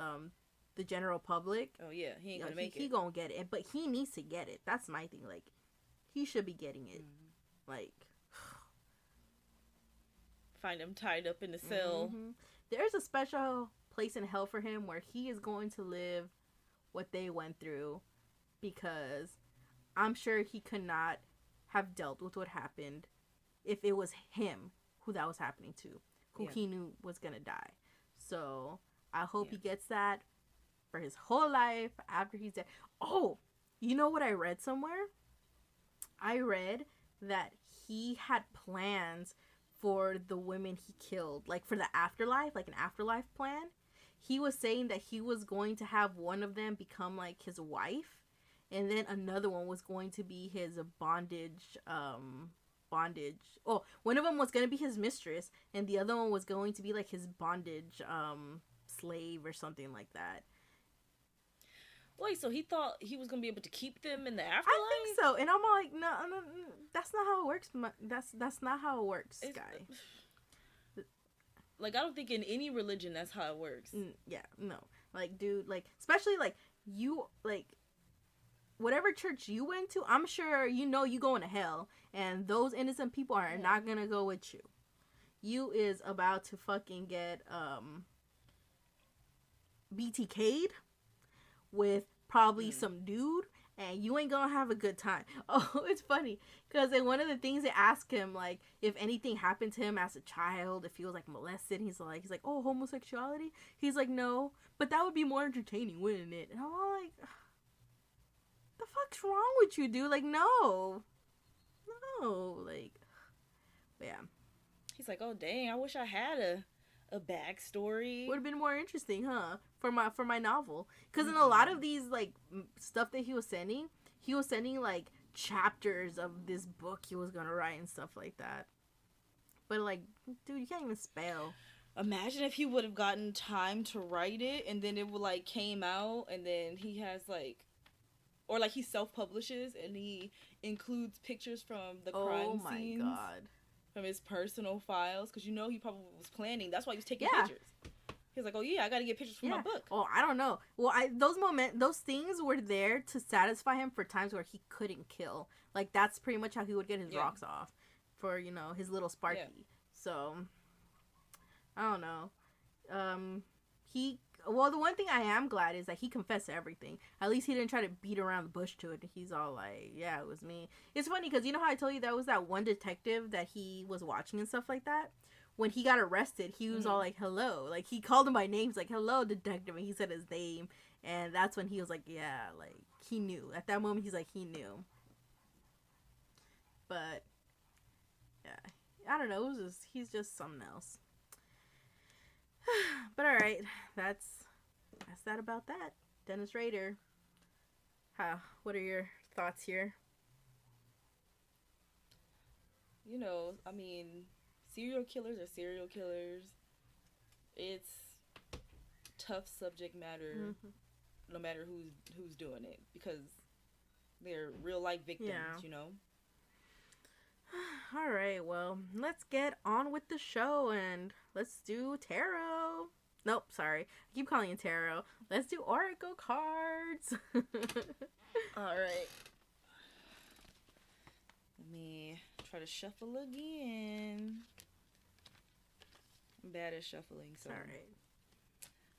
the general public, oh yeah, he ain't gonna make it. He gonna get it, but he needs to get it. That's my thing. Like, he should be getting it. Like, find him tied up in the cell. There's a special place in hell for him where he is going to live what they went through, because I'm sure he could not have dealt with what happened if it was him who that was happening to, who he knew was gonna die. So I hope he gets that for his whole life after he's dead. Oh, you know what I read somewhere? I read that he had plans for the women he killed, like, for the afterlife, like an afterlife plan. He was saying that he was going to have one of them become, like, his wife, and then another one was going to be his bondage. Oh, one of them was going to be his mistress, and the other one was going to be, like, his bondage slave or something like that. Wait, so he thought he was gonna be able to keep them in the afterlife? I think so, and I'm like, no, that's not how it works. That's not how it works, guy. Like, I don't think in any religion that's how it works. Yeah, no, like, dude, like, especially, like, you, like, whatever church you went to, I'm sure you know you going to hell, and those innocent people are not gonna go with you. You is about to fucking get BTK'd with probably some dude, and you ain't gonna have a good time. Oh, it's funny, because in one of the things they ask him, like, if anything happened to him as a child, if he was, like, molested, he's like, oh, homosexuality? He's like, no, but that would be more entertaining, wouldn't it? And I'm all like, the fuck's wrong with you, dude? Like, no, like, but yeah. He's like, oh, dang, I wish I had a backstory. Would have been more interesting, huh? For my novel, because in a lot of these, like, stuff that he was sending, like, chapters of this book he was gonna write and stuff like that. But, like, dude, you can't even spell. Imagine if he would have gotten time to write it, and then it would, like, came out, and then he has, like, or, like, he self-publishes and he includes pictures from the crime scenes. Oh my god. From his personal files, because, you know, he probably was planning. That's why he was taking pictures. He's like, oh yeah, I gotta get pictures for my book. Oh, I don't know. Well, those things were there to satisfy him for times where he couldn't kill. Like, that's pretty much how he would get his rocks off, for, you know, his little Sparky. So, I don't know. Well, the one thing I am glad is that he confessed to everything. At least he didn't try to beat around the bush to it. He's all like, yeah, it was me. It's funny because you know how I told you that was that one detective that he was watching and stuff like that? When he got arrested, he was all like, hello. Like, he called him by name. He's like, hello, detective. And he said his name. And that's when he was like, yeah, like, he knew. At that moment, he's like, he knew. But, yeah. I don't know. He's just something else. But alright. That's that about that. Dennis Rader. What are your thoughts here? You know, I mean, serial killers are serial killers. It's tough subject matter, no matter who's doing it, because they're real life victims, you know. All right, well, let's get on with the show and let's do tarot. Nope, sorry. I keep calling it tarot. Let's do oracle cards. All right. Let me try to shuffle again. I'm bad at shuffling, so. All right.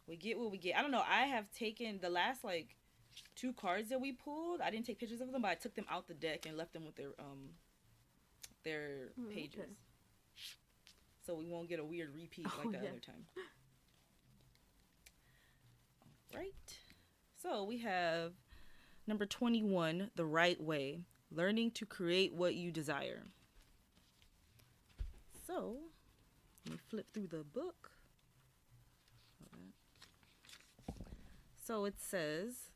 We get what we get. I don't know. I have taken the last, like, 2 cards that we pulled. I didn't take pictures of them, but I took them out the deck and left them with their pages. Okay. So we won't get a weird repeat like the other time. All right. So we have number 21, The Right Way. Learning to create what you desire. So, let me flip through the book. So it says,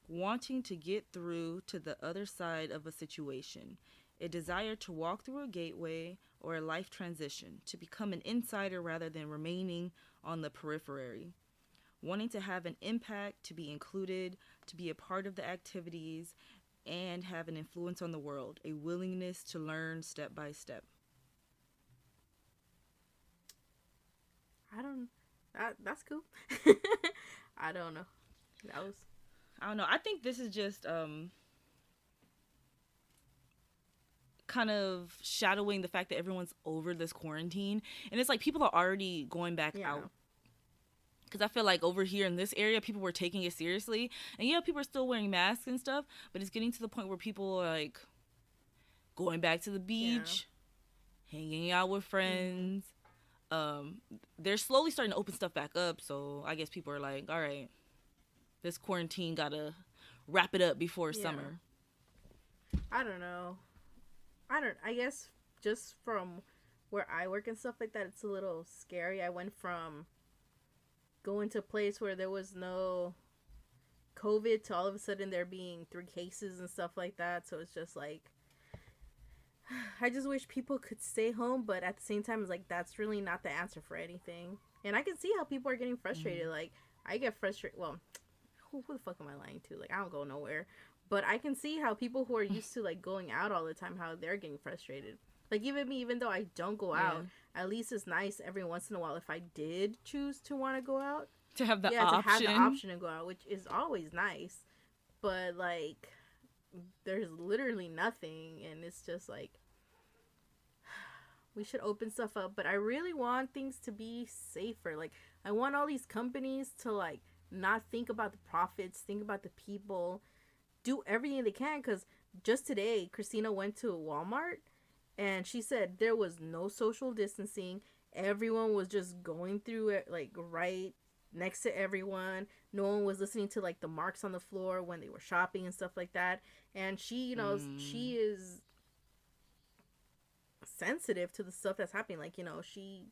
wanting to get through to the other side of a situation, a desire to walk through a gateway or a life transition, to become an insider rather than remaining on the periphery, wanting to have an impact, to be included, to be a part of the activities, and have an influence on the world, a willingness to learn step by step. That's cool. I don't know. I don't know. I think this is just kind of shadowing the fact that everyone's over this quarantine, and it's like people are already going back out. Because I feel like over here in this area, people were taking it seriously. And yeah, people are still wearing masks and stuff. But it's getting to the point where people are like going back to the beach, hanging out with friends. They're slowly starting to open stuff back up. So I guess people are like, all right, this quarantine got to wrap it up before summer. I don't know. I guess just from where I work and stuff like that, it's a little scary. I went from going to a place where there was no COVID to all of a sudden there being 3 cases and stuff like that. So it's just like, I just wish people could stay home, but at the same time, it's like, that's really not the answer for anything. And I can see how people are getting frustrated. Like, I get frustrated. Well, who the fuck am I lying to? Like, I don't go nowhere. But I can see how people who are used to, like, going out all the time, how they're getting frustrated. Like, even me, even though I don't go out, at least it's nice every once in a while if I did choose to want to go out. To have the option. To have the option to go out, which is always nice. But, like, there's literally nothing, and it's just, like, we should open stuff up. But I really want things to be safer. Like, I want all these companies to, like, not think about the profits, think about the people, do everything they can. Because just today, Christina went to Walmart, and she said there was no social distancing. Everyone was just going through it, like, right next to everyone. No one was listening to, like, the marks on the floor when they were shopping and stuff like that. And she, you know, she is sensitive to the stuff that's happening. Like, you know, she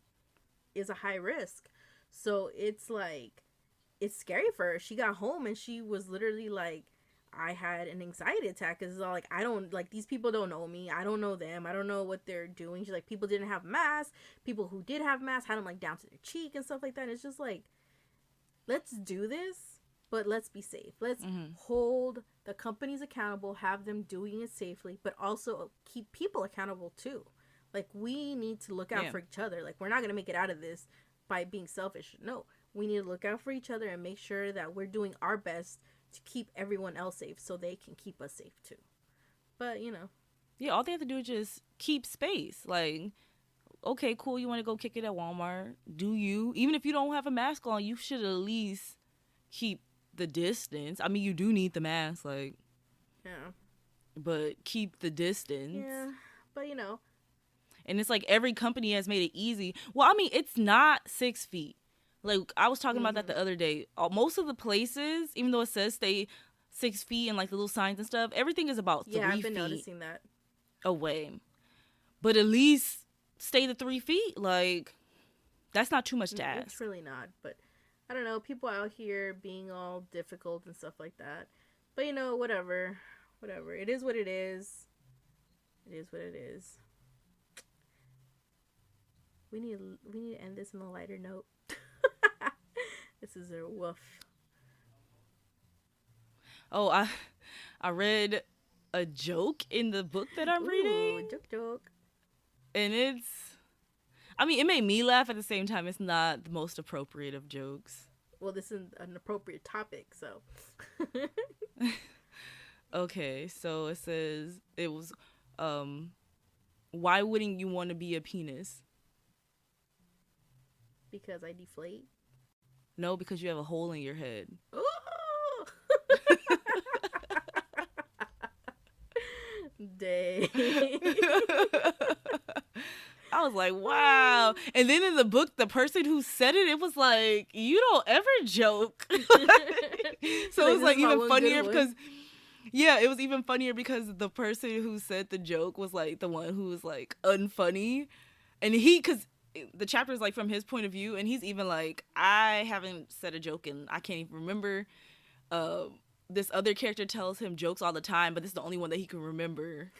is a high risk. So it's, like, it's scary for her. She got home and she was literally like, I had an anxiety attack because it's all like, I don't, like, these people don't know me. I don't know them. I don't know what they're doing. She's like, people didn't have masks. People who did have masks had them, like, down to their cheek and stuff like that. And it's just like, let's do this, but let's be safe. Let's hold the companies accountable, have them doing it safely, but also keep people accountable too. Like, we need to look out for each other. Like, we're not going to make it out of this by being selfish. No, we need to look out for each other and make sure that we're doing our best to keep everyone else safe so they can keep us safe too. But, you know. Yeah, all they have to do is just keep space. Like, okay, cool, you want to go kick it at Walmart, do you? Even if you don't have a mask on, you should at least keep the distance. I mean, you do need the mask, like, Yeah. but keep the distance. Yeah, but you know. And it's like every company has made it easy. Well, I mean, it's not 6 feet. Like, I was talking about that the other day. Most of the places, even though it says stay 6 feet and like the little signs and stuff, everything is about 3 feet Yeah, I've been noticing that. away. But at least stay the 3 feet. Like, that's not too much to ask. It's really not. But I don't know. People out here being all difficult and stuff like that. But you know, whatever. Whatever. It is what it is. It is what it is. We need to end this on a lighter note. This is a woof. Oh, I read a joke in the book that I'm reading. Joke. And I mean, it made me laugh. At the same time, it's not the most appropriate of jokes. Well, this is an appropriate topic, so. Okay, so it was, why wouldn't you want to be a penis? Because I deflate. No, because you have a hole in your head. Ooh! Dang. I was like, wow. And then in the book, the person who said it was like, you don't ever joke. So it was like even funnier because, yeah, it was even funnier because the person who said the joke was like the one who was like unfunny. And because the chapter is like from his point of view, and he's even like, I haven't said a joke and I can't even remember. This other character tells him jokes all the time, but this is the only one that he can remember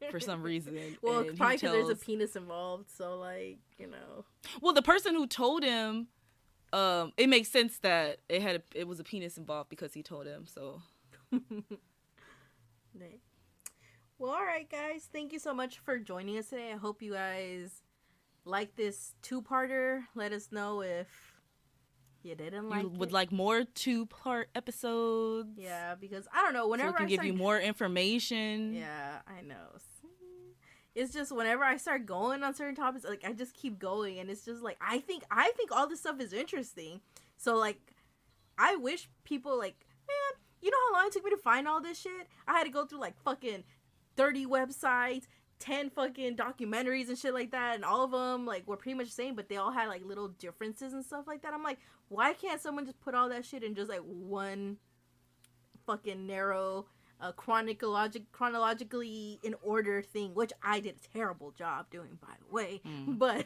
for some reason. Well, and probably because there's a penis involved, so like, you know. Well, the person who told him, it makes sense that it was a penis involved because he told him. So. Well, all right, guys. Thank you so much for joining us today. I hope you guys like this 2-parter. Let us know if you didn't like it. You would like more 2-part episodes. Yeah, because I don't know. Whenever so we can give you more information. Yeah, I know. It's just whenever I start going on certain topics, like I just keep going, and it's just like I think all this stuff is interesting. So like, I wish people like, man, you know how long it took me to find all this shit? I had to go through like fucking 30 websites, 10 fucking documentaries and shit like that, and all of them like were pretty much the same, but they all had like little differences and stuff like that. I'm like, why can't someone just put all that shit in just like one fucking narrow chronologically in order thing, which I did a terrible job doing, by the way. But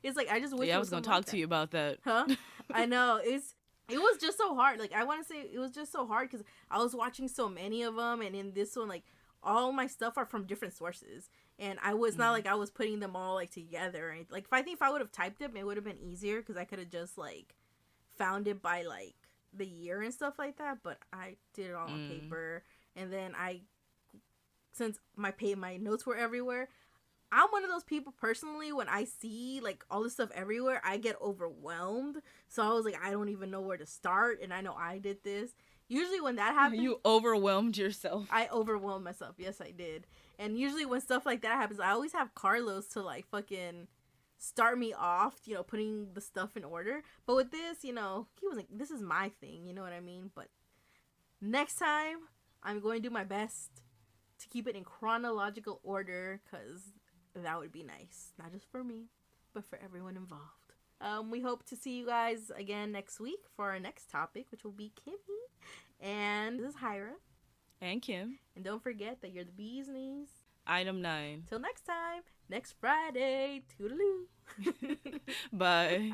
it's like I just wish. Yeah, I was gonna talk to you about that. Huh? I know it was just so hard. Like I want to say it was just so hard because I was watching so many of them, and in this one, like all my stuff are from different sources, and I was not like I was putting them all like together. And like if I would have typed them, it would have been easier because I could have just like found it by like the year and stuff like that. But I did it all on paper, and then since my notes were everywhere. I'm one of those people personally, when I see like all this stuff everywhere, I get overwhelmed. So I was like, I don't even know where to start. And I know I did this. Usually when that happens. You overwhelmed yourself. I overwhelmed myself. Yes, I did. And usually when stuff like that happens, I always have Carlos to like fucking start me off, you know, putting the stuff in order. But with this, you know, he was like, this is my thing. You know what I mean? But next time, I'm going to do my best to keep it in chronological order because that would be nice. Not just for me, but for everyone involved. We hope to see you guys again next week for our next topic, which will be Kimmy. And this is Hyra. And Kim. And don't forget that you're the bee's knees. Item 9. Till next time, next Friday. Toodaloo. Bye.